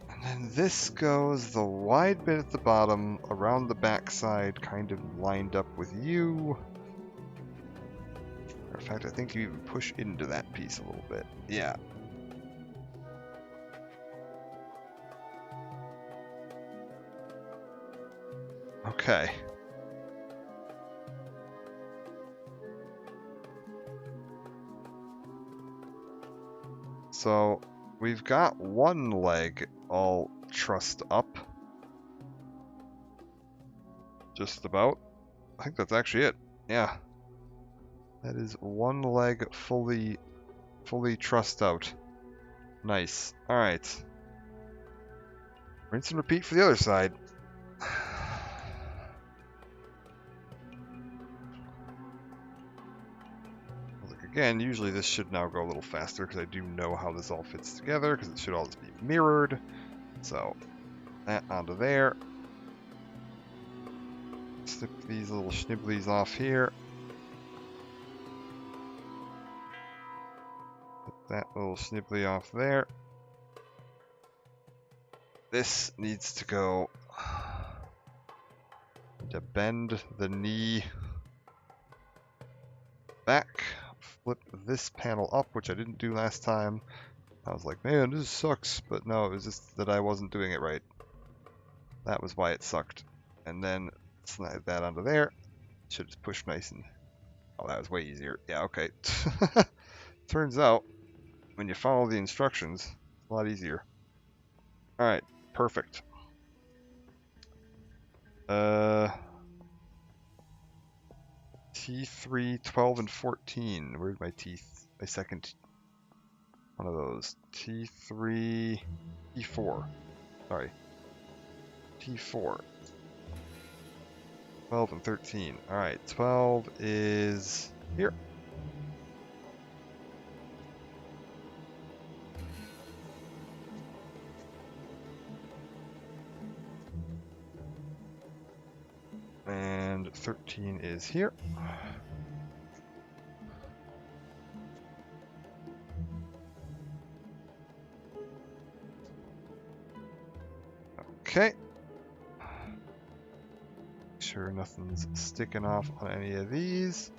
Speaker 1: And then this goes the wide bit at the bottom, around the backside, kind of lined up with you. In fact, I think you even push into that piece a little bit. Yeah. Okay. So we've got one leg all trussed up. Just about. I think that's actually it. Yeah. That is one leg fully trussed out. Nice. Alright. Rinse and repeat for the other side. Like, again, usually this should now go a little faster because I do know how this all fits together because it should all just be mirrored. So, that onto there. Snip these little schnibblies off here. Put that little snibbly off there. This needs to go to bend the knee back, flip this panel up, which I didn't do last time. I was like, man, this sucks, but no, it was just that I wasn't doing it right. That was why it sucked. And then slide that onto there. Should just push nice and... Oh, that was way easier. Yeah, okay. Turns out, when you follow the instructions, it's a lot easier. Alright, perfect. T3, 12, and 14. Where's my teeth? My second one of those. T3, T4. Sorry. T4. 12 and 13. Alright, 12 is here. And 13 is here. Okay. Make sure nothing's sticking off on any of these.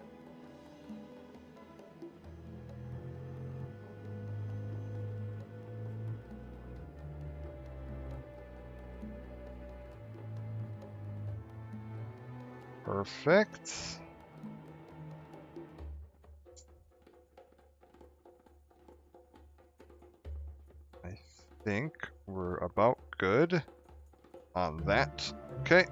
Speaker 1: Perfect. I think we're about good on that. Okay.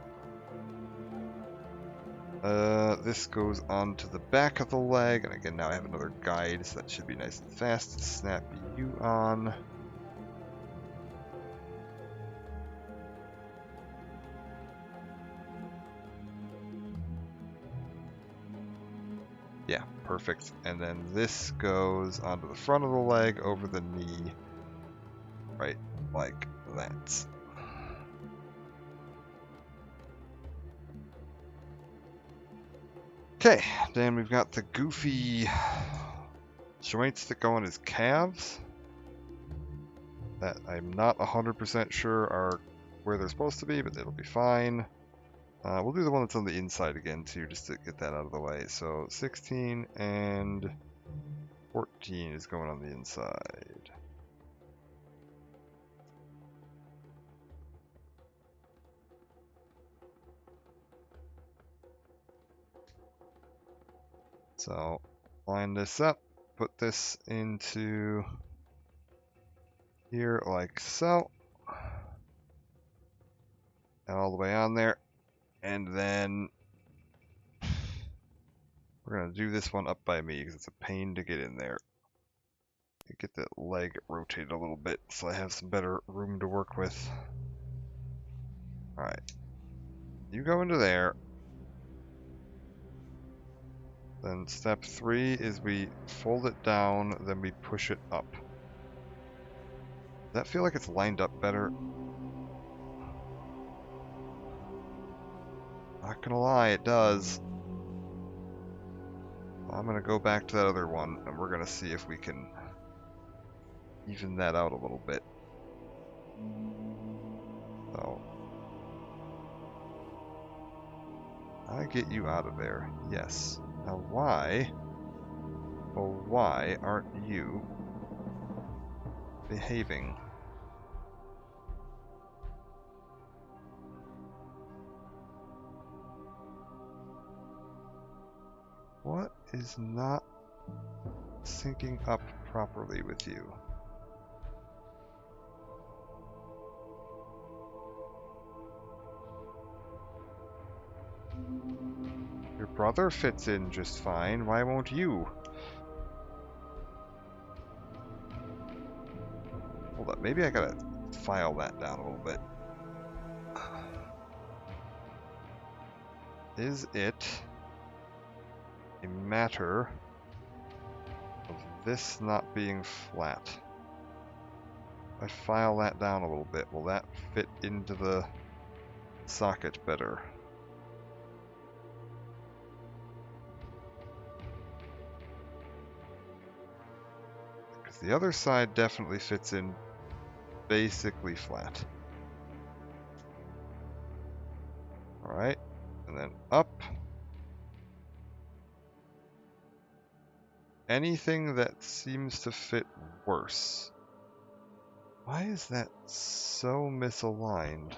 Speaker 1: This goes onto the back of the leg, and again now I have another guide, so that should be nice and fast. Snap you on. Yeah, perfect. And then this goes onto the front of the leg, over the knee, right like that. Okay, then we've got the goofy joints that go on his calves that I'm not 100% sure are where they're supposed to be, but it'll be fine. We'll do the one that's on the inside again too, just to get that out of the way. So 16 and 14 is going on the inside. So line this up, put this into here like so. And all the way on there. And then we're going to do this one up by me because it's a pain to get in there. Get that leg rotated a little bit so I have some better room to work with. Alright. You go into there. Then step 3 is we fold it down, then we push it up. Does that feel like it's lined up better? Not gonna lie, it does. I'm gonna go back to that other one, and we're gonna see if we can even that out a little bit. So, I get you out of there, yes. Now why, oh why aren't you behaving? What is not syncing up properly with you? Your brother fits in just fine, why won't you? Hold up, maybe I gotta file that down a little bit. Is it a matter of this not being flat? If I file that down a little bit, will that fit into the socket better? Because the other side definitely fits in basically flat. Alright, and then up. Anything that seems to fit worse. Why is that so misaligned?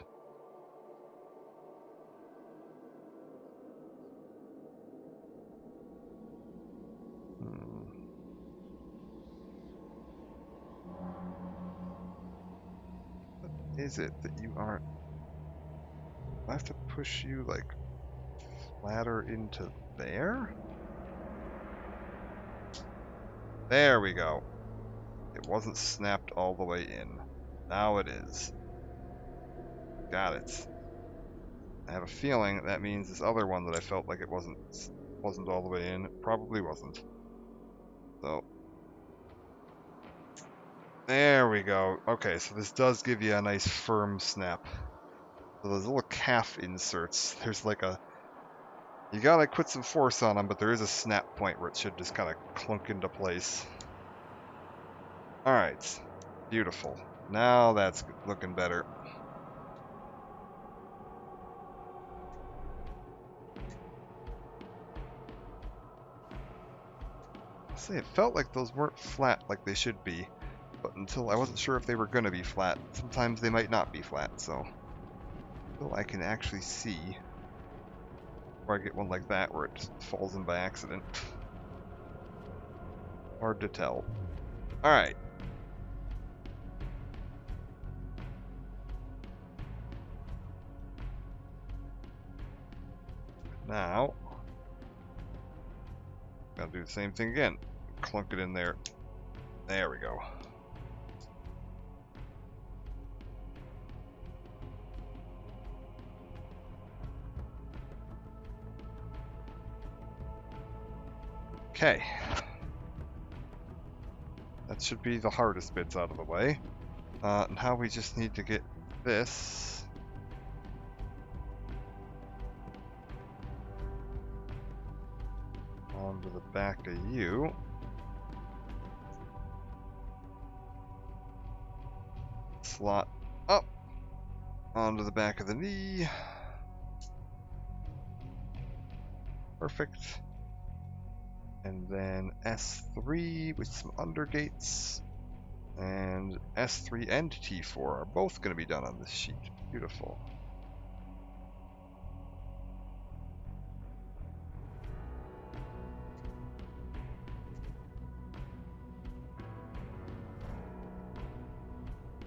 Speaker 1: What is it that you aren't? I have to push you like flatter into there? There we go. It wasn't snapped all the way in. Now it is. Got it. I have a feeling that means this other one that I felt like it wasn't all the way in, probably wasn't. So there we go. Okay, so this does give you a nice firm snap. So those little calf inserts, there's like a, you gotta put some force on them, but there is a snap point where it should just kind of clunk into place. Alright, beautiful. Now that's looking better. See, it felt like those weren't flat like they should be, but until I wasn't sure if they were going to be flat. Sometimes they might not be flat, so until I can actually see, or I get one like that where it just falls in by accident. Hard to tell. Alright. Now, gotta do the same thing again. Clunk it in there. There we go. Okay. That should be the hardest bits out of the way. Now we just need to get this onto the back of you. Slot up onto the back of the knee. Perfect. And then S3 with some undergates. And S3 and T4 are both going to be done on this sheet. Beautiful.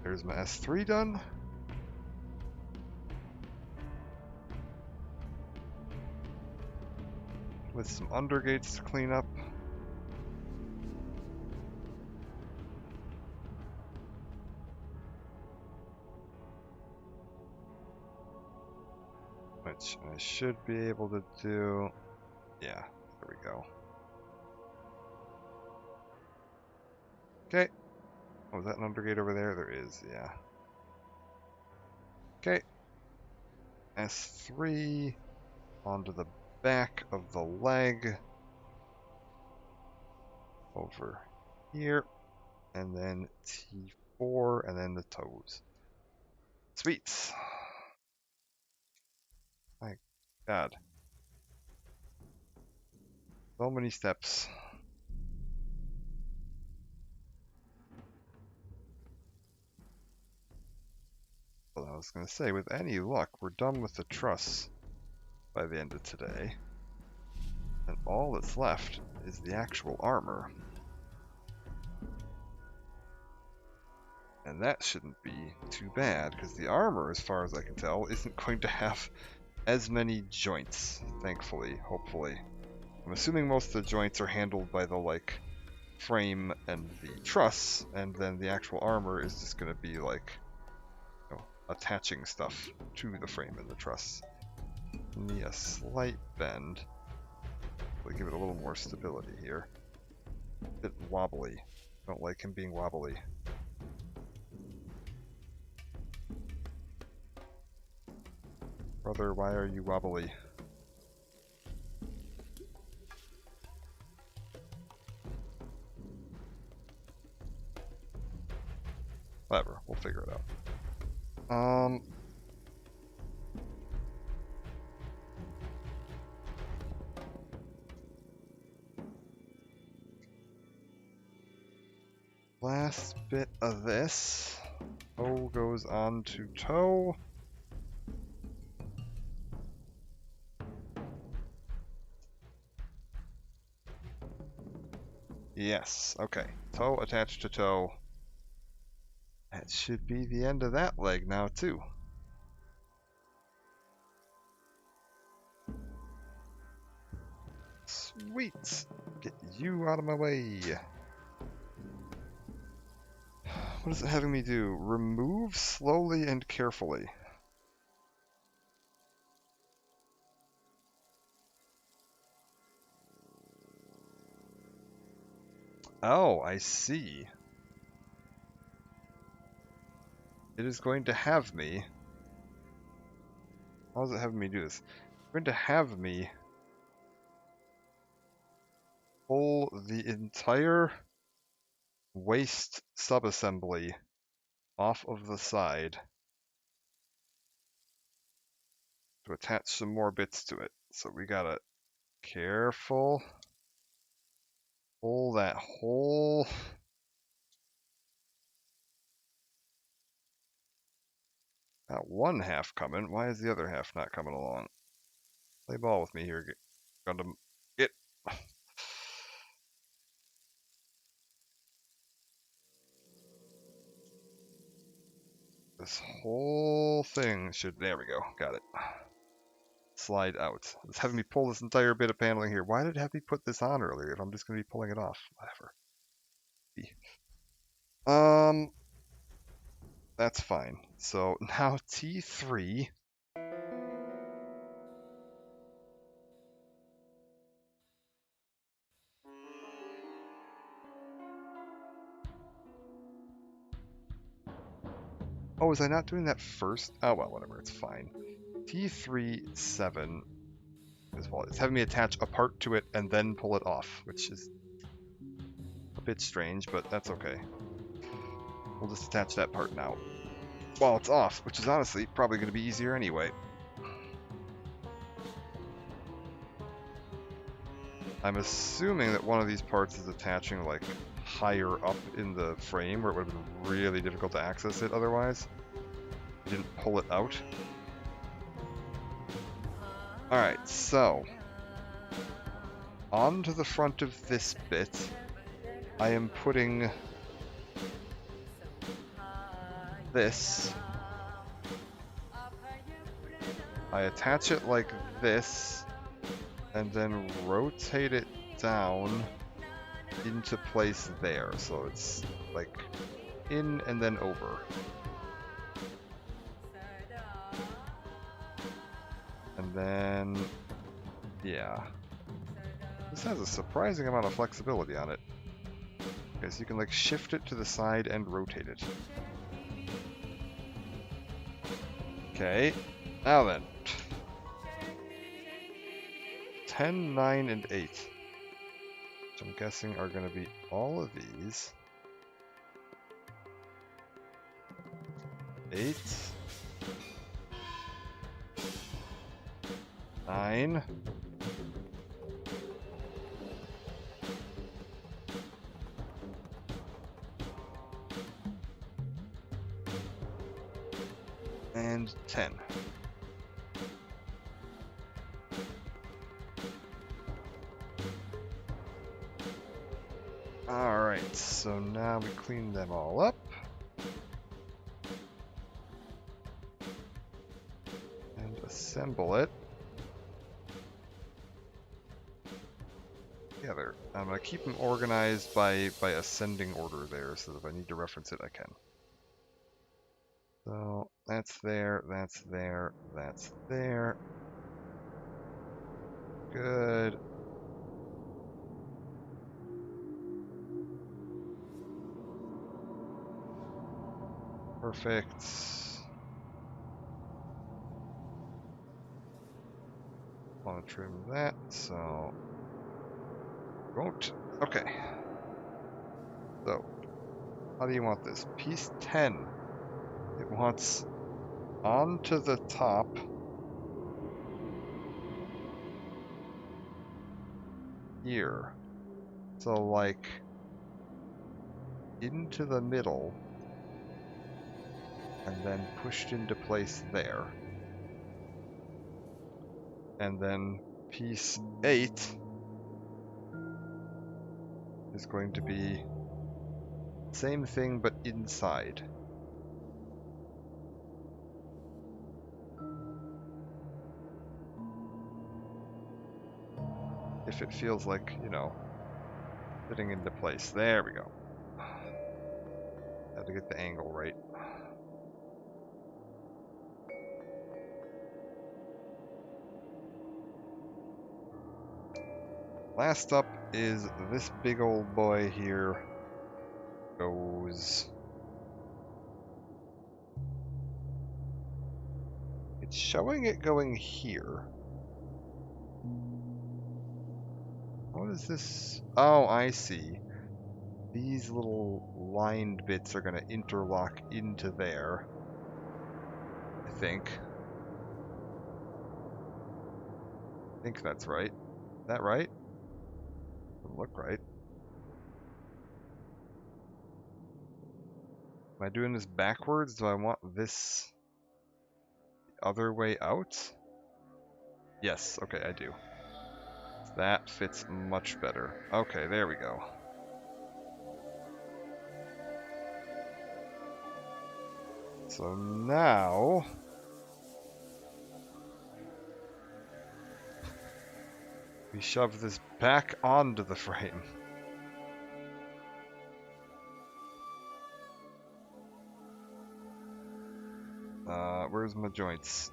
Speaker 1: There's my S3 done. With some undergates to clean up. Which I should be able to do. Yeah, there we go. Okay. Oh, is that an undergate over there? There is, yeah. Okay. S3 onto the back of the leg. Over here. And then T4, and then the toes. Sweet. My God. So many steps. Well, I was going to say, with any luck, we're done with the truss by the end of today. And all that's left is the actual armor. And that shouldn't be too bad, because the armor, as far as I can tell, isn't going to have as many joints, thankfully, hopefully. I'm assuming most of the joints are handled by the, like, frame and the truss, and then the actual armor is just going to be, like, you know, attaching stuff to the frame and the truss. Need a slight bend. We'll give it a little more stability here. A bit wobbly. Don't like him being wobbly. Brother, why are you wobbly? Whatever, we'll figure it out. Last bit of this. Toe goes on to toe. Yes, okay. Toe attached to toe. That should be the end of that leg now, too. Sweet! Get you out of my way. What is it having me do? Remove slowly and carefully. Oh, I see. It is going to have me... How is it having me do this? It's going to have me pull the entire waist subassembly off of the side to attach some more bits to it. So we gotta careful pull that whole got one half coming. Why is the other half not coming along? Play ball with me here, Gundam. Get. This whole thing should. There we go. Got it. Slide out. It's having me pull this entire bit of paneling here. Why did it have me put this on earlier if I'm just going to be pulling it off? Whatever. That's fine. So now T3. Oh, was I not doing that first? Oh, well, whatever. It's fine. T3, 7 is well. It's having me attach a part to it and then pull it off, which is a bit strange, but that's okay. We'll just attach that part now while it's off, which is honestly probably going to be easier anyway. I'm assuming that one of these parts is attaching like higher up in the frame where it would have been really difficult to access it otherwise. You didn't pull it out. Alright, so onto the front of this bit, I am putting this. I attach it like this, and then rotate it down into place there. So it's like in and then over. And then, yeah. This has a surprising amount of flexibility on it. Okay, so you can like shift it to the side and rotate it. Okay, now then. 10, 9, and 8. Which I'm guessing are going to be all of these. 8. 9. And 10. Alright, so now we clean them all up. And assemble it together. I'm going to keep them organized by ascending order there, so that if I need to reference it, I can. So that's there, that's there, that's there. Good. Perfect. Want to trim that, so won't. Okay. So, how do you want this? Piece 10. It wants onto the top. Here. So, like, into the middle. And then pushed into place there. And then piece 8 is going to be same thing but inside. If it feels like, you know, fitting into place. There we go. Had to get the angle right. Last up is this big old boy here. Goes. It's showing it going here. What is this? Oh, I see. These little lined bits are going to interlock into there. I think that's right. Is that right? Doesn't look right. Am I doing this backwards? Do I want this the other way out? Yes, okay, I do. That fits much better. Okay, there we go. So now we shove this back onto the frame. Where's my joints?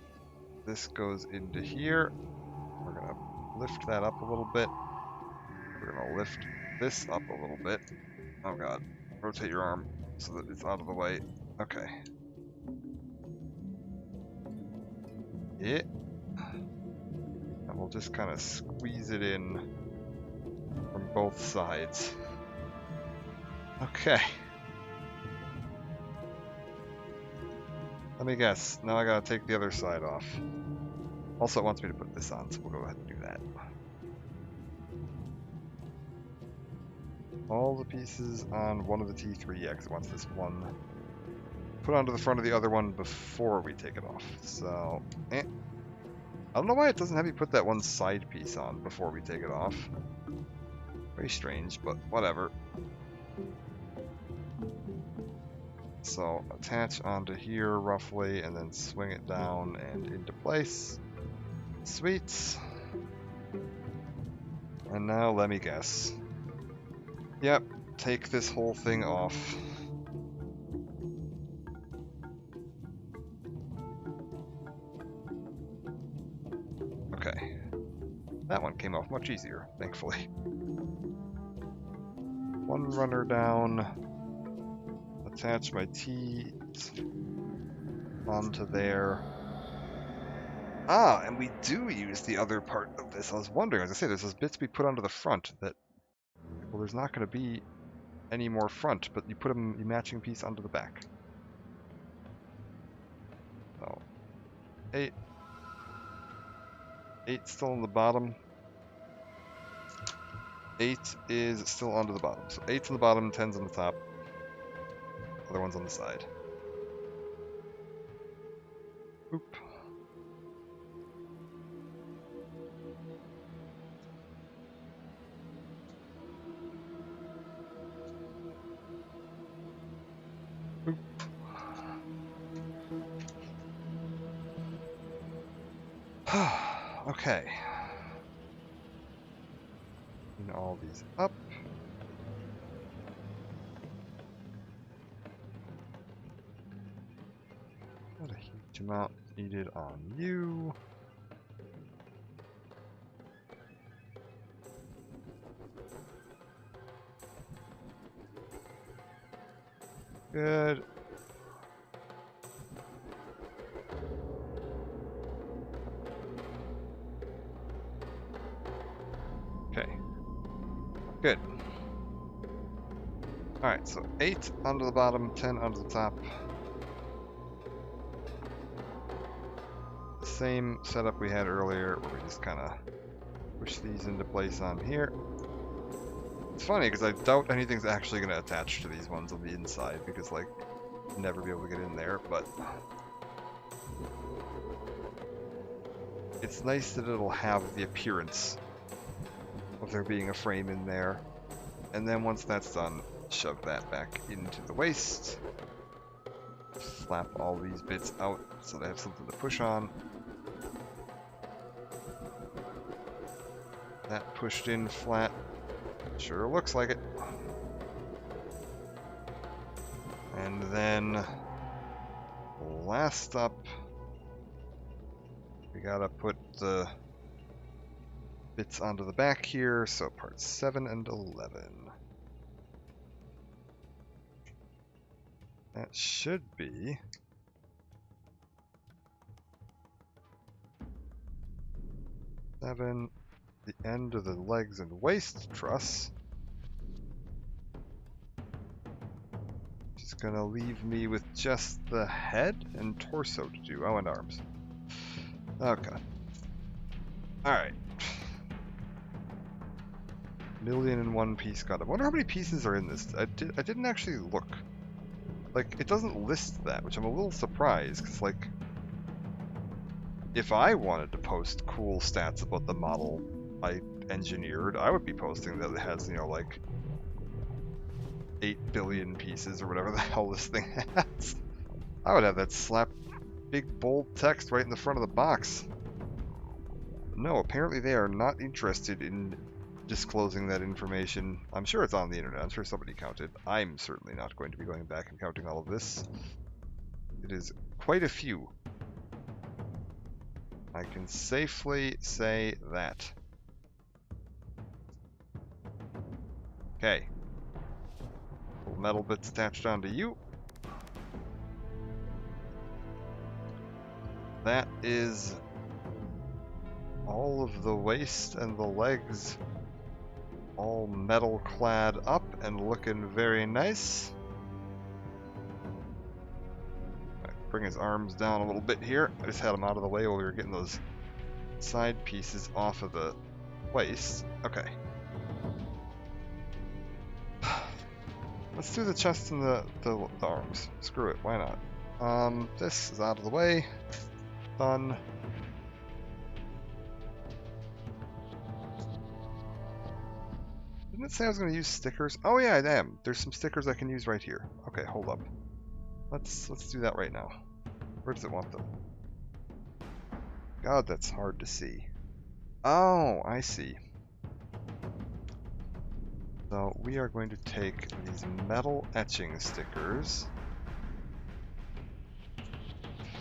Speaker 1: This goes into here. We're gonna lift that up a little bit. We're gonna lift this up a little bit. Oh god. Rotate your arm so that it's out of the way. Okay. And we'll just kind of squeeze it in from both sides. Okay. Let me guess. Now I gotta take the other side off. Also, it wants me to put this on, so we'll go ahead and do that. All the pieces on one of the T3, yeah, because it wants this one put onto the front of the other one before we take it off. So, I don't know why it doesn't have you put that one side piece on before we take it off. Very strange, but whatever. So attach onto here roughly, and then swing it down and into place. Sweet. And now let me guess. Yep, take this whole thing off. Okay. That one came off much easier, thankfully. One runner down. Attach my teeth onto there. Ah, and we do use the other part of this. I was wondering, as I say, there's those bits we put onto the front that, well, there's not going to be any more front, but you put them, you matching piece onto the back. So, 8. 8 still on the bottom. 8 is still onto the bottom. So 8's on the bottom, 10's on the top. Other one's on the side. Oop. Oop. Okay. Clean all these up. Not a huge amount needed on you. Good. Okay. Good. Alright, so 8 onto the bottom, 10 onto the top. The same setup we had earlier, where we just kind of push these into place on here. It's funny, because I doubt anything's actually going to attach to these ones on the inside, because, like, you'll never be able to get in there, but it's nice that it'll have the appearance of there being a frame in there. And then once that's done, shove that back into the waist. Slap all these bits out so they have something to push on. That pushed in flat. Sure looks like it. And then last up, we gotta put the bits onto the back here, so parts 7 and 11. That should be seven, the end of the legs and waist truss. Just gonna leave me with just the head and torso to do. Oh, and arms. Okay. Alright. 1,000,001 piece Gundam. I wonder how many pieces are in this. I didn't actually look. Like, it doesn't list that, which I'm a little surprised, because, like, if I wanted to post cool stats about the model I engineered, I would be posting that it has, you know, like, 8 billion pieces, or whatever the hell this thing has. I would have that slap big bold text right in the front of the box. No, apparently they are not interested in disclosing that information. I'm sure it's on the internet. I'm sure somebody counted. I'm certainly not going to be going back and counting all of this. It is quite a few. I can safely say that. Okay. Little metal bits attached onto you. That is all of the waist and the legs all metal clad up and looking very nice. Bring his arms down a little bit here. I just had him out of the way while we were getting those side pieces off of the waist. Okay. Let's do the chest and the arms. Screw it, why not? This is out of the way. Done. Didn't it say I was going to use stickers? Oh yeah, I am. There's some stickers I can use right here. Okay, hold up. Let's do that right now. Where does it want them? God, that's hard to see. Oh, I see. So we are going to take these metal etching stickers,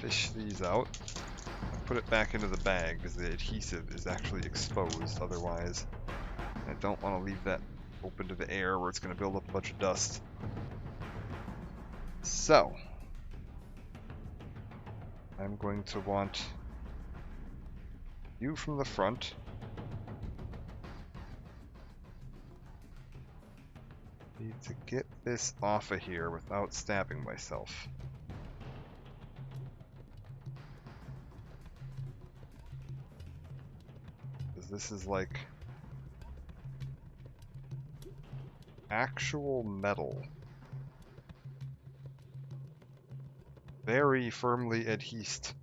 Speaker 1: fish these out, and put it back into the bag because the adhesive is actually exposed otherwise. I don't want to leave that open to the air where it's going to build up a bunch of dust. So, I'm going to want you from the front. Need to get this off of here without stabbing myself. Because this is like actual metal. Very firmly adhesed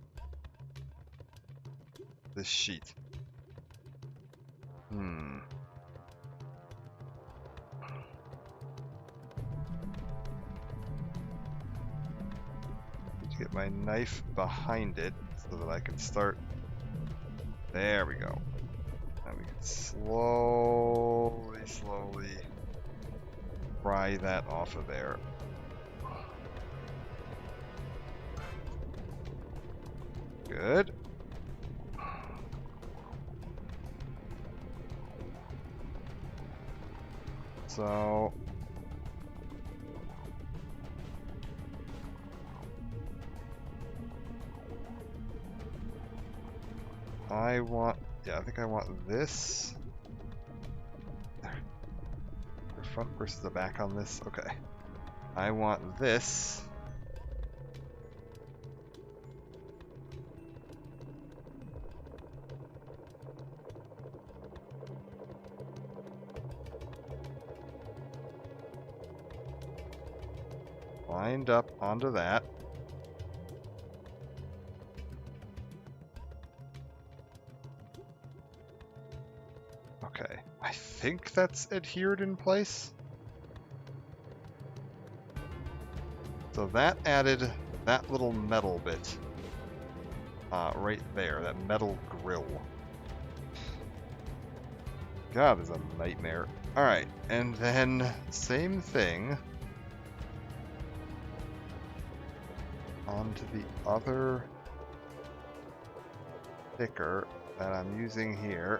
Speaker 1: this sheet. Need to get my knife behind it so that I can start. There we go. Now we can slowly pry that off of there. Good. So I think I want this. The front versus the back on this. Okay. I want this. Lined up onto that. Okay, I think that's adhered in place. So that added that little metal bit right there, that metal grill. God, this is a nightmare. Alright, and then same thing onto the other sticker that I'm using here.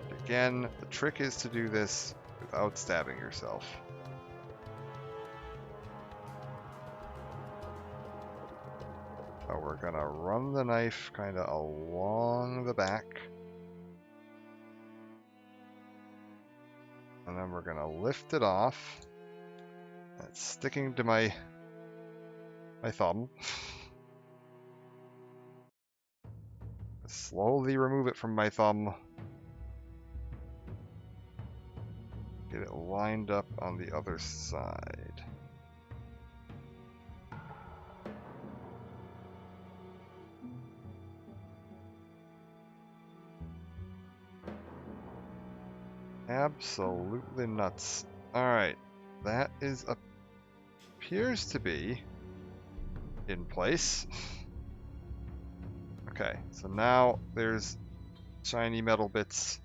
Speaker 1: And again, the trick is to do this without stabbing yourself. So we're gonna run the knife kind of along the back. And then we're gonna lift it off. It's sticking to my thumb. Slowly remove it from my thumb. Get it lined up on the other side. Absolutely nuts. Alright, that appears to be in place. Okay, so now there's shiny metal bits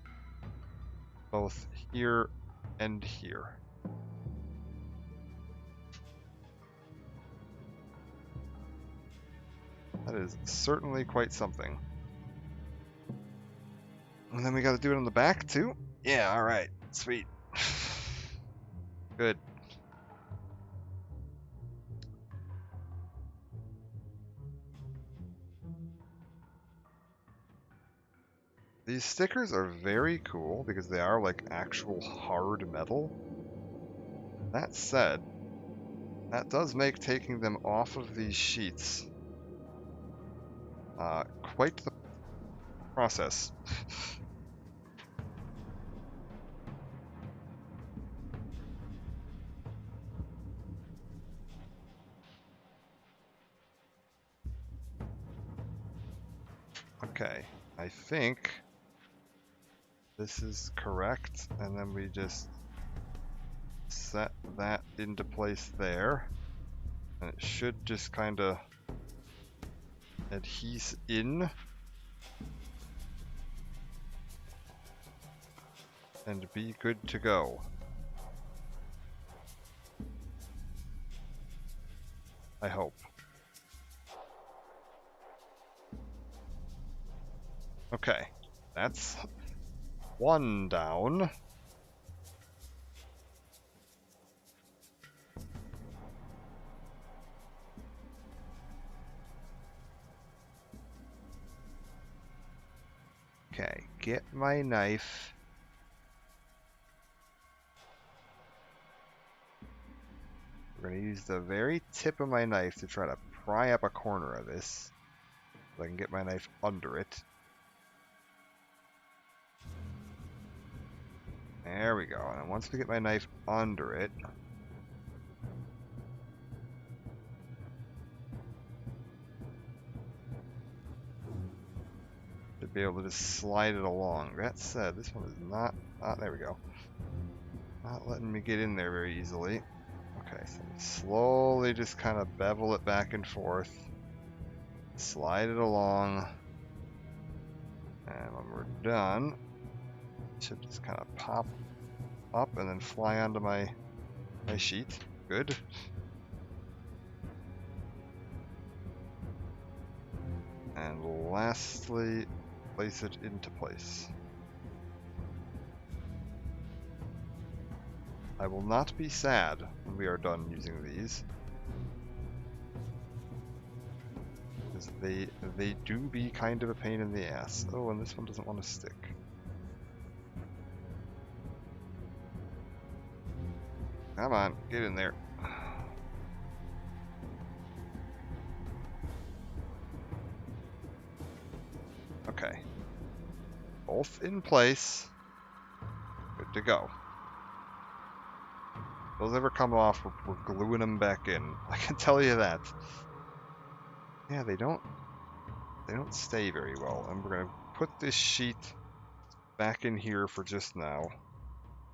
Speaker 1: both here and here. That is certainly quite something. And then we gotta do it on the back too? Yeah, alright. Sweet. Good. These stickers are very cool because they are like actual hard metal. That said, that does make taking them off of these sheets quite the process. Okay, I think this is correct, and then we just set that into place there. And it should just kind of adhere in. And be good to go. I hope. Okay, that's one down. Okay, get my knife. We're going to use the very tip of my knife to try to pry up a corner of this, so I can get my knife under it. There we go. And once we get my knife under it, to be able to just slide it along. That said, this one is not, there we go. Not letting me get in there very easily. Okay, so slowly just kind of bevel it back and forth. Slide it along. And when we're done, it should just kind of pop up and then fly onto my sheet. Good. And lastly, place it into place. I will not be sad when we are done using these, because they do be kind of a pain in the ass. Oh, and this one doesn't want to stick. Come on, get in there. Okay. Both in place. Good to go. If those ever come off, we're gluing them back in. I can tell you that. Yeah, they don't stay very well. And we're gonna put this sheet back in here for just now.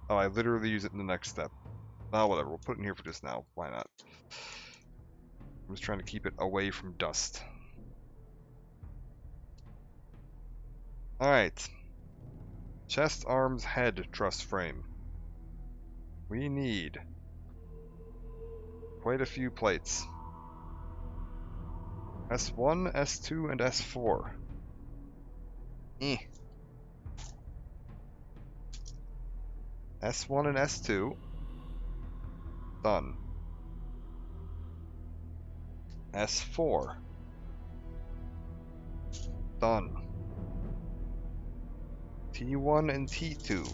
Speaker 1: Oh, I literally use it in the next step. Oh, whatever. We'll put it in here for just now. Why not? I'm just trying to keep it away from dust. Alright. Chest, arms, head, truss frame. We need quite a few plates. S1, S2, and S4. S1 and S2. Done. S4. Done. T1 and T2.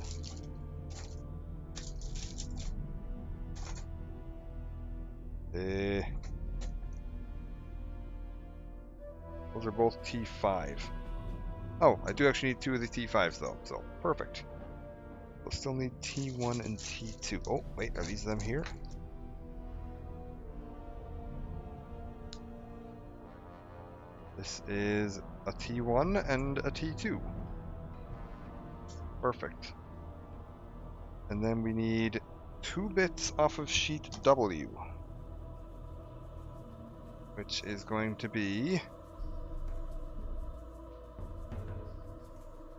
Speaker 1: Those are both T5. Oh, I do actually need two of the T5s though, so perfect. We'll still need T1 and T2. Oh, wait, are these them here? This is a T1 and a T2. Perfect. And then we need 2 bits off of sheet W, which is going to be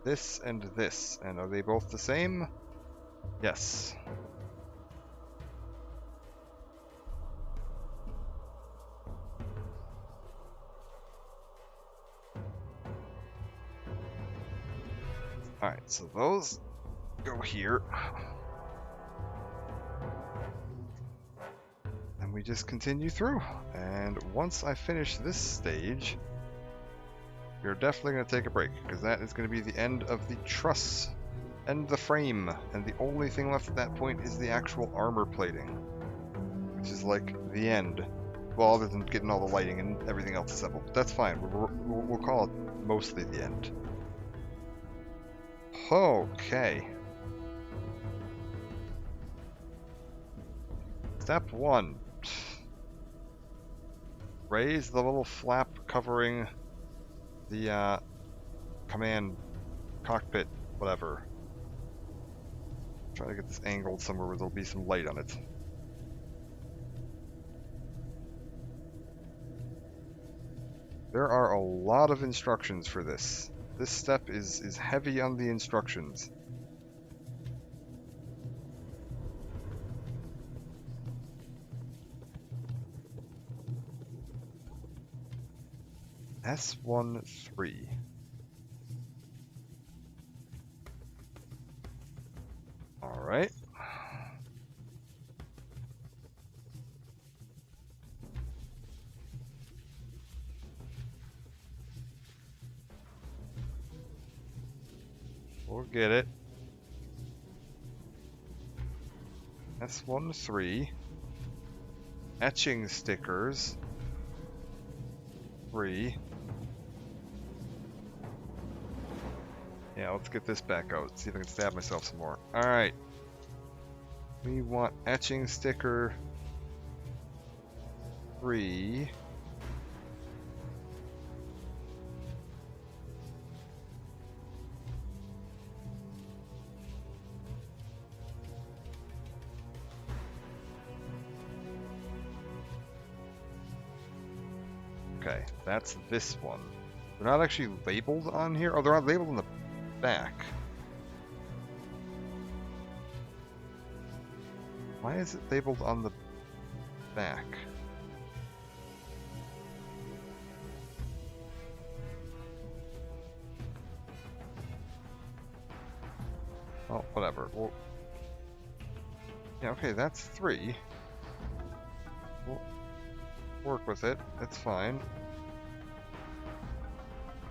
Speaker 1: this and this. And are they both the same? Yes. Alright, so those go here. And we just continue through. And once I finish this stage, we're definitely going to take a break, because that is going to be the end of the truss and the frame. And the only thing left at that point is the actual armor plating, which is like the end. Well, other than getting all the lighting and everything else assembled. But that's fine. We'll call it mostly the end. Okay. Step 1. Raise the little flap covering the command cockpit, whatever. Try to get this angled somewhere where there'll be some light on it. There are a lot of instructions for this. This step is heavy on the instructions. S13. Alright. We'll get it. S13. Etching stickers. 3. Yeah, let's get this back out. See if I can stab myself some more. Alright. We want etching sticker 3. Okay, that's this one. They're not actually labeled on here. Oh, they're not labeled on the back. Why is it labeled on the back? Oh, whatever. Well, yeah, okay, that's 3. We'll work with it. It's fine.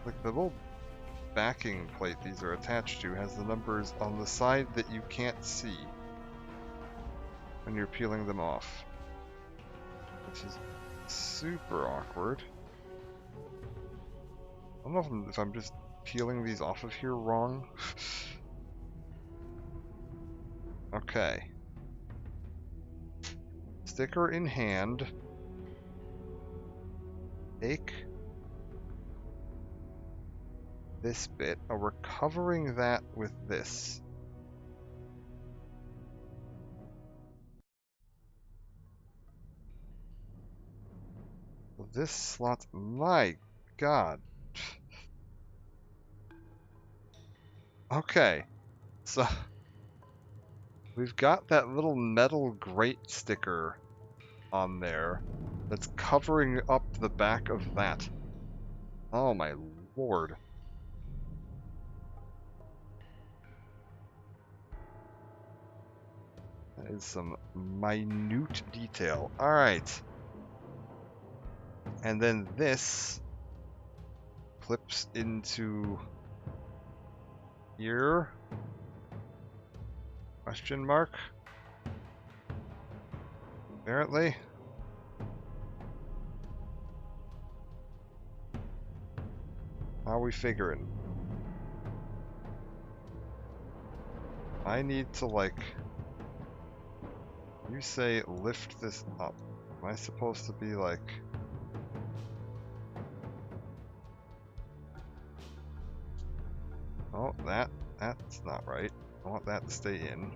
Speaker 1: Like the little backing plate these are attached to has the numbers on the side that you can't see when you're peeling them off, which is super awkward. I don't know if I'm just peeling these off of here wrong. Okay. Sticker in hand. Take this bit. Oh, we're covering that with this. So this slot, my god. Okay, so we've got that little metal grate sticker on there that's covering up the back of that. Oh my lord. That is some minute detail. Alright. And then this clips into here. Question mark? Apparently. How are we figuring? I need to, like... You say lift this up. Am I supposed to be like... Oh, that's not right. I want that to stay in.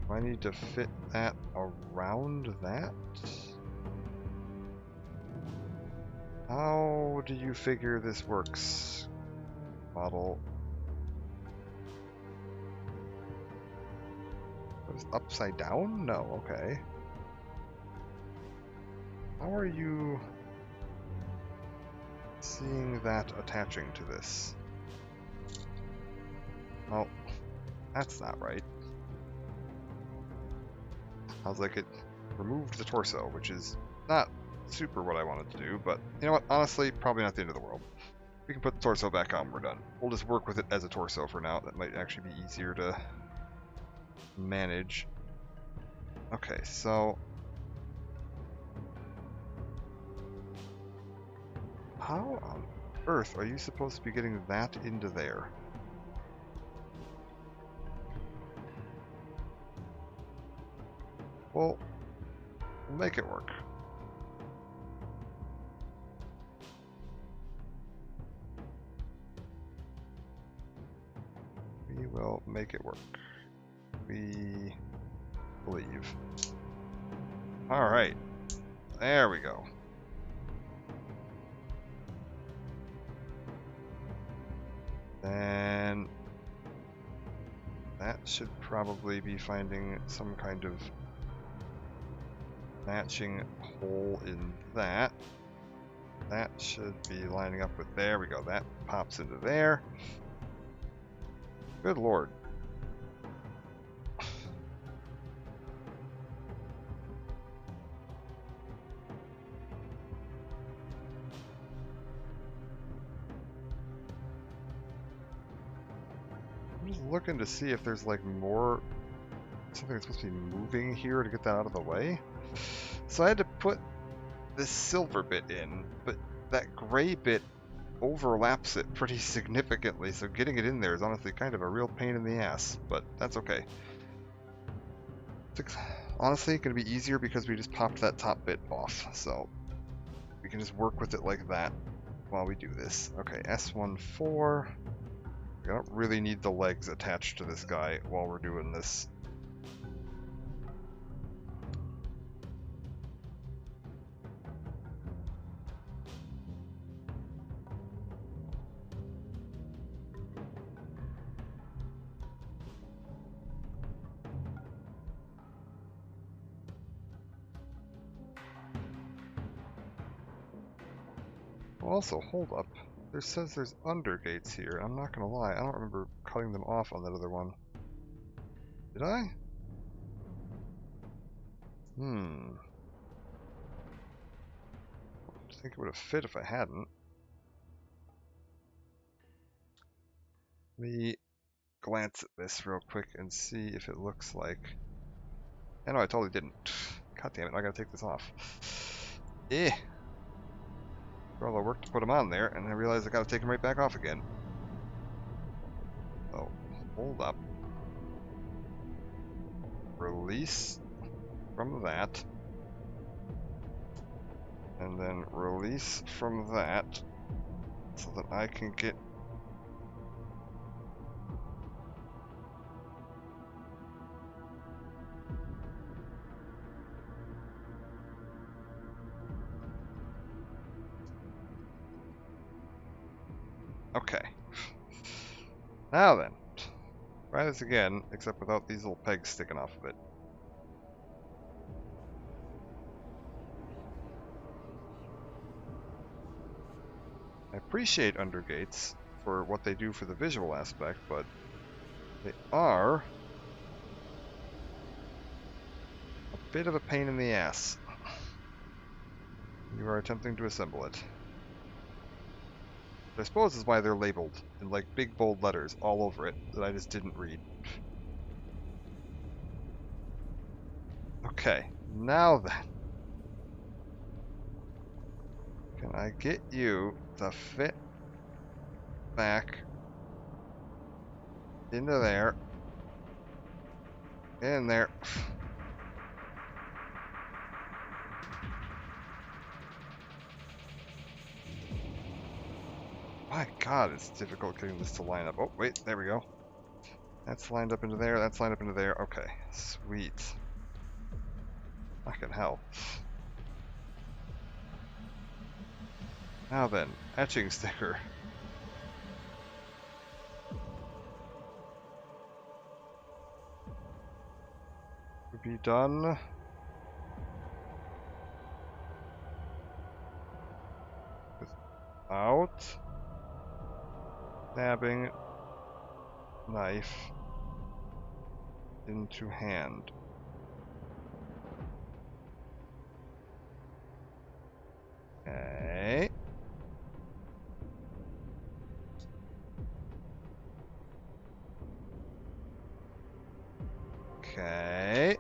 Speaker 1: Do I need to fit that around that? How do you figure this works, model? It's upside down? No, okay. How are you seeing that attaching to this? Well, that's not right. I was like, it removed the torso, which is not super what I wanted to do, but you know what? Honestly, probably not the end of the world. We can put the torso back on, we're done. We'll just work with it as a torso for now. That might actually be easier to manage. Okay, so... How on earth are you supposed to be getting that into there? Well, we'll make it work. We will make it work. We believe. Alright. There we go. Then that should probably be finding some kind of matching hole in that. That should be lining up with, there we go, that pops into there. Good lord. I'm just looking to see if there's like more, something that's supposed to be moving here to get that out of the way. So I had to put this silver bit in, but that gray bit overlaps it pretty significantly, so getting it in there is honestly kind of a real pain in the ass, but that's okay. It's honestly going to be easier because we just popped that top bit off, so we can just work with it like that while we do this. Okay, S14. I don't really need the legs attached to this guy while we're doing this. Also, hold up. There says there's undergates here. I'm not gonna lie, I don't remember cutting them off on that other one. Did I? I think it would have fit if I hadn't. Let me glance at this real quick and see if it looks like... I know I totally didn't. God damn it, I gotta take this off. Eh. For all the work to put them on there, and I realize I gotta take them right back off again. Oh, hold up. Release from that. And then release from that so that I can get... Okay. Now then. Try this again, except without these little pegs sticking off of it. I appreciate undergates for what they do for the visual aspect, but they are a bit of a pain in the ass. You are attempting to assemble it. I suppose is why they're labeled in like big bold letters all over it that I just didn't read. Okay, now then. Can I get you to fit back into there? In there. My god, it's difficult getting this to line up. Oh, wait, there we go. That's lined up into there, that's lined up into there. Okay, sweet. Fucking hell. Now then, etching sticker. To be done. Without stabbing knife into hand. Okay. Okay.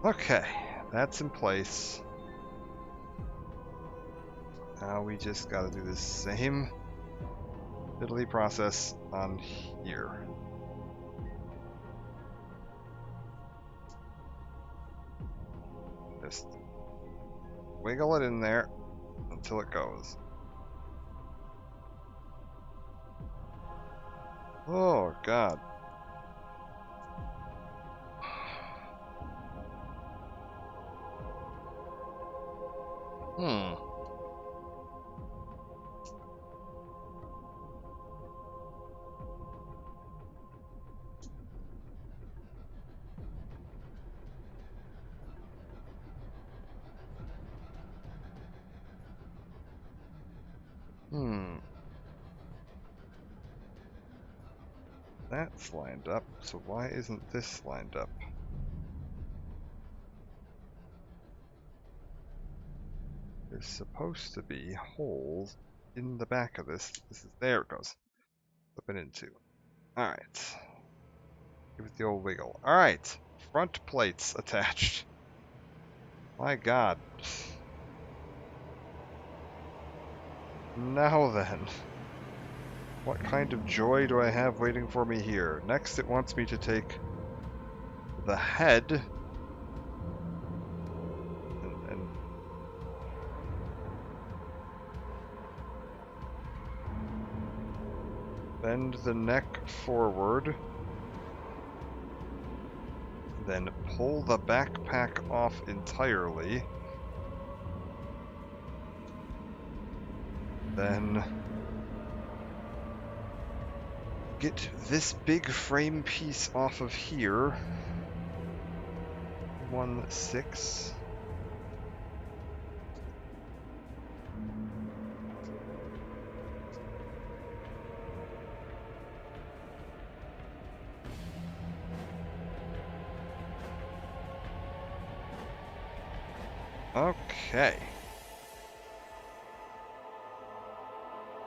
Speaker 1: Okay, that's in place. Now we just gotta do the same fiddly process on here. Just wiggle it in there until it goes. Oh, God. Hmm. Hmm. That's lined up, so why isn't this lined up? There's supposed to be holes in the back of this. There it goes. Flip it into. Alright. Give it the old wiggle. Alright. Front plates attached. My God. Now then. What kind of joy do I have waiting for me here? Next it wants me to take the head and bend the neck forward. Then pull the backpack off entirely. Then get this big frame piece off of here. 1-6. Okay.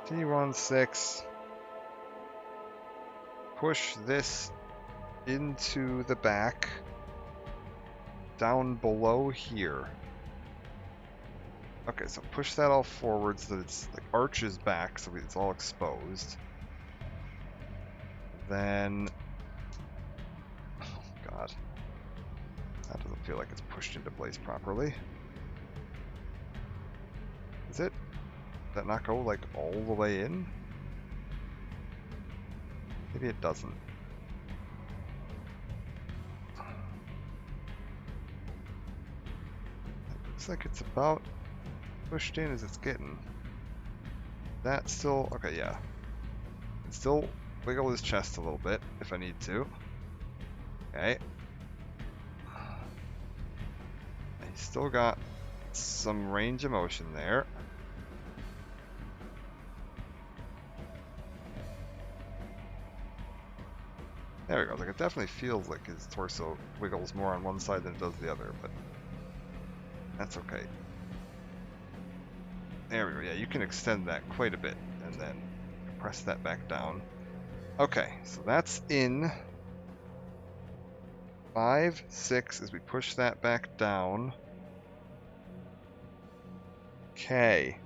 Speaker 1: T16. Push this into the back, down below here. Okay, so push that all forward so that it's like arches back, so it's all exposed. Then, oh God, that doesn't feel like it's pushed into place properly. Is it? Does that not go like all the way in? Maybe it doesn't. Looks like it's about pushed in as it's getting. That still, okay, yeah. Still wiggle his chest a little bit if I need to. Okay. He's still got some range of motion there. There we go. Like, it definitely feels like his torso wiggles more on one side than it does the other, but that's okay. There we go. Yeah, you can extend that quite a bit and then press that back down. Okay, so that's in. 5, 6 as we push that back down. Okay.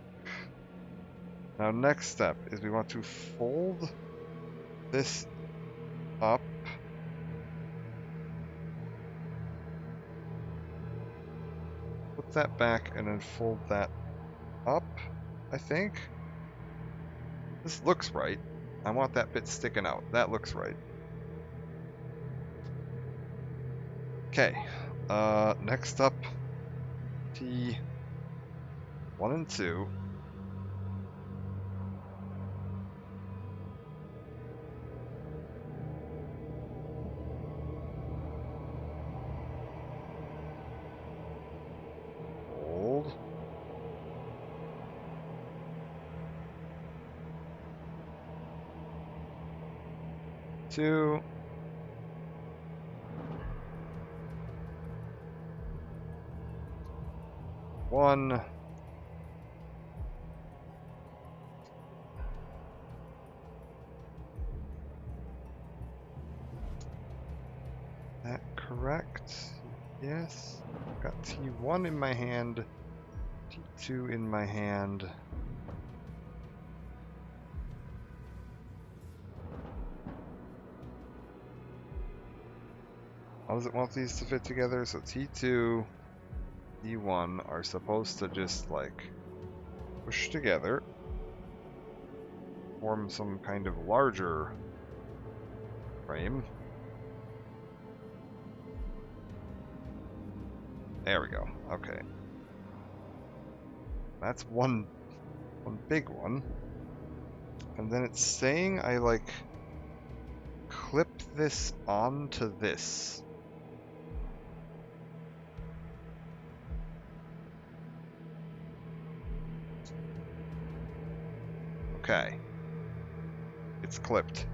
Speaker 1: Now next step is we want to fold this up. Put that back and then fold that up, I think. This looks right. I want that bit sticking out. That looks right. Okay. Next up, T1 and 2. Hold. Two. One. That correct? Yes. Got T1 in my hand, T2 in my hand. How does it want these to fit together? So T2, E1 are supposed to just, like, push together, form some kind of larger frame. There we go. Okay. That's one big one. And then it's saying I, like, clip this onto this. Okay. It's clipped.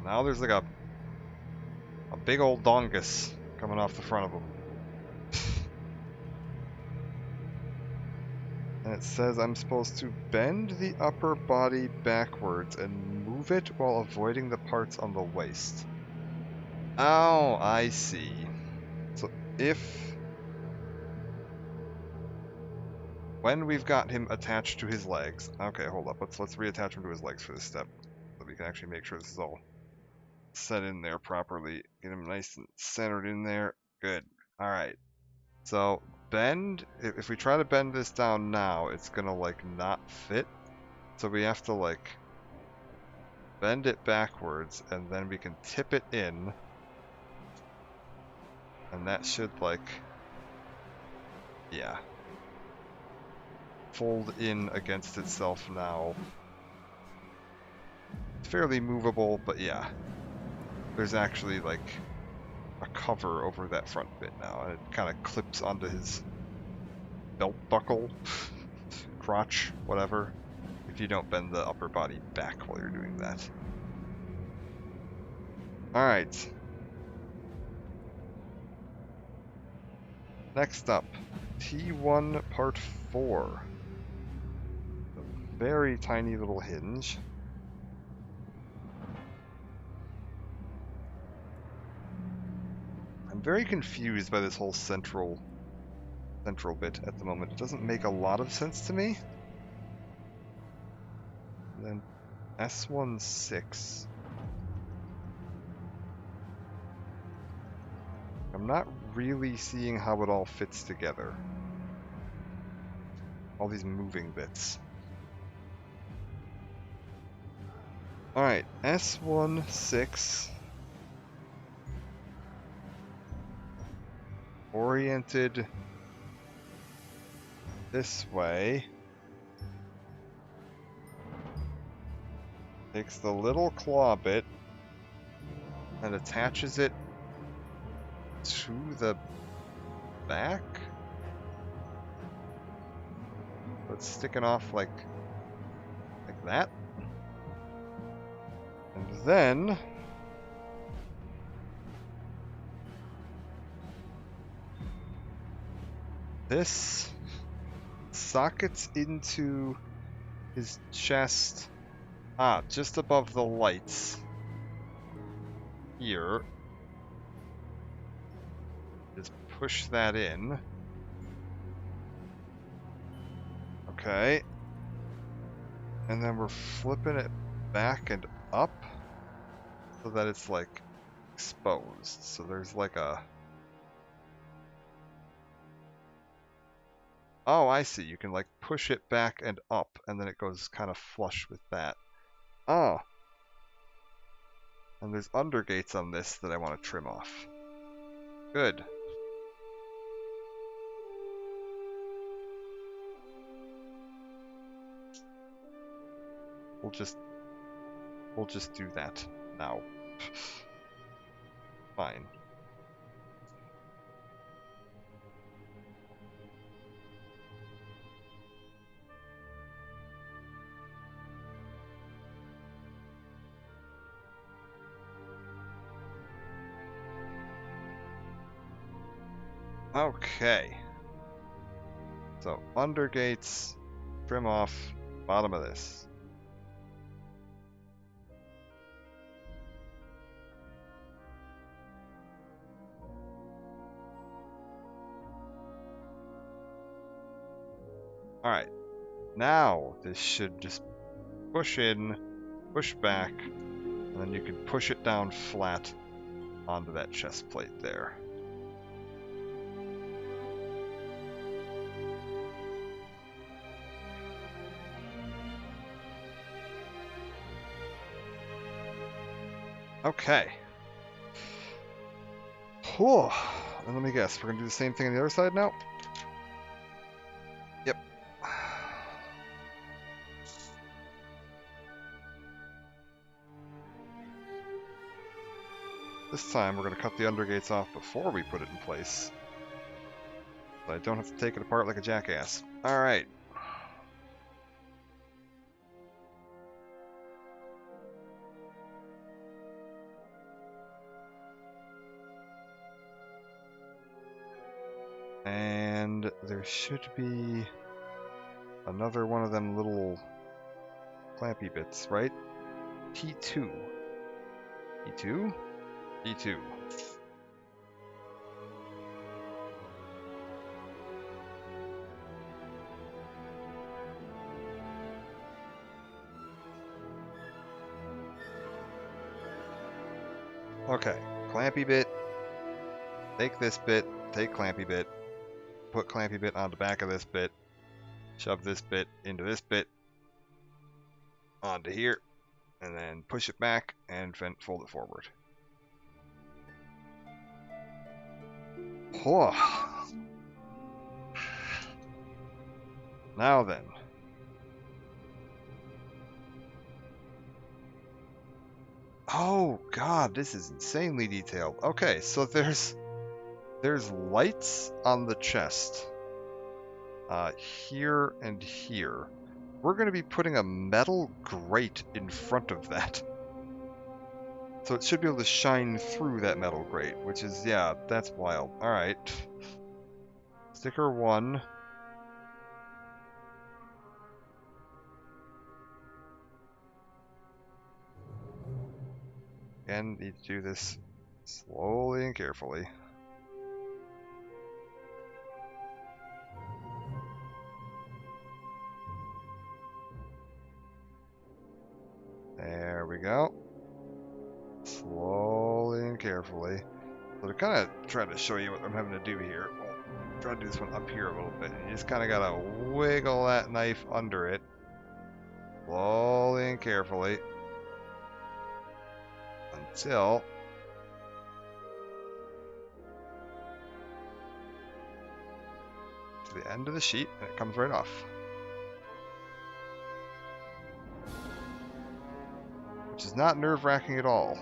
Speaker 1: Now there's like a big old dongus coming off the front of him. And it says I'm supposed to bend the upper body backwards and move it while avoiding the parts on the waist. Oh, I see. So when we've got him attached to his legs, okay, hold up, let's reattach him to his legs for this step, so we can actually make sure this is all set in there properly. Get him nice and centered in there. Good. All right. So bend. If we try to bend this down now, it's gonna like not fit. So we have to like bend it backwards, and then we can tip it in, and that should like, yeah, fold in against itself now. It's fairly movable, but yeah, there's actually like a cover over that front bit now, and it kind of clips onto his belt buckle, crotch, whatever, if you don't bend the upper body back while you're doing that. Alright. Next up, T1 Part 4. A very tiny little hinge. I'm very confused by this whole central bit at the moment. It doesn't make a lot of sense to me. And then S16. I'm not really seeing how it all fits together. All these moving bits. Alright, S16. Oriented this way. Takes the little claw bit and attaches it to the back. It's sticking off like that. And then this sockets into his chest, just above the lights here. Just push that in. Okay. And then we're flipping it back and up so that it's like exposed. So there's like a... Oh, I see. You can like push it back and up, and then it goes kind of flush with that. Oh. And there's undergates on this that I want to trim off. Good. We'll just do that now. Fine. Okay. So, undergates, trim off, bottom of this. Alright. Now, this should just push in, push back, and then you can push it down flat onto that chest plate there. Okay. Whew. And let me guess, we're going to do the same thing on the other side now? Yep. This time we're going to cut the undergates off before we put it in place. So I don't have to take it apart like a jackass. Alright. And there should be another one of them little clampy bits, right? T2. E2? E2. Okay, clampy bit. Take this bit, take clampy bit, put clampy bit on the back of this bit, shove this bit into this bit, onto here, and then push it back and fold it forward. Oh. Now then. Oh god, this is insanely detailed. Okay, so there's lights on the chest. Here and here. We're going to be putting a metal grate in front of that. So it should be able to shine through that metal grate, which is, yeah, that's wild. Alright. Sticker 1. Again, need to do this slowly and carefully. There we go. Slowly and carefully. So to kind of try to show you what I'm having to do here, we'll try to do this one up here a little bit. You just kind of got to wiggle that knife under it. Slowly and carefully. Until to the end of the sheet, and it comes right off. Which is not nerve-wracking at all.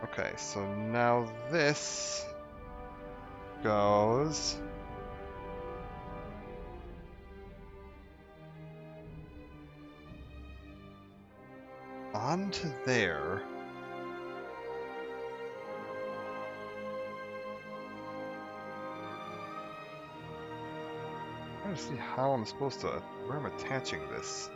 Speaker 1: Okay, so now this goes onto there. I'm trying to see how I'm supposed to, where I'm attaching this.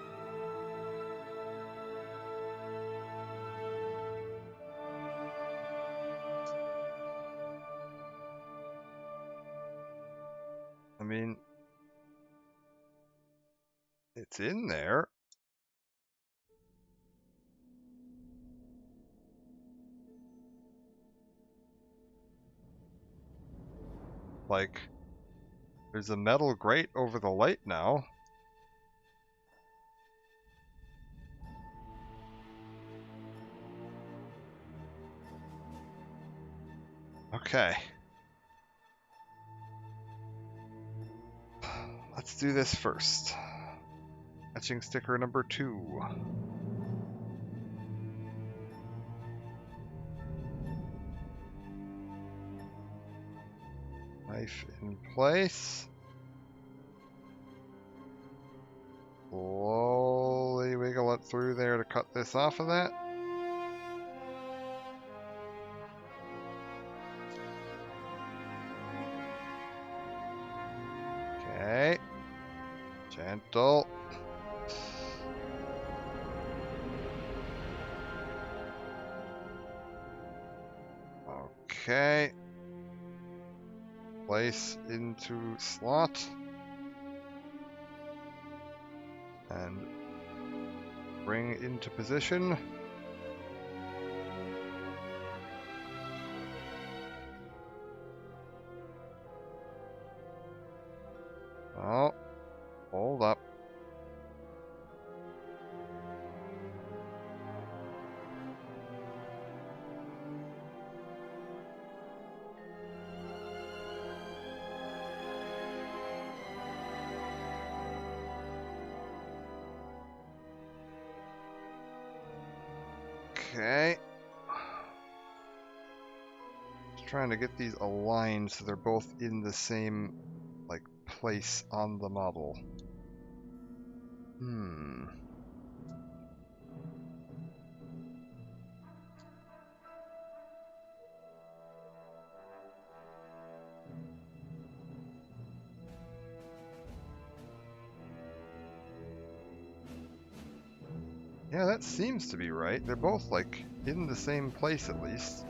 Speaker 1: I mean, it's in there. Like, there's a metal grate over the light now. Okay. Let's do this first. Etching sticker number 2. Knife in place. Slowly wiggle it through there to cut this off of that. Okay. Gentle. Okay. Place into slot. And Bring into position. Oh, hold up. Okay. Just trying to get these aligned so they're both in the same, like, place on the model. Yeah, that seems to be right. They're both, like, in the same place at least.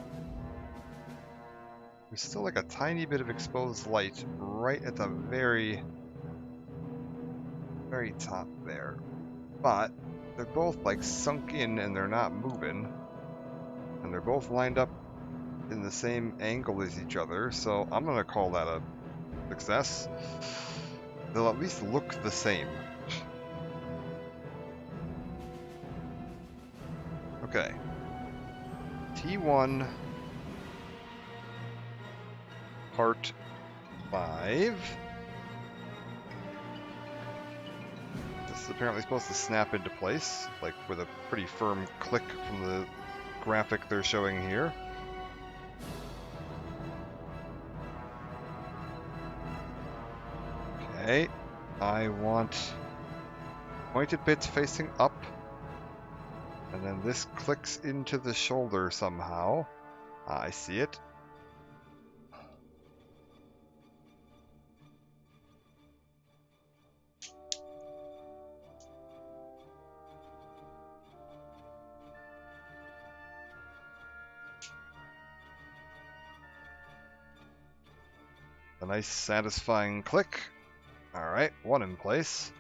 Speaker 1: There's still, like, a tiny bit of exposed light right at the very, very top there. But they're both, like, sunk in and they're not moving. And they're both lined up in the same angle as each other, so I'm gonna call that a success. They'll at least look the same. Okay. T1 Part 5. This is apparently supposed to snap into place, like with a pretty firm click from the graphic they're showing here. Okay, I want pointed bits facing up, and then this clicks into the shoulder somehow. I see it. A nice satisfying click. Alright, one in place.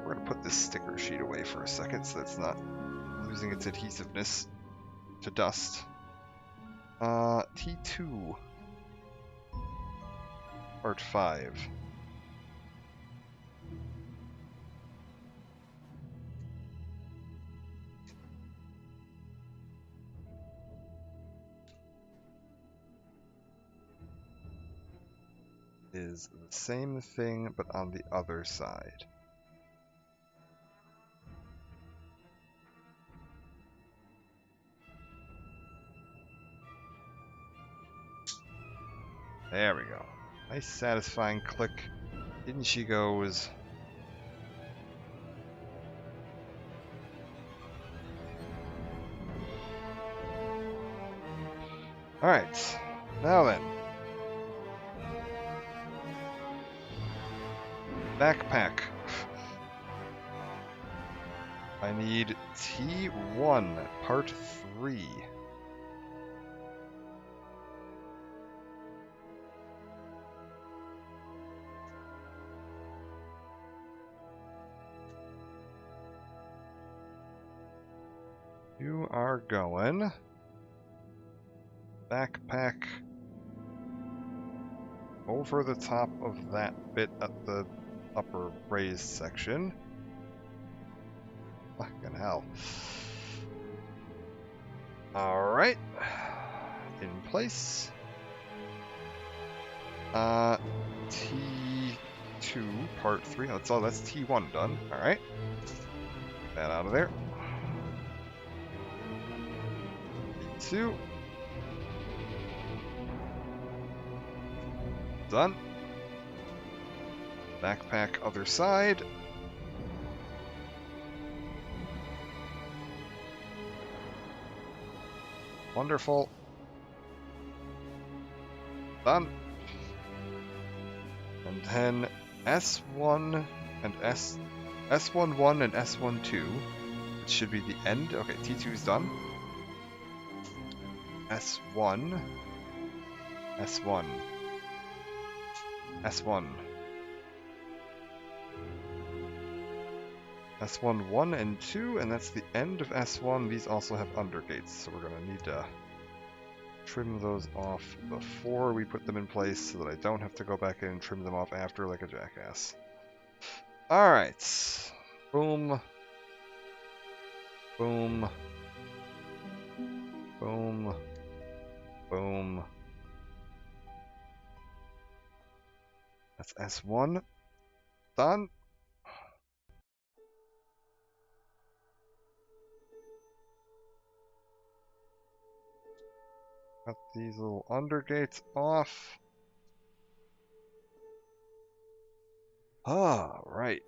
Speaker 1: We're gonna put this sticker sheet away for a second so it's not losing its adhesiveness to dust. T2 Part 5. Is the same thing but on the other side. There we go. Nice satisfying click. In she goes. Alright, now then. Backpack. I need T1, Part 3. You are going backpack over the top of that bit at the upper raised section. Fucking hell. Alright. In place. T2 Part 3. That's T1 done. Alright. That out of there. T2. Done. Backpack other side. Wonderful. Done. And then S1 and S11 and S12. It should be the end. Okay, T2 is done. S1. S1. S1. S1, 1, and 2, and that's the end of S1. These also have undergates, so we're going to need to trim those off before we put them in place so that I don't have to go back in and trim them off after like a jackass. Alright. Boom. Boom. Boom. Boom. That's S1. Done. Got these little undergates off. Alright.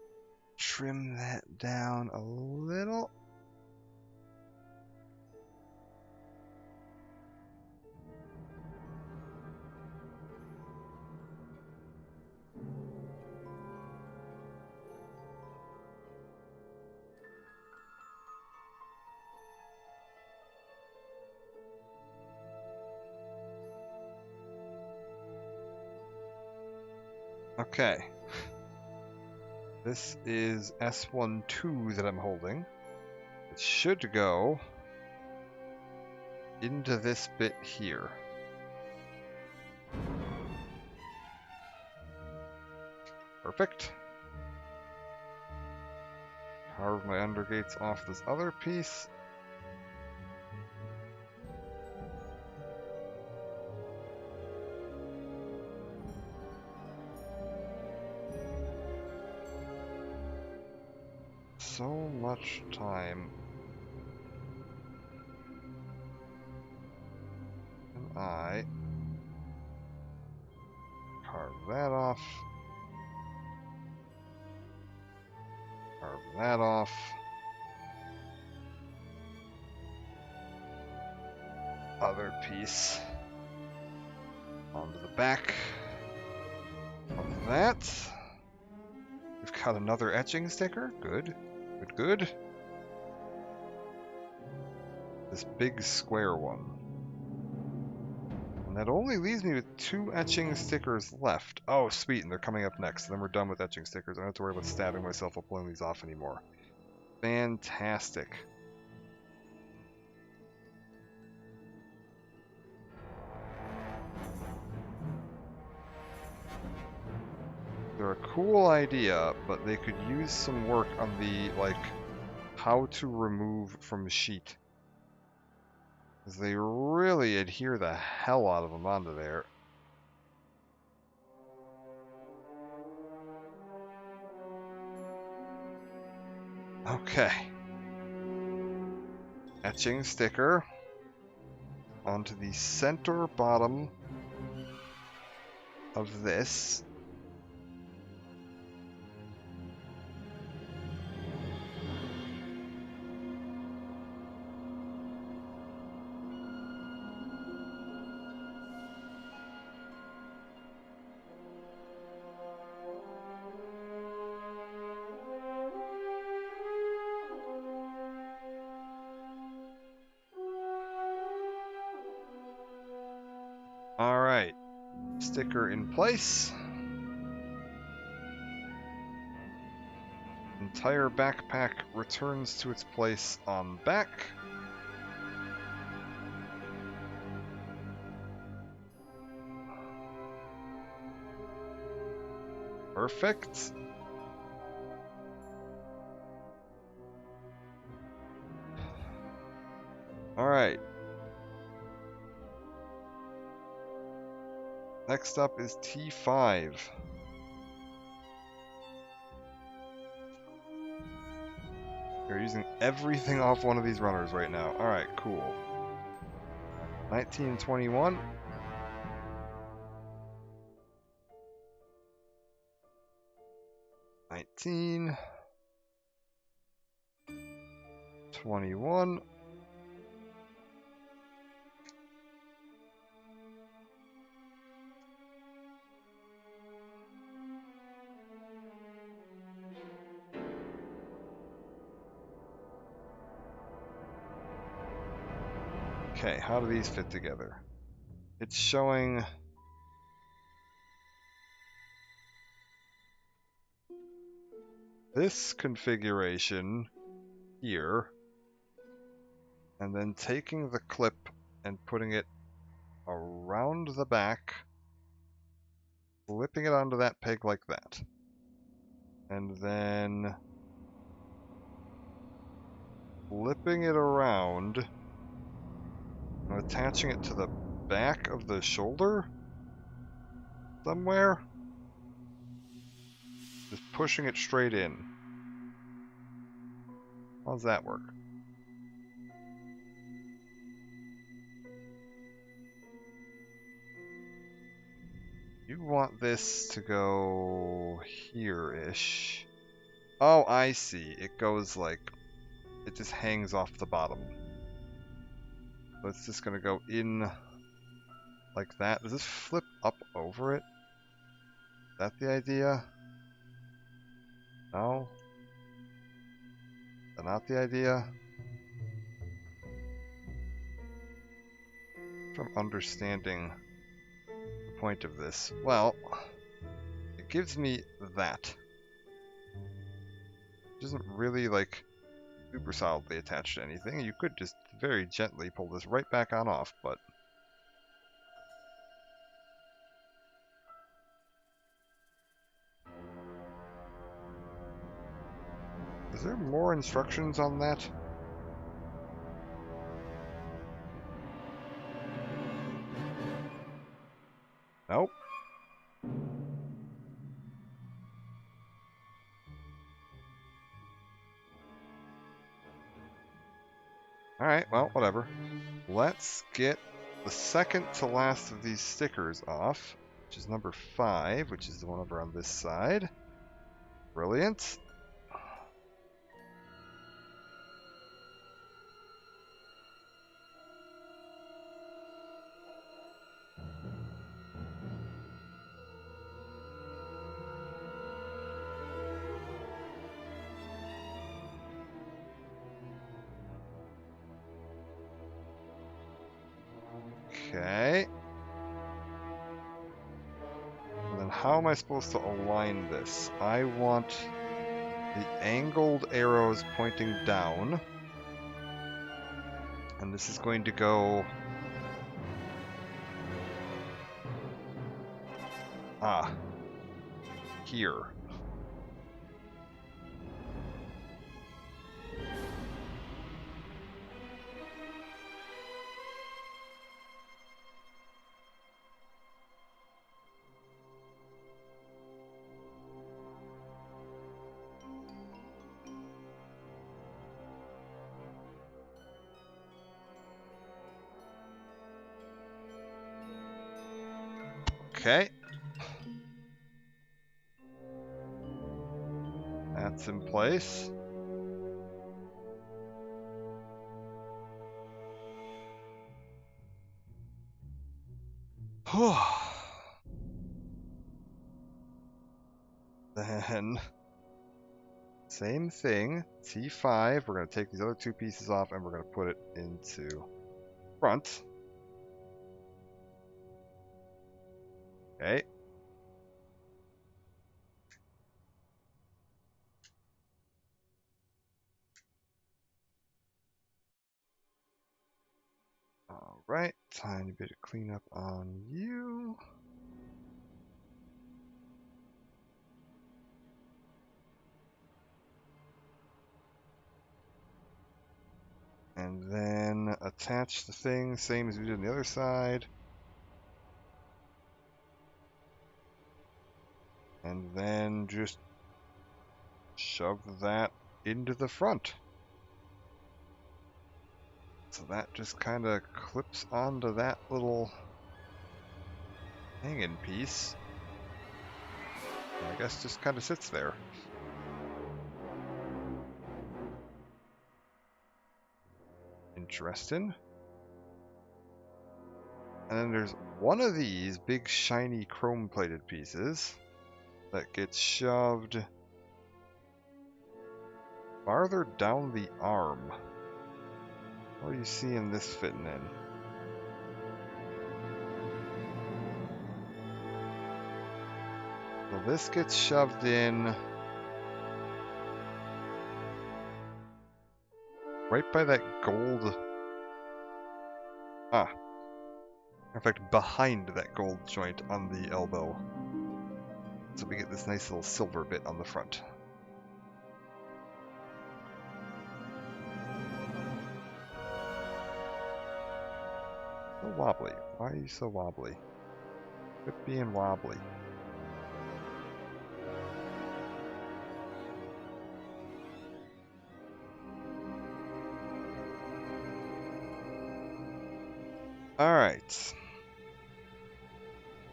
Speaker 1: Trim that down a little. Okay. This is S12 that I'm holding. It should go into this bit here. Perfect. Carve my undergates off this other piece. So much time. And I carve that off. Carve that off. Other piece onto the back of that. We've got another etching sticker. Good. Good, good. This big square one. And that only leaves me with 2 etching stickers left. Oh, sweet, and they're coming up next. Then we're done with etching stickers. I don't have to worry about stabbing myself while pulling these off anymore. Fantastic. They're a cool idea, but they could use some work on the, like, how to remove from the sheet. Because they really adhere the hell out of them onto there. Okay. Etching sticker onto the center bottom of this. Alright, sticker in place. Entire backpack returns to its place on back. Perfect. Alright. Next up is T5. We're using everything off one of these runners right now. Alright, cool. 1921. $19. 21. Okay, how do these fit together? It's showing this configuration here, and then taking the clip and putting it around the back, flipping it onto that peg like that. And then flipping it around and attaching it to the back of the shoulder somewhere. Just pushing it straight in. How's that work? You want this to go here-ish. Oh, I see. It goes like... It just hangs off the bottom. So it's just going to go in like that. Does this flip up over it? Is that the idea? No? Is that not the idea? From understanding the point of this. Well, it gives me that. It doesn't really, like, super solidly attach to anything. You could just very gently pull this right back on off, but... Is there more instructions on that? Nope. Alright, well, whatever. Let's get the second to last of these stickers off, which is number 5, which is the one over on this side. Brilliant. Okay. And then how am I supposed to align this? I want the angled arrows pointing down. And this is going to go... here. Okay. That's in place. Then, same thing, T5, we're going to take these other two pieces off and we're going to put it into front. Okay. Alright, tiny bit of cleanup on you. And then attach the thing, same as we did on the other side. And then just shove that into the front. So that just kind of clips onto that little hanging piece. And I guess just kind of sits there. Interesting. And then there's one of these big shiny chrome plated pieces that gets shoved farther down the arm. What are you seeing this fitting in? So this gets shoved in right by that gold... Ah. In fact, behind that gold joint on the elbow. So we get this nice little silver bit on the front. So wobbly. Why are you so wobbly? Quit being wobbly. Alright.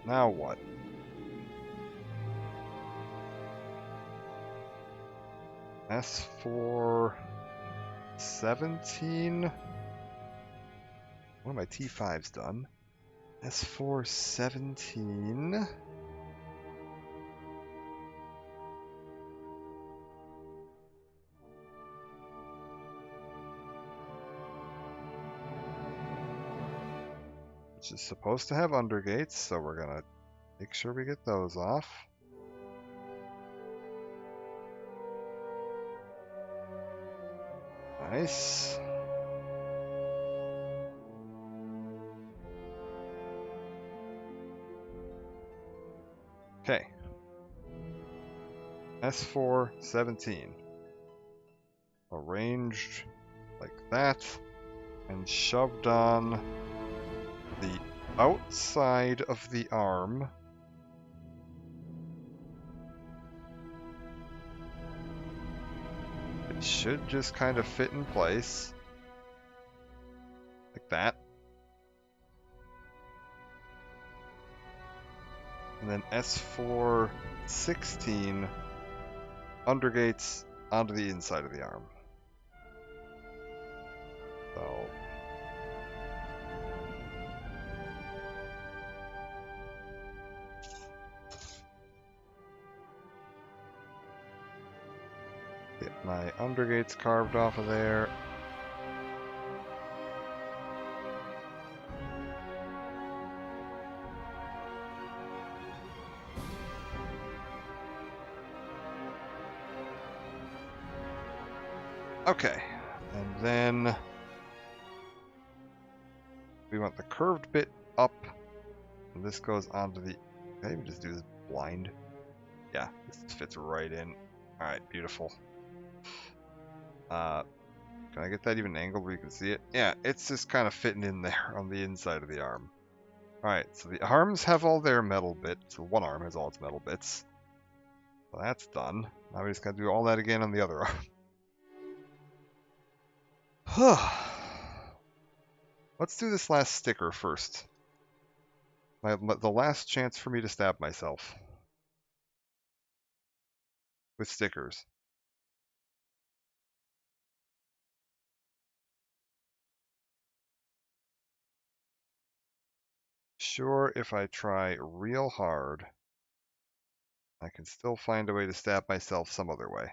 Speaker 1: Now what? S4 17. One of my T5's done. S4 17. Which is supposed to have undergates, so we're gonna make sure we get those off. Nice. Okay. S4 17. Arranged like that and shoved on the outside of the arm. It should just kind of fit in place. Like that. And then S4 16 undergates onto the inside of the arm. So get my undergates carved off of there. Okay, and then we want the curved bit up, and this goes onto the... Can I even just do this blind? Yeah, this fits right in. Alright, beautiful. Can I get that even angled where you can see it? Yeah, it's just kind of fitting in there on the inside of the arm. Alright, so the arms have all their metal bits. So one arm has all its metal bits. So that's done. Now we just gotta do all that again on the other arm. Let's do this last sticker first. The last chance for me to stab myself. With stickers. Sure, if I try real hard, I can still find a way to stab myself some other way.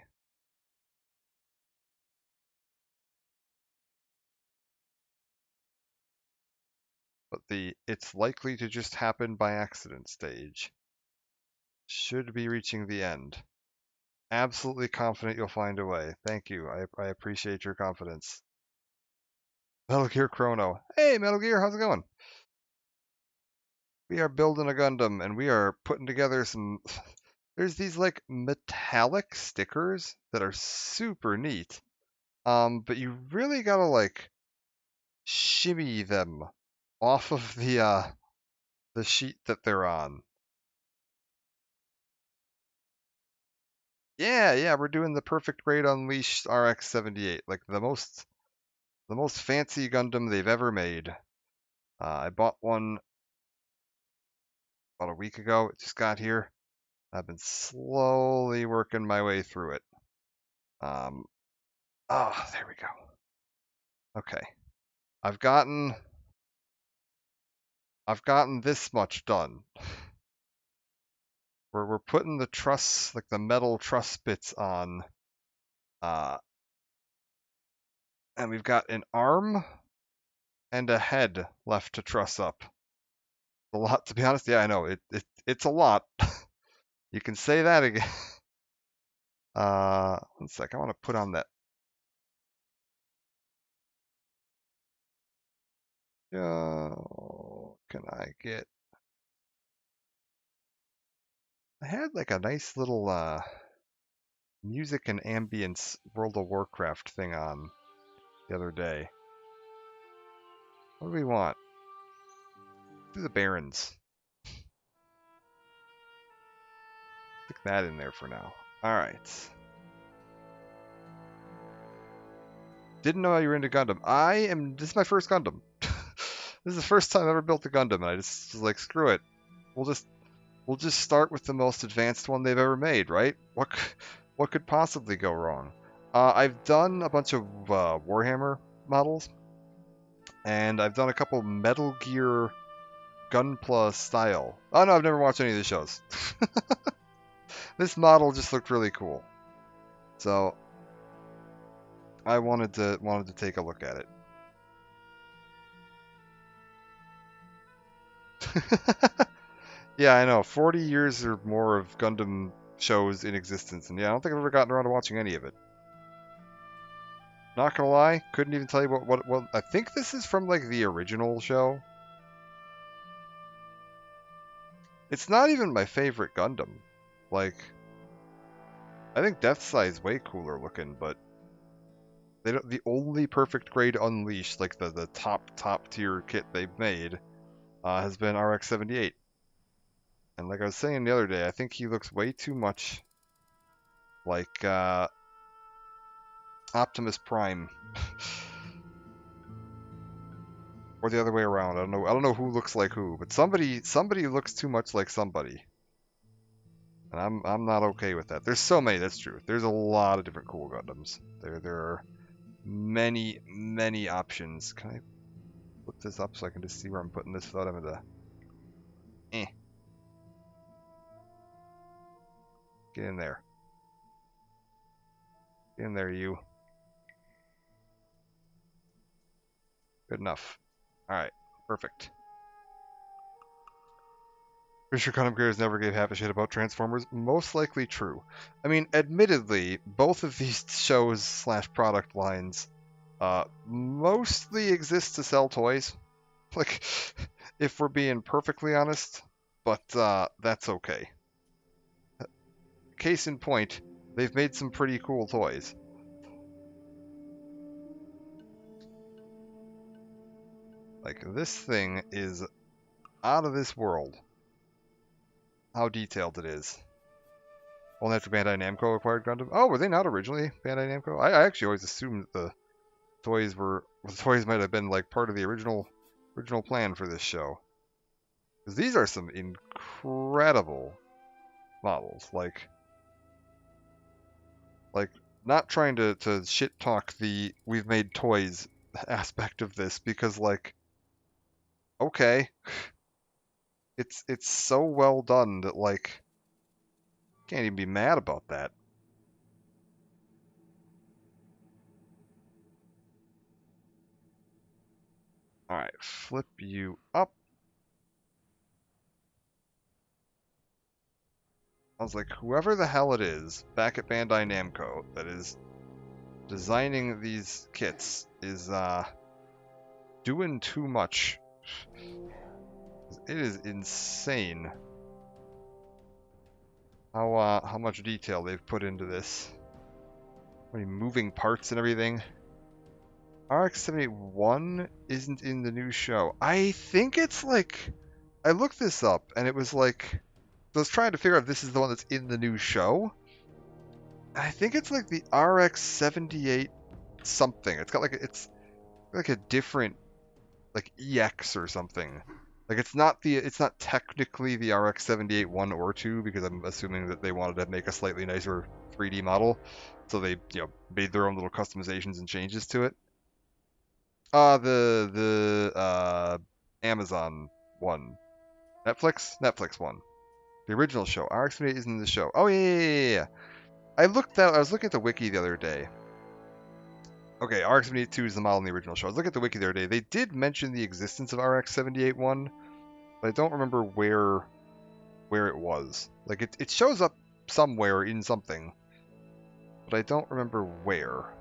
Speaker 1: But the "it's likely to just happen by accident" stage should be reaching the end. Absolutely confident you'll find a way. Thank you. I appreciate your confidence. Metal Gear Chrono. Hey, Metal Gear, how's it going? We are building a Gundam, and we are putting together some... There's these, like, metallic stickers that are super neat. But you really gotta, like, shimmy them off of the sheet that they're on. Yeah, we're doing the Perfect Raid Unleashed RX-78, like the most fancy Gundam they've ever made. I bought one about a week ago. It just got here. I've been slowly working my way through it. There we go. Okay. I've gotten this much done. We're putting the truss, like the metal truss bits on. And we've got an arm and a head left to truss up. A lot, to be honest. Yeah, I know. It's a lot. You can say that again. 1 sec. I want to put on that. show can I get? I had like a nice little music and ambience World of Warcraft thing on the other day. What do we want? Do the Barons. Stick that in there for now. Alright. Didn't know you were into Gundam. This is my first Gundam. This is the first time I ever built a Gundam, and I just was like, screw it. We'll just start with the most advanced one they've ever made, right? What could possibly go wrong? I've done a bunch of Warhammer models, and I've done a couple Metal Gear Gunpla style. Oh no, I've never watched any of the shows. This model just looked really cool, so I wanted to take a look at it. Yeah, I know. 40 years or more of Gundam shows in existence, and yeah, I don't think I've ever gotten around to watching any of it. Not gonna lie, couldn't even tell you what I think this is from like the original show. It's not even my favorite Gundam. Like, I think Deathside's way cooler looking, but the only perfect grade Unleashed, like the top tier kit they've made, has been RX-78. And like I was saying the other day, I think he looks way too much like Optimus Prime. Or the other way around. I don't know who looks like who, but somebody looks too much like somebody. And I'm not okay with that. There's so many, that's true. There's a lot of different cool Gundams. There are many options. Can I flip this up so I can just see where I'm putting this without having to Get in there. Get in there, you. Good enough. Alright, perfect. Fisher Gundam creators never gave half a shit about Transformers. Most likely true. I mean, admittedly, both of these shows slash product lines mostly exist to sell toys. Like, if we're being perfectly honest. But that's okay. Case in point, they've made some pretty cool toys. Like, this thing is out of this world. How detailed it is. Only after Bandai Namco acquired Gundam. Oh, were they not originally Bandai Namco? I actually always assumed that the toys might have been like part of the original plan for this show. Because these are some incredible models. Like not trying to shit talk the we've made toys aspect of this, because like, okay, it's so well done that like can't even be mad about that. All right, flip you up. I was like, whoever the hell it is back at Bandai Namco that is designing these kits is doing too much. It is insane how much detail they've put into this. How many moving parts and everything. RX-78-1 isn't in the new show. I think it's like, I looked this up and it was like, I was trying to figure out if this is the one that's in the new show. I think it's like the RX-78 something. It's got like it's like a different like EX or something. Like it's not technically the RX-78 1 or 2, because I'm assuming that they wanted to make a slightly nicer 3D model, so they made their own little customizations and changes to it. The Amazon one, Netflix one, the original show. RX-78 isn't in the show. Oh yeah. I was looking at the wiki the other day. Okay, RX-78-2 is the model in the original show. I was looking at the wiki the other day. They did mention the existence of RX-78-1, but I don't remember where it was. Like, it shows up somewhere in something, but I don't remember where.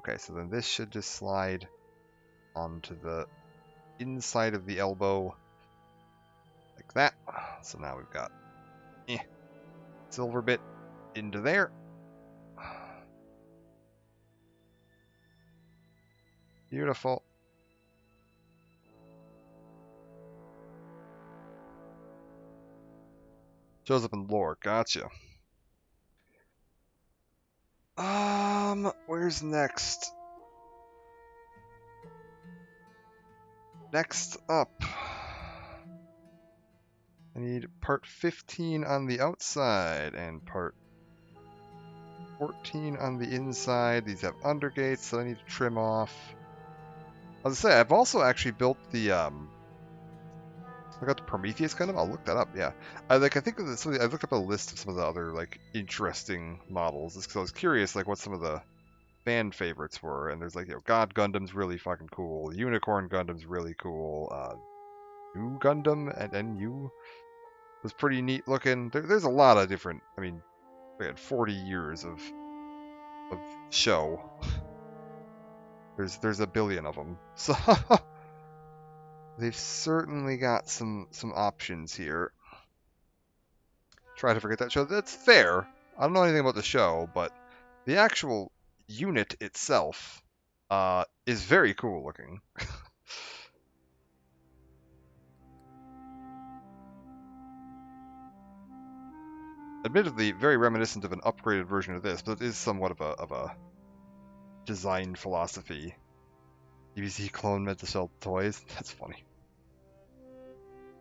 Speaker 1: Okay, so then this should just slide onto the inside of the elbow like that. So now we've got silver bit into there. Beautiful. Shows up in lore. Gotcha. Where's next? Next up, I need part 15 on the outside and part 14 on the inside. These have undergates that I need to trim off. As I say, I've also actually built the I got the Prometheus Gundam. I'll look that up. Yeah, I think that I looked up a list of some of the other like interesting models, just because I was curious like what some of the fan favorites were. And there's like God Gundam's really fucking cool. Unicorn Gundam's really cool. New Gundam and NU was pretty neat looking. There's a lot of different. I mean, we had 40 years of show. There's a billion of them. So they've certainly got some options here. Try to forget that show. That's fair. I don't know anything about the show, but the actual unit itself is very cool looking. Admittedly, very reminiscent of an upgraded version of this, but it is somewhat of a design philosophy. UZ clone meant to sell toys. That's funny.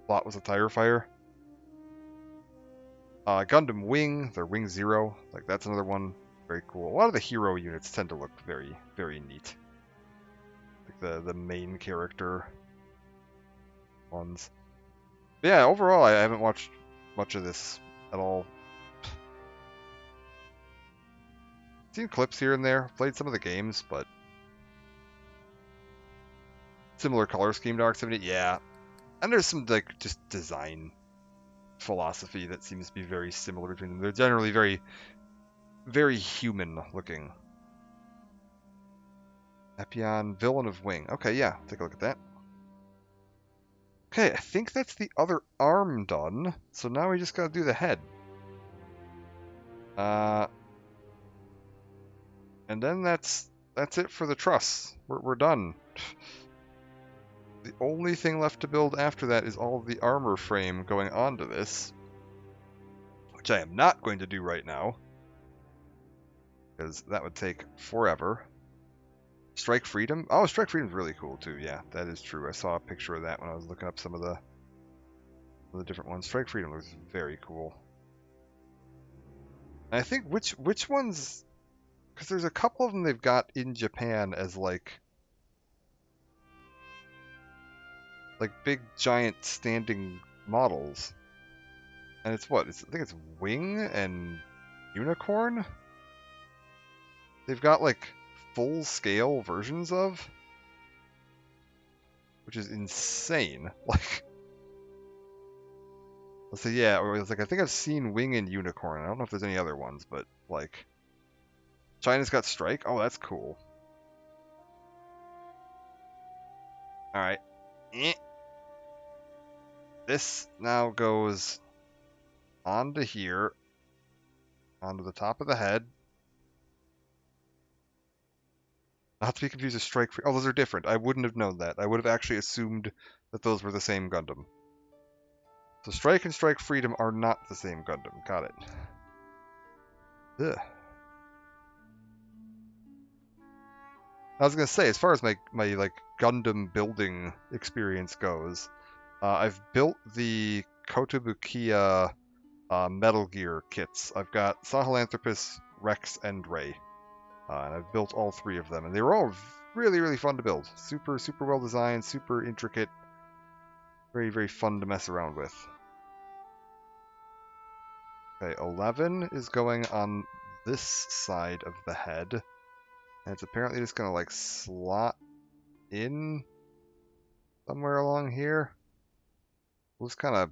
Speaker 1: Plot was a tire fire. Gundam Wing, their Wing Zero, like that's another one. Very cool. A lot of the hero units tend to look very, very neat. Like the main character ones. But yeah, overall, I haven't watched much of this at all. Seen clips here and there. Played some of the games, but similar color scheme to RX-78, yeah. And there's some like just design philosophy that seems to be very similar between them. They're generally very, very human looking. Epion, Villain of Wing. Okay, yeah, take a look at that. Okay, I think that's the other arm done. So now we just gotta do the head. And then that's it for the truss. We're done. The only thing left to build after that is all of the armor frame going onto this, which I am not going to do right now, because that would take forever. Strike Freedom? Oh, Strike Freedom's really cool too. Yeah, that is true. I saw a picture of that when I was looking up some of the different ones. Strike Freedom looks very cool. And I think which ones, because there's a couple of them they've got in Japan as like big giant standing models. And it's what? I think it's Wing and Unicorn? They've got like full scale versions of, which is insane. Like, let's say, yeah, or it's like I think I've seen Wing and Unicorn. I don't know if there's any other ones, but like China's got Strike. Oh, that's cool. All right. This now goes onto here, onto the top of the head. Not to be confused with Strike Free. Oh, those are different. I wouldn't have known that. I would have actually assumed that those were the same Gundam. So Strike and Strike Freedom are not the same Gundam. Got it. Ugh. I was gonna say, as far as my like Gundam building experience goes, I've built the Kotobukiya Metal Gear kits. I've got Sahelanthropus, Rex, and Ray. And I've built all three of them, and they were all really, really fun to build. Super, super well designed, super intricate, very, very fun to mess around with. Okay, 11 is going on this side of the head, and it's apparently just gonna like slot in somewhere along here. We'll just kind of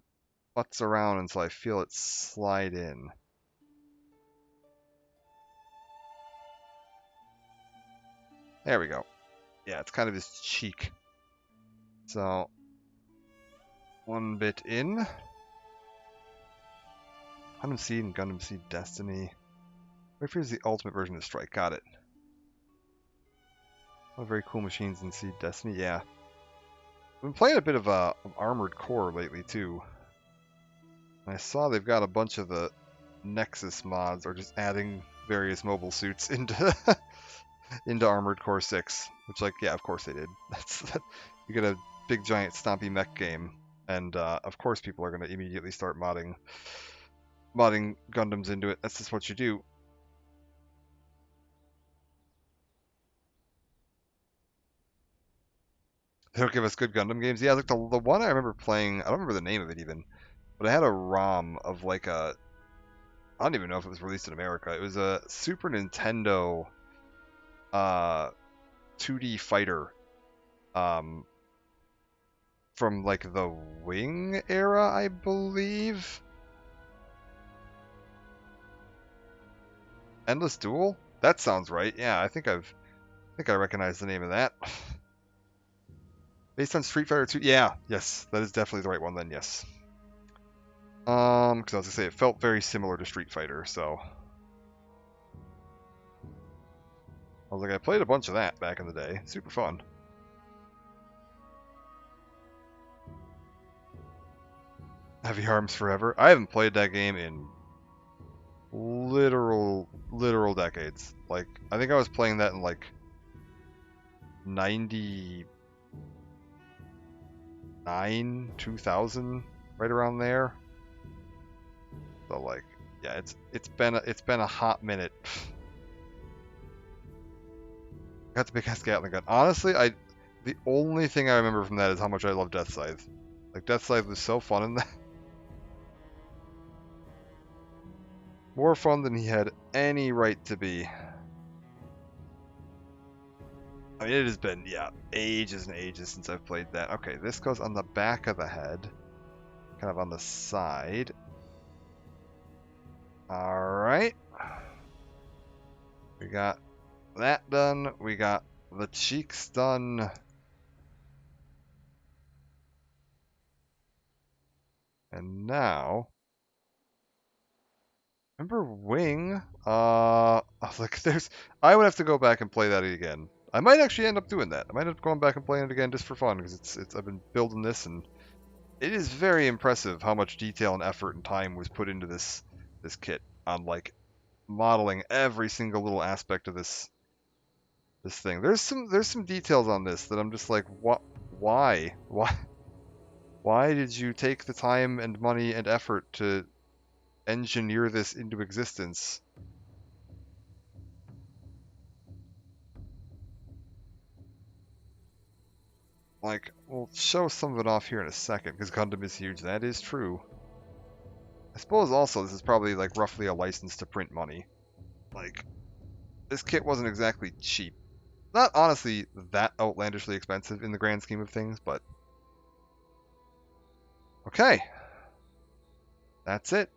Speaker 1: butts around until I feel it slide in. There we go. Yeah, it's kind of his cheek. So, one bit in. Gundam Seed and Gundam Seed Destiny. Wait for the ultimate version of Strike. Got it. Oh, very cool machines in Seed Destiny. Yeah. I've been playing a bit of Armored Core lately, too. And I saw they've got a bunch of the Nexus mods, or just adding various mobile suits into into Armored Core 6. Which, like, yeah, of course they did. You get a big, giant, stompy mech game. And, of course people are going to immediately start modding Gundams into it. That's just what you do. They don't give us good Gundam games. Yeah, like the one I remember playing, I don't remember the name of it even, but I had a ROM of like a, I don't even know if it was released in America. It was a Super Nintendo 2D fighter um, from like the Wing era, I believe. Endless Duel? That sounds right. Yeah, I think I recognize the name of that. Based on Street Fighter 2. Yeah, yes, that is definitely the right one then, yes. Because I was gonna say it felt very similar to Street Fighter, so I was like, I played a bunch of that back in the day. Super fun. Heavy Arms Forever. I haven't played that game in literal decades. Like, I think I was playing that in like 99, 2000, right around there. So like, yeah, it's been a hot minute. Got the big ass Gatling gun. Honestly, the only thing I remember from that is how much I love Death Scythe. Like, Death Scythe was so fun in that. More fun than he had any right to be. I mean, it has been, yeah, ages and ages since I've played that. Okay, this goes on the back of the head. Kind of on the side. Alright. We got that done. We got the cheeks done. And now... Remember Wing? I was like, I would have to go back and play that again. I might actually end up doing that. I might end up going back and playing it again just for fun, because I've been building this, and it is very impressive how much detail and effort and time was put into this kit on like modeling every single little aspect of this thing. There's some details on this that I'm just like, what? Why did you take the time and money and effort to engineer this into existence? Like, we'll show some of it off here in a second, because Gundam is huge. That is true. I suppose also this is probably like roughly a license to print money. Like, this kit wasn't exactly cheap. Not honestly that outlandishly expensive in the grand scheme of things, but... Okay. That's it.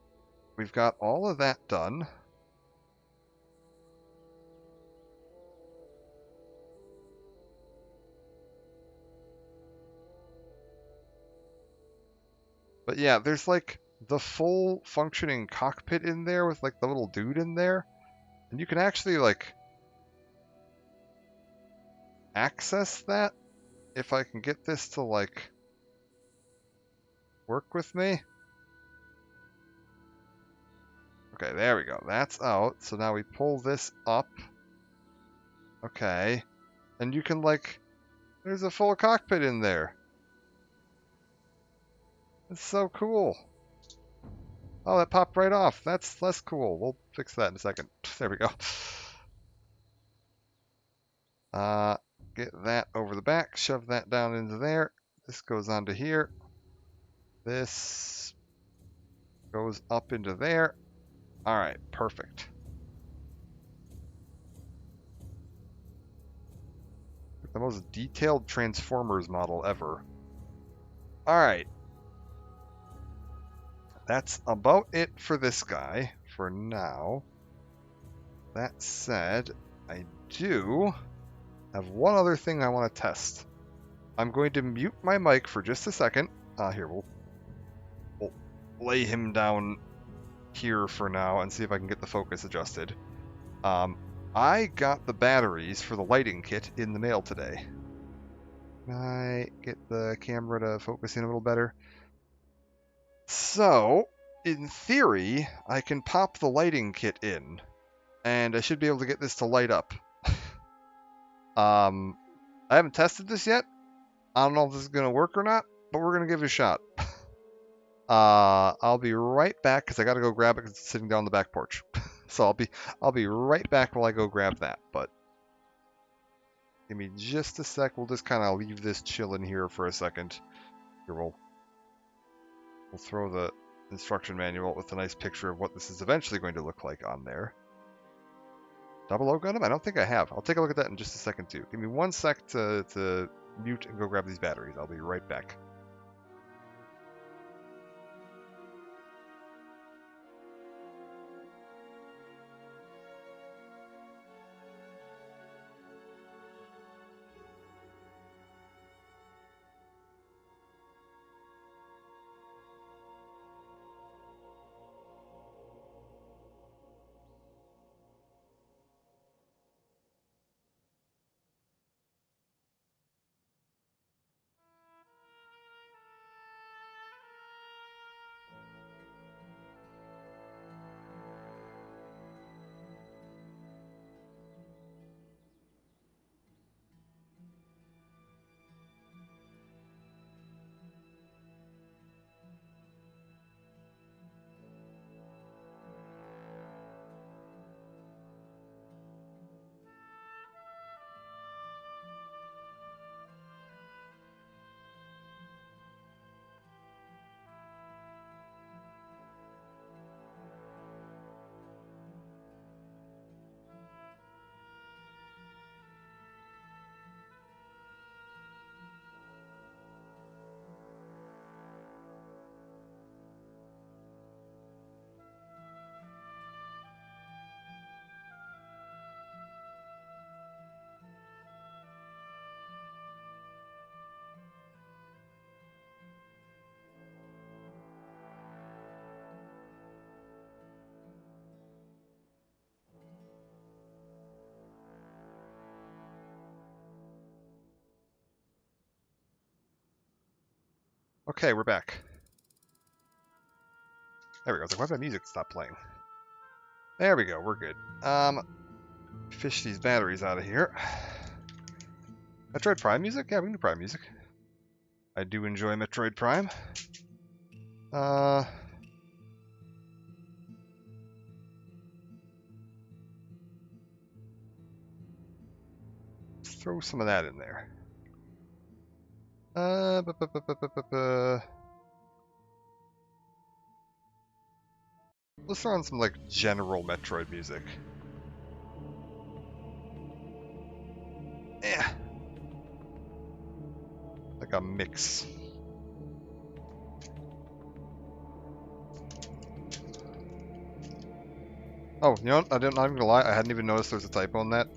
Speaker 1: We've got all of that done. But yeah, there's like the full functioning cockpit in there with like the little dude in there. And you can actually like access that if I can get this to like work with me. Okay, there we go. That's out. So now we pull this up. Okay. And you can like, there's a full cockpit in there. It's so cool. Oh, that popped right off. That's less cool. We'll fix that in a second. There we go. Get that over the back. Shove that down into there. This goes onto here. This goes up into there. Alright, perfect. The most detailed Transformers model ever. Alright. That's about it for this guy for now. That said, I do I have one other thing I want to test. I'm going to mute my mic for just a second. Here, we'll lay him down here for now and see if I can get the focus adjusted. I got the batteries for the lighting kit in the mail today. Can I get the camera to focus in a little better? So, in theory, I can pop the lighting kit in, and I should be able to get this to light up. I haven't tested this yet. I don't know if this is going to work or not, but we're going to give it a shot. I'll be right back because I got to go grab it because it's sitting down on the back porch. So I'll be right back while I go grab that. But give me just a sec. We'll just kind of leave this chilling here for a second. Here we'll throw the instruction manual with a nice picture of what this is eventually going to look like on there. Double O Gundam? I don't think I have. I'll take a look at that in just a second too. Give me 1 sec to mute and go grab these batteries. I'll be right back. Okay, we're back. There we go. I was like, why did my music stop playing? There we go. We're good. Fish these batteries out of here. Metroid Prime music? Yeah, we can do Prime music. I do enjoy Metroid Prime. Let's throw some of that in there. Let's throw on some, like, general Metroid music. Yeah. Like a mix. Oh, you know what? I'm not even gonna lie, I hadn't even noticed there was a typo in that.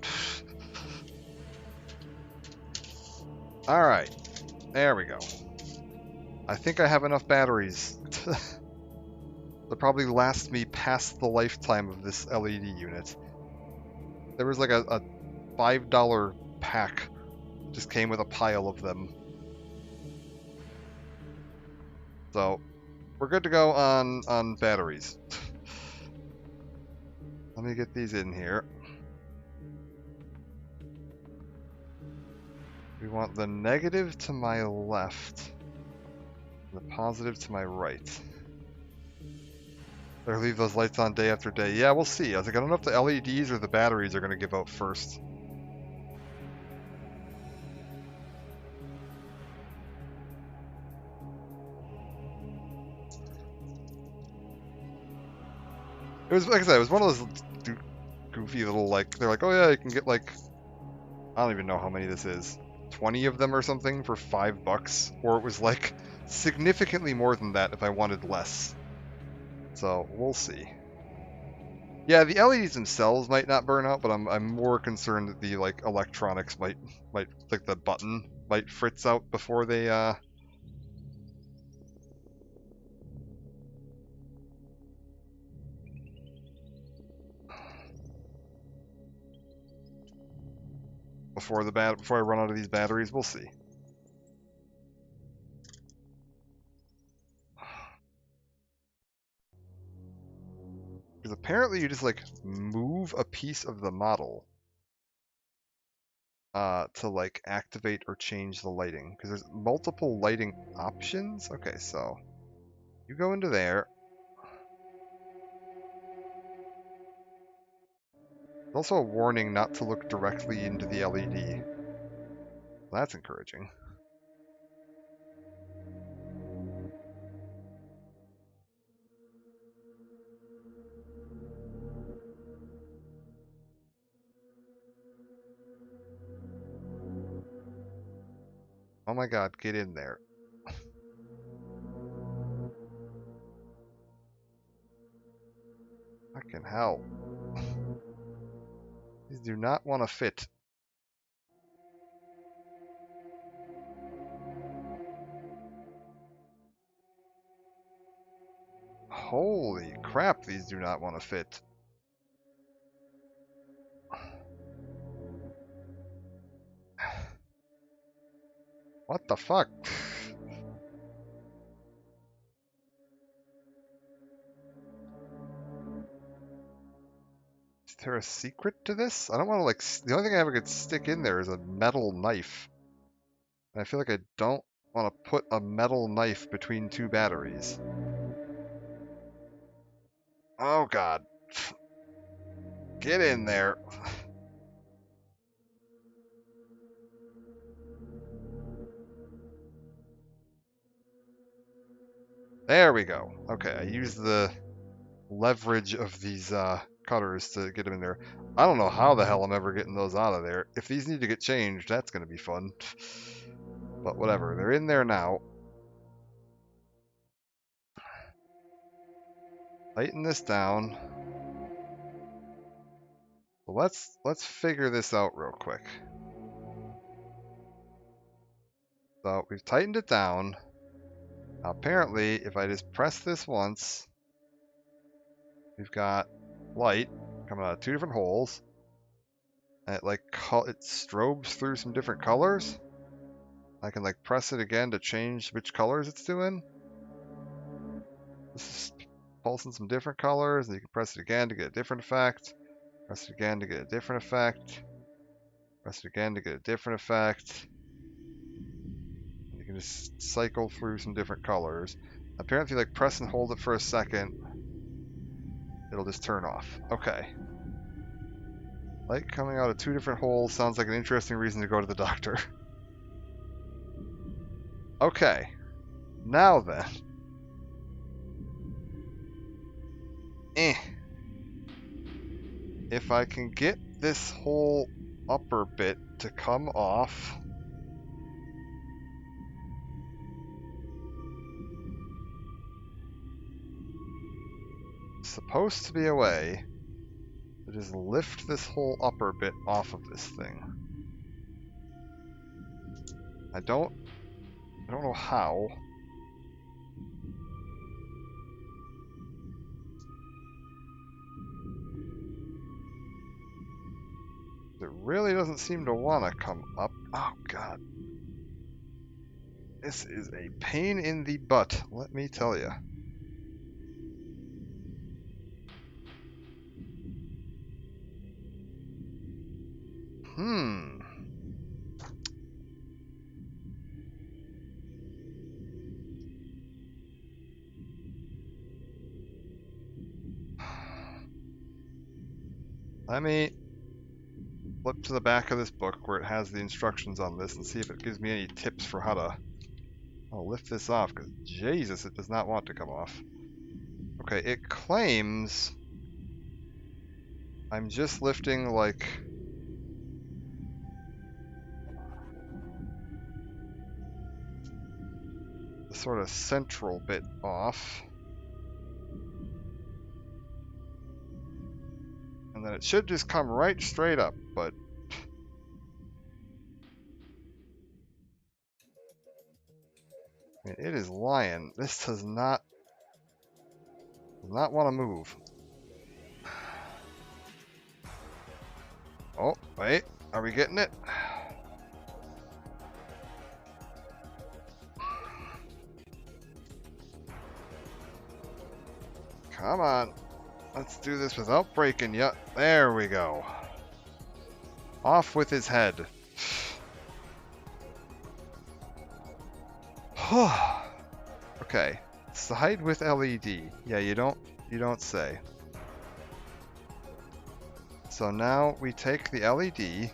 Speaker 1: Alright. There we go. I think I have enough batteries to probably last me past the lifetime of this LED unit. There was like a $5 pack. Just came with a pile of them. So, we're good to go on batteries. Let me get these in here. We want the negative to my left, the positive to my right. Better leave those lights on day after day. Yeah, we'll see. I was like, I don't know if the LEDs or the batteries are going to give out first. It was, like I said, it was one of those goofy little, like, they're like, oh yeah, you can get, like, I don't even know how many this is. 20 of them or something for $5. Or it was, like, significantly more than that if I wanted less. So, we'll see. Yeah, the LEDs themselves might not burn out, but I'm more concerned that the like electronics might like the button might fritz out before they before I run out of these batteries. We'll see. Because apparently you just like move a piece of the model to like activate or change the lighting. Because there's multiple lighting options. Okay, so you go into there. There's also a warning not to look directly into the LED. That's encouraging. Oh my god, get in there. Fucking hell. These do not want to fit. Holy crap, these do not want to fit. What the fuck? Is there a secret to this? I don't want to like... The only thing I ever could stick in there is a metal knife. And I feel like I don't want to put a metal knife between two batteries. Oh god. Get in there. There we go. Okay, I used the leverage of these cutters to get them in there. I don't know how the hell I'm ever getting those out of there. If these need to get changed, that's going to be fun. But whatever, they're in there now. Tighten this down. Well, let's figure this out real quick. So we've tightened it down. Now, apparently, if I just press this once, we've got light coming out of two different holes. And it it strobes through some different colors. I can like press it again to change which colors it's doing. This is pulsing some different colors, and you can press it again to get a different effect. Press it again to get a different effect. Press it again to get a different effect. You can just cycle through some different colors. Apparently, if you like press and hold it for a second, it'll just turn off. Okay. Light coming out of two different holes sounds like an interesting reason to go to the doctor. Okay. Now then. If I can get this whole upper bit to come off. Supposed to be a way to just lift this whole upper bit off of this thing. I don't know how. It really doesn't seem to want to come up. Oh god. This is a pain in the butt, let me tell you. Let me flip to the back of this book where it has the instructions on this and see if it gives me any tips for how to lift this off, because Jesus, it does not want to come off. Okay, it claims I'm just lifting like the sort of central bit off. And it should just come right straight up, but... I mean, it is lying. This does not want to move. Oh, wait. Are we getting it? Come on. Let's do this without breaking you. There we go. Off with his head. Okay. Side with LED. Yeah, you don't say. So now we take the LED.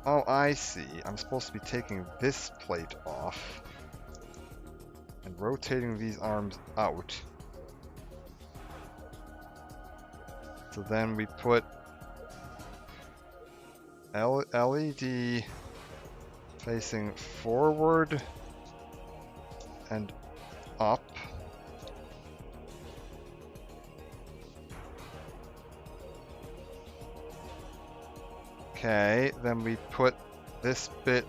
Speaker 1: Oh, I see. I'm supposed to be taking this plate off and rotating these arms out. So then we put LED facing forward and up. Okay, then we put this bit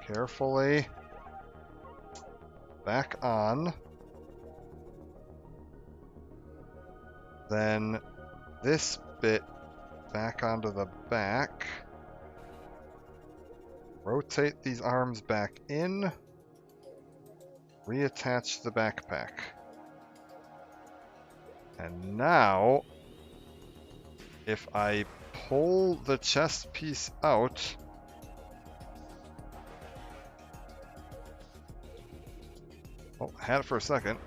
Speaker 1: carefully back on. Then this bit back onto the back. Rotate these arms back in. Reattach the backpack. And now, if I pull the chest piece out, oh, I had it for a second.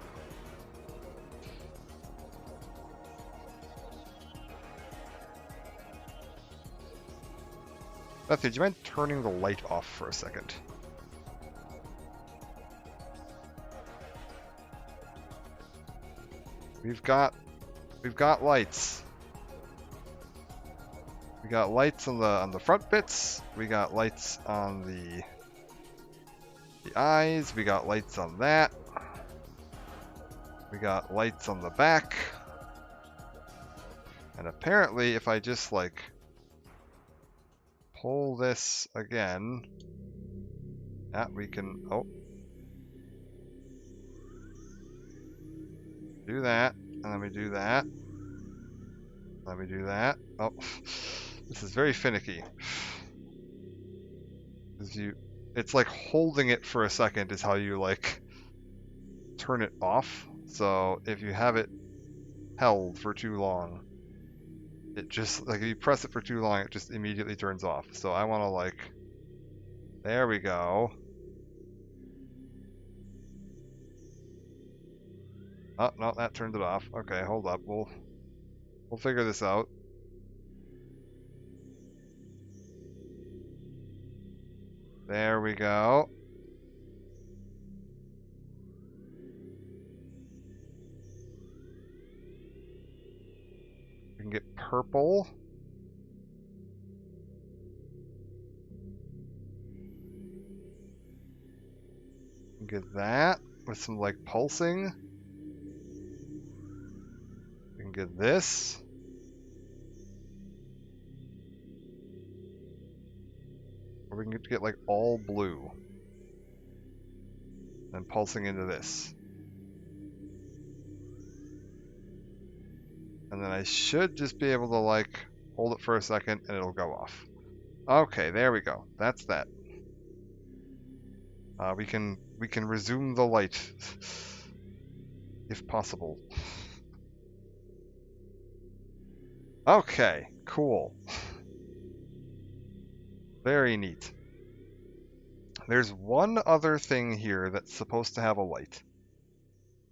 Speaker 1: Bethany, do you mind turning the light off for a second? We've got lights. We got lights on the front bits. We got lights on the eyes. We got lights on that. We got lights on the back. And apparently, if I just like pull this again, that we can, oh, do that, and then we do that, then we do that. Oh, this is very finicky. It's like holding it for a second is how you like turn it off. So if you have it held for too long, it just, like if you press it for too long, it just immediately turns off. So I want to like, there we go. Oh, no, that turned it off. Okay, hold up. We'll figure this out. There we go. We can get purple. We can get that with some like pulsing. We can get this. Or we can get like all blue. And pulsing into this. And then I should just be able to like hold it for a second and it'll go off. Okay, there we go. That's that. We can resume the light if possible. Okay, cool. Very neat. There's one other thing here that's supposed to have a light.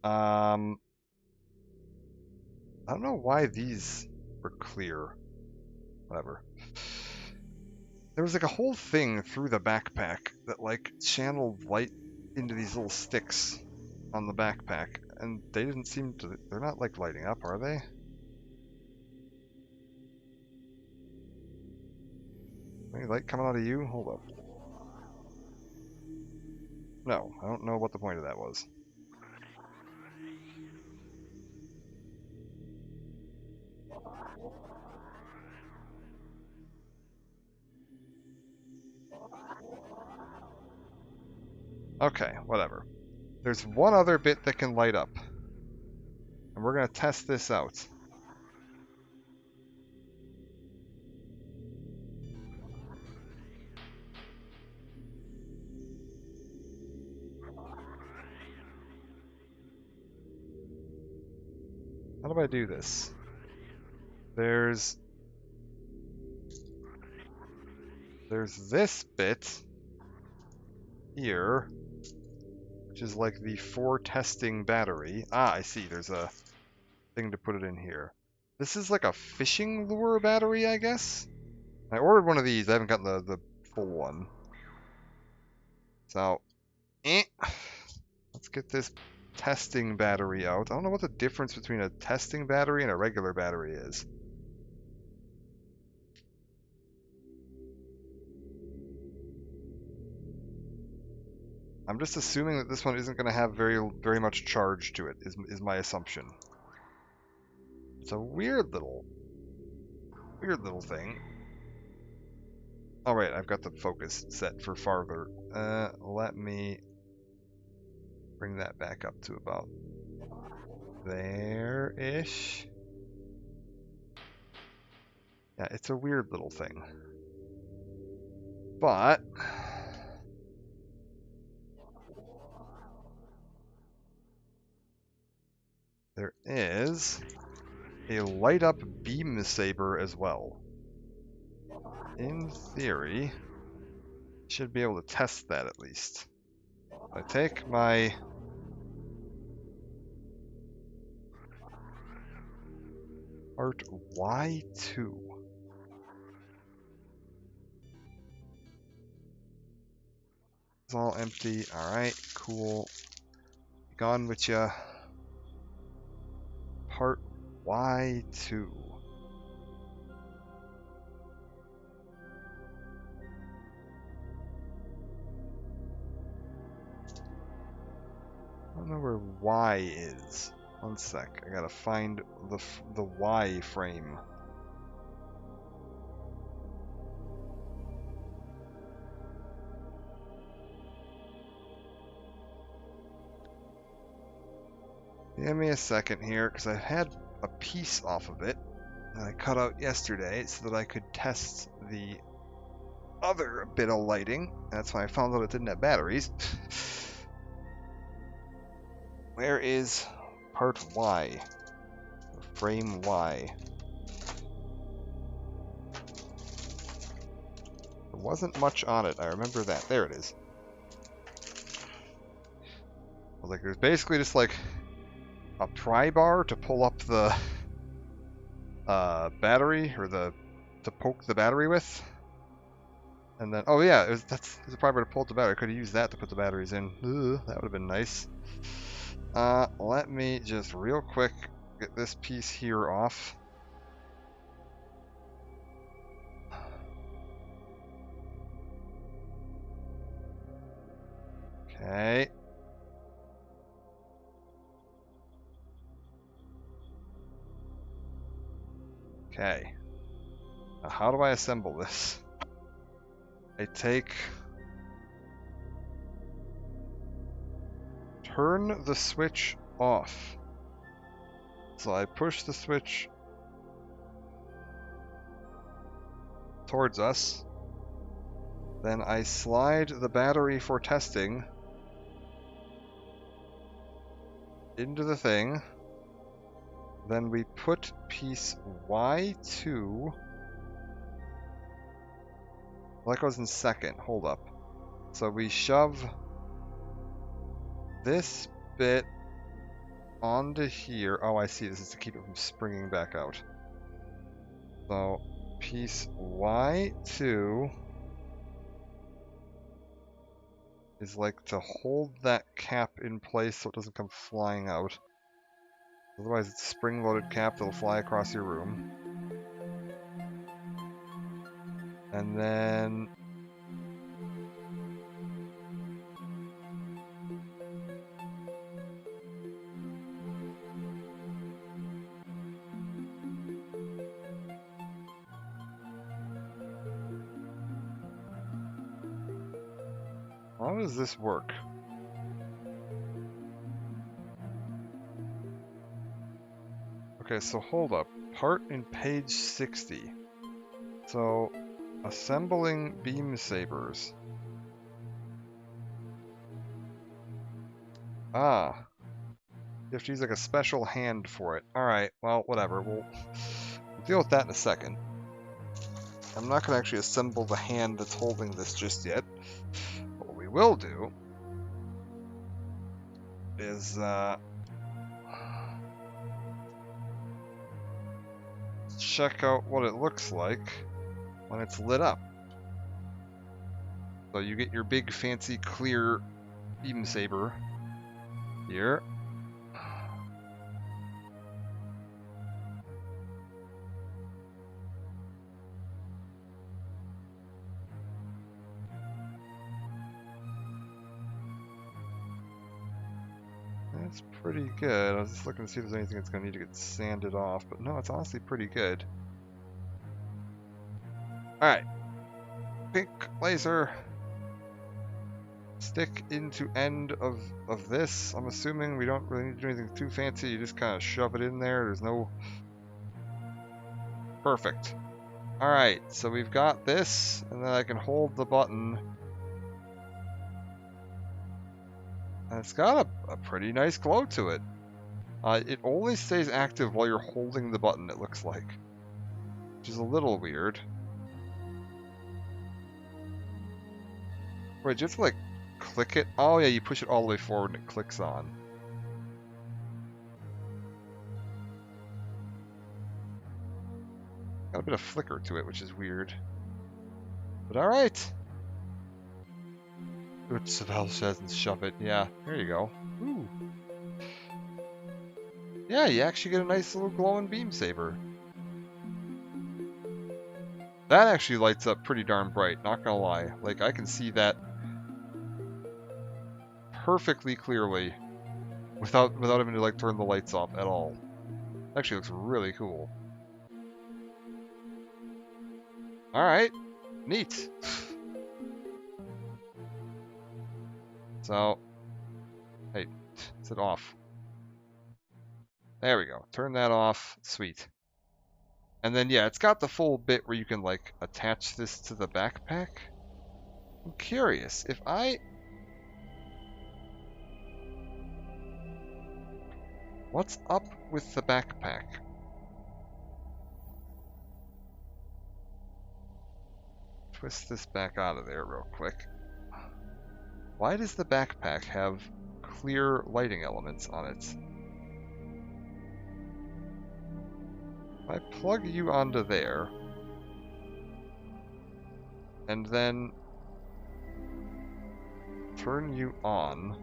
Speaker 1: I don't know why these were clear. Whatever. There was like a whole thing through the backpack that like channeled light into these little sticks on the backpack, and they didn't seem to, they're not like lighting up, are they? Any light coming out of you? Hold up. No, I don't know what the point of that was. Okay, whatever. There's one other bit that can light up. And we're going to test this out. How do I do this? There's this bit here, which is like the for testing battery. Ah, I see. There's a thing to put it in here. This is like a fishing lure battery, I guess? I ordered one of these. I haven't gotten the full one. So, let's get this testing battery out. I don't know what the difference between a testing battery and a regular battery is. I'm just assuming that this one isn't going to have very much charge to it, is my assumption. It's a weird little thing. All right, I've got the focus set for farther. Let me bring that back up to about there-ish. Yeah, it's a weird little thing. But there is a light up beam saber as well. In theory, should be able to test that at least. I take my part Y2. It's all empty. Alright, cool. Gone with ya. Part Y2. I don't know where Y is. One sec. I gotta find the Y frame. Give me a second here, because I had a piece off of it that I cut out yesterday so that I could test the other bit of lighting. That's why I found out it didn't have batteries. Where is part Y? Frame Y. There wasn't much on it, I remember that. There it is. I was like, there's basically just like a pry bar to pull up the battery, or to poke the battery with. And then, oh yeah, there's a pry bar to pull up the battery. I could have used that to put the batteries in. Ugh, that would have been nice. Let me just real quick get this piece here off. Okay. Okay. Now how do I assemble this? I turn the switch off. So I push the switch towards us. Then I slide the battery for testing into the thing. Then we put piece Y2. Well, that goes in second. Hold up. So we shove this bit onto here. Oh, I see. This is to keep it from springing back out. So piece Y2 is like to hold that cap in place so it doesn't come flying out. Otherwise, it's a spring-loaded cap that'll fly across your room. And then... how does this work? Okay, so hold up. Part in page 60. So, assembling beam sabers. Ah. You have to use like a special hand for it. Alright, well, whatever. We'll deal with that in a second. I'm not going to actually assemble the hand that's holding this just yet. But what we will do is check out what it looks like when it's lit up. So you get your big fancy clear beam saber here. That's pretty good. I was just looking to see if there's anything that's going to need to get sanded off, but no, it's honestly pretty good. Alright. Pink laser. Stick into end of this. I'm assuming we don't really need to do anything too fancy. You just kind of shove it in there. There's no... Perfect. Alright, so we've got this, and then I can hold the button. And it's got a pretty nice glow to it. It only stays active while you're holding the button, it looks like. Which is a little weird. Wait, just like click it? Oh yeah, you push it all the way forward and it clicks on. Got a bit of flicker to it, which is weird. But alright. Savel says and shove it. Yeah, there you go. Ooh. Yeah, you actually get a nice little glowing beam saber. That actually lights up pretty darn bright, not gonna lie. Like, I can see that perfectly clearly without having to like turn the lights off at all. Actually looks really cool. Alright, neat. So, hey, is it off? There we go. Turn that off. Sweet. And then, yeah, it's got the full bit where you can, like, attach this to the backpack. I'm curious, if I... What's up with the backpack? Twist this back out of there real quick. Why does the backpack have clear lighting elements on it? If I plug you onto there, and then turn you on.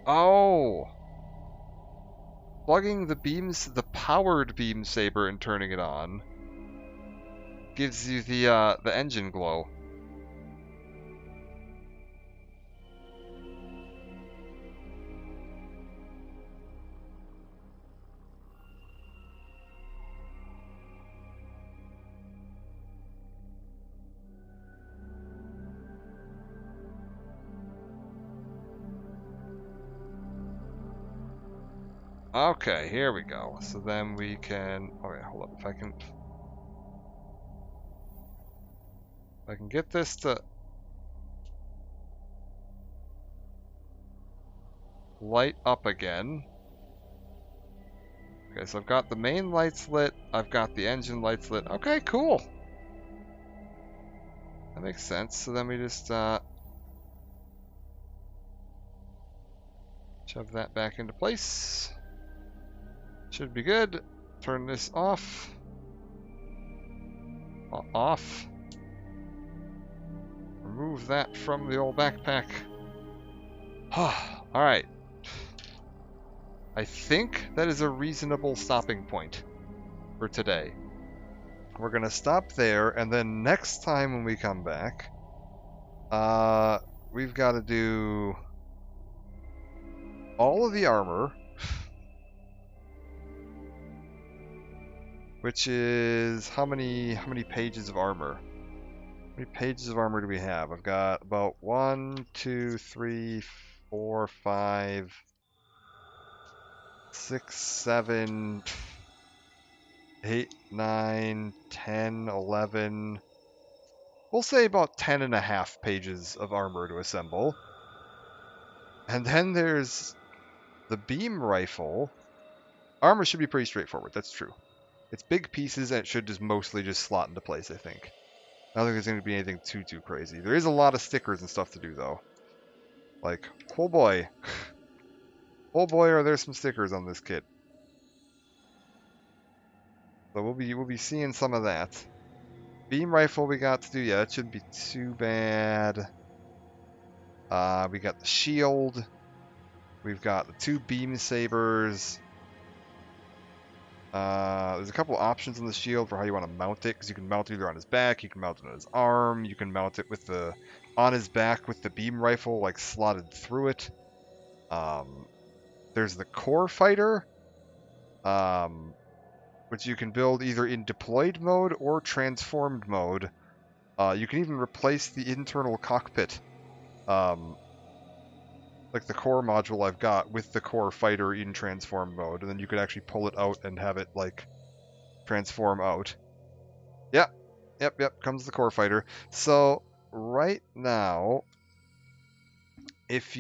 Speaker 1: Oh! Plugging the powered beam saber and turning it on gives you the engine glow. Okay, here we go. So then we can... Oh wait, hold up. If I can get this to light up again. Okay, so I've got the main lights lit. I've got the engine lights lit. Okay, cool. That makes sense. So then we just shove that back into place. Should be good. Turn this off. Off. Remove that from the old backpack. Alright. I think that is a reasonable stopping point for today. we're gonna stop there, and then next time when we come back, we've got to do all of the armor, which is how many pages of armor? How many pages of armor do we have? I've got about 1, 2, 3, 4, 5, 6, 7, 8, 9, 10, 11. We'll say about 10 and a half pages of armor to assemble. And then there's the beam rifle. Armor should be pretty straightforward, that's true. It's big pieces and it should just mostly just slot into place, I think. I don't think there's going to be anything too crazy. There is a lot of stickers and stuff to do, though. Like, oh boy. Oh boy, are there some stickers on this kit. So we'll be seeing some of that. Beam rifle we got to do, yeah, it shouldn't be too bad. We got the shield. We've got the 2 beam sabers. There's a couple options on the shield for how you want to mount it, because you can mount it either on his back, you can mount it on his arm, you can mount it with the on his back with the beam rifle like slotted through it. There's the core fighter, which you can build either in deployed mode or transformed mode. You can even replace the internal cockpit, like the core module I've got, with the core fighter in transformed mode, and then you could actually pull it out and have it like transform out. Yep, comes the core fighter. So right now, if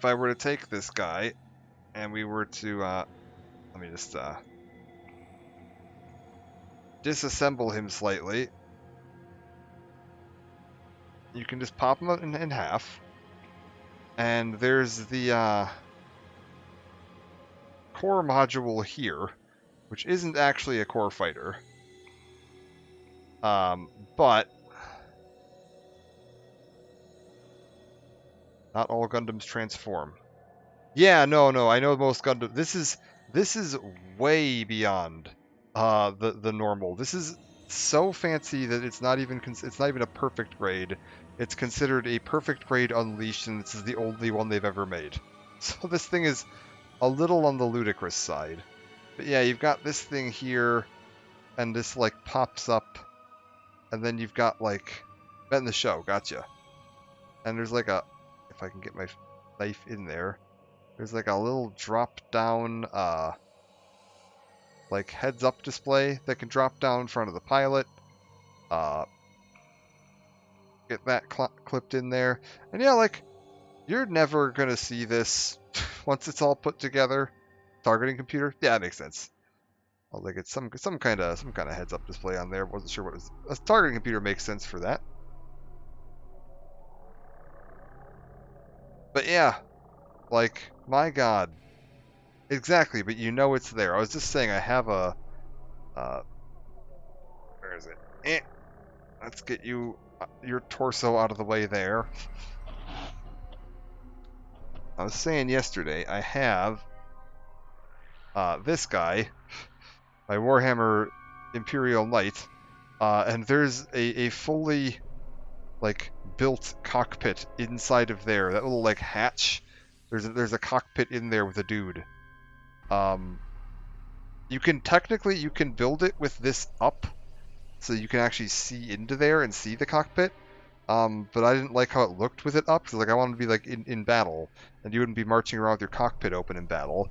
Speaker 1: I were to take this guy and we were to let me just disassemble him slightly, you can just pop him in half, and there's the core module here, which isn't actually a core fighter, but not all Gundams transform. Yeah, no, I know most Gundam. This is way beyond the normal. This is so fancy that it's not even a perfect grade. It's considered a perfect grade Unleashed, and this is the only one they've ever made. So this thing is a little on the ludicrous side. But yeah, you've got this thing here, and this like pops up, and then you've got like bet in the show, gotcha. And there's like a, if I can get my knife in there. There's like a little drop down, like heads up display that can drop down in front of the pilot. Get that clipped in there. And yeah, like, you're never gonna see this once it's all put together. Targeting computer? Yeah, that makes sense. I'll like it's some kind of heads up display on there. Wasn't sure what it was. A targeting computer makes sense for that. But yeah, like, my god. Exactly, but you know it's there. I was just saying I have a where is it? Let's get you your torso out of the way there. I was saying yesterday I have this guy, my Warhammer Imperial Knight, and there's a fully like built cockpit inside of there. That little like hatch. There's a cockpit in there with a dude. You can build it with this up, so you can actually see into there and see the cockpit. But I didn't like how it looked with it up, because like I wanted to be like in battle, and you wouldn't be marching around with your cockpit open in battle.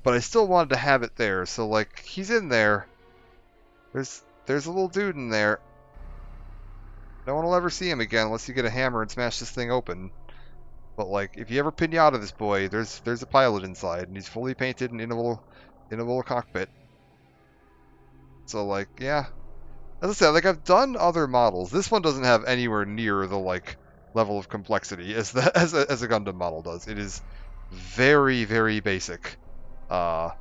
Speaker 1: But I still wanted to have it there, so like he's in there. There's a little dude in there. No one will ever see him again unless you get a hammer and smash this thing open. But like if you ever pinata this boy, there's a pilot inside, and he's fully painted and in a little cockpit. So like yeah. As I said, like I've done other models. This one doesn't have anywhere near the like level of complexity as a Gundam model does. It is very basic, but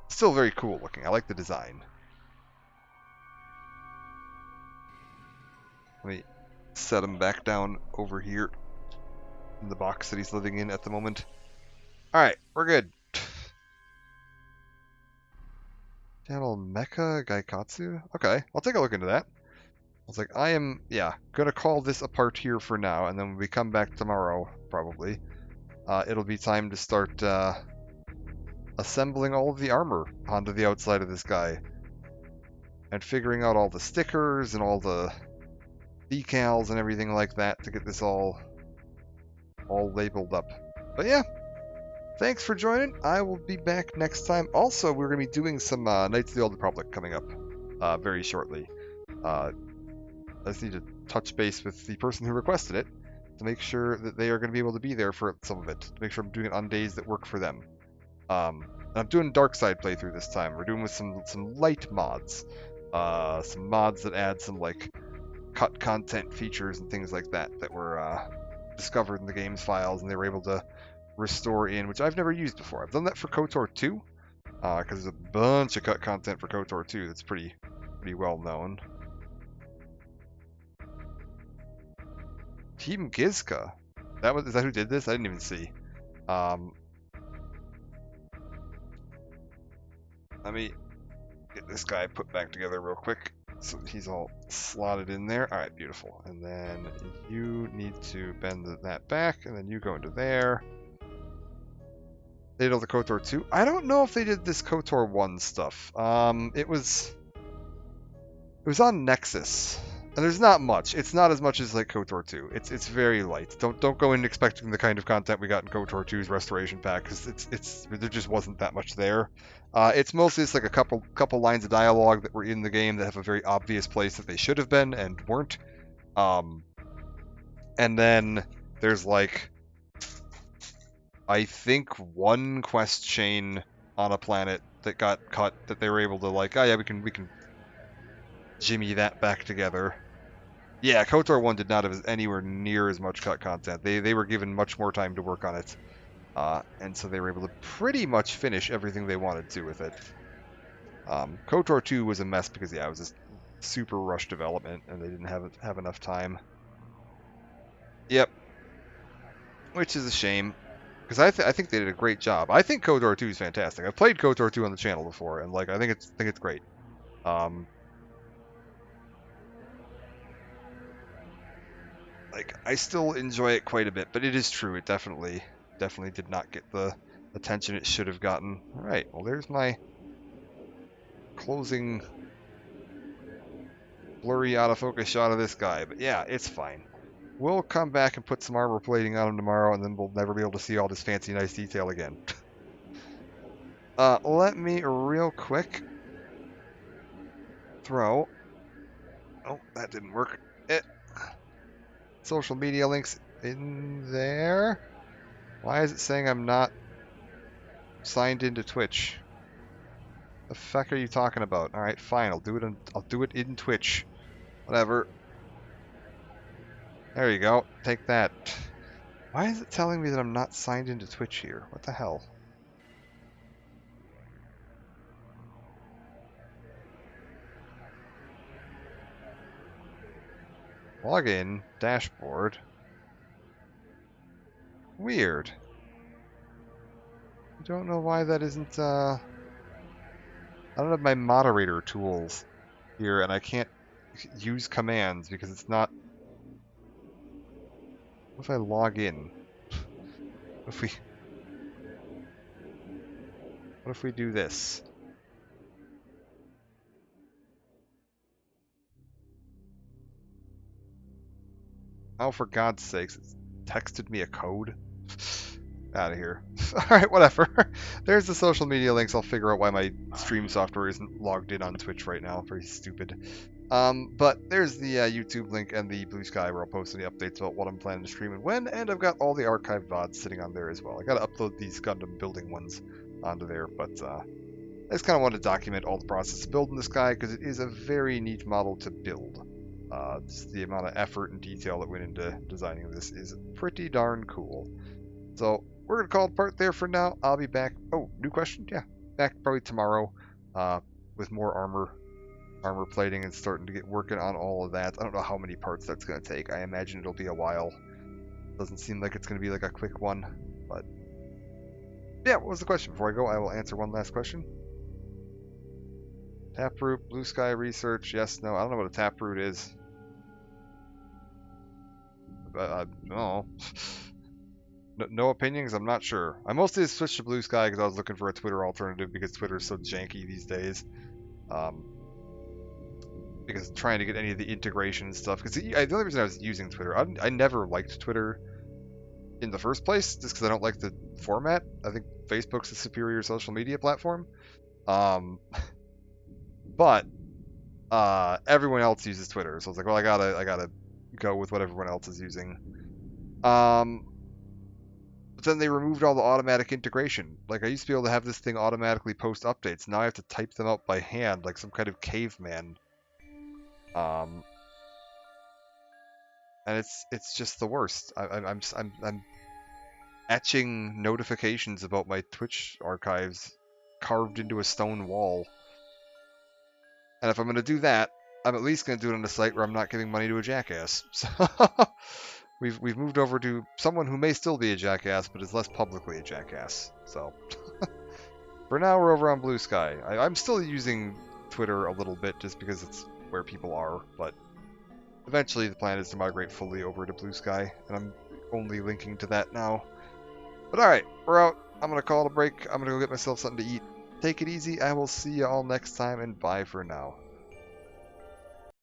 Speaker 1: still very cool looking. I like the design. Let me set him back down over here in the box that he's living in at the moment. All right, we're good. Channel Mecha Gaikatsu? Okay, I'll take a look into that. I was like, I am, yeah, gonna call this a part here for now, and then when we come back tomorrow, probably, it'll be time to start assembling all of the armor onto the outside of this guy. And figuring out all the stickers and all the decals and everything like that to get this all labeled up. But yeah, thanks for joining. I will be back next time. Also, we're going to be doing some Knights of the Old Republic coming up very shortly. I just need to touch base with the person who requested it to make sure that they are going to be able to be there for some of it. To make sure I'm doing it on days that work for them. And I'm doing Dark Side playthrough this time. We're doing with some light mods. Some mods that add some like cut content features and things like that that were discovered in the game's files, and they were able to restore in, which I've never used before. I've done that for KOTOR 2, because there's a bunch of cut content for KOTOR 2 that's pretty well known. Team Gizka. Is that who did this? I didn't even see. Let me get this guy put back together real quick so he's all slotted in there. All right, beautiful. And then you need to bend that back, and then you go into there. They did all the KOTOR 2. I don't know if they did this KOTOR 1 stuff. It was on Nexus, and there's not much. It's not as much as like KOTOR 2. It's very light. Don't go in expecting the kind of content we got in KOTOR 2's restoration pack, because there just wasn't that much there. It's mostly just like a couple lines of dialogue that were in the game that have a very obvious place that they should have been and weren't. And then there's like, I think, one quest chain on a planet that got cut that they were able to like, oh yeah, we can jimmy that back together. Yeah, KOTOR 1 did not have anywhere near as much cut content. They were given much more time to work on it. And so they were able to pretty much finish everything they wanted to with it. KOTOR 2 was a mess because, yeah, it was just super rushed development, and they didn't have enough time. Yep. Which is a shame, because I think they did a great job. I think KOTOR 2 is fantastic. I've played KOTOR 2 on the channel before, and like I think it's great. Like, I still enjoy it quite a bit, but it is true. It definitely did not get the attention it should have gotten. All right, well, there's my closing blurry out of focus shot of this guy. But yeah, it's fine. We'll come back and put some armor plating on him tomorrow, and then we'll never be able to see all this fancy, nice detail again. Let me real quick throw... Oh, that didn't work. Social media links in there. Why is it saying I'm not signed into Twitch? The fuck are you talking about? All right, fine. I'll do it in Twitch. Whatever. There you go. Take that. Why is it telling me that I'm not signed into Twitch here? What the hell? Login, dashboard. Weird. I don't know why that isn't, I don't have my moderator tools here, and I can't use commands because it's not... What if I log in? What if we do this? Oh, for God's sakes, it's texted me a code? Out of here. Alright, whatever. There's the social media links. I'll figure out why my stream software isn't logged in on Twitch right now. Very stupid. But there's the YouTube link and the Blue Sky where I'll post any updates about what I'm planning to stream and when, and I've got all the archived VODs sitting on there as well. I gotta upload these Gundam building ones onto there, but I just kind of want to document all the process of building this guy because it is a very neat model to build. Just the amount of effort and detail that went into designing this is pretty darn cool. So we're going to call it part there for now. I'll be back. Oh, new question? Yeah, back probably tomorrow with more armor plating and starting to get working on all of that. I don't know how many parts that's going to take. I imagine it'll be a while. Doesn't seem like it's going to be like a quick one, but yeah, what was the question? Before I go, I will answer one last question. Taproot, Blue Sky Research, yes, no. I don't know what a taproot is. No. No opinions, I'm not sure. I mostly switched to Blue Sky because I was looking for a Twitter alternative because Twitter is so janky these days. Because trying to get any of the integration and stuff. Because the only reason I was using Twitter, I never liked Twitter in the first place, just because I don't like the format. I think Facebook's a superior social media platform. But everyone else uses Twitter, so I was like, well, I gotta go with what everyone else is using. But then they removed all the automatic integration. Like, I used to be able to have this thing automatically post updates. Now I have to type them out by hand, like some kind of caveman. And it's just the worst. I'm etching notifications about my Twitch archives carved into a stone wall. And if I'm gonna do that, I'm at least gonna do it on a site where I'm not giving money to a jackass. So we've moved over to someone who may still be a jackass, but is less publicly a jackass. So for now, we're over on Blue Sky. I'm still using Twitter a little bit just because it's where people are, but eventually the plan is to migrate fully over to Blue Sky, and I'm only linking to that now. But alright, we're out. I'm going to call it a break. I'm going to go get myself something to eat. Take it easy. I will see you all next time, and bye for now.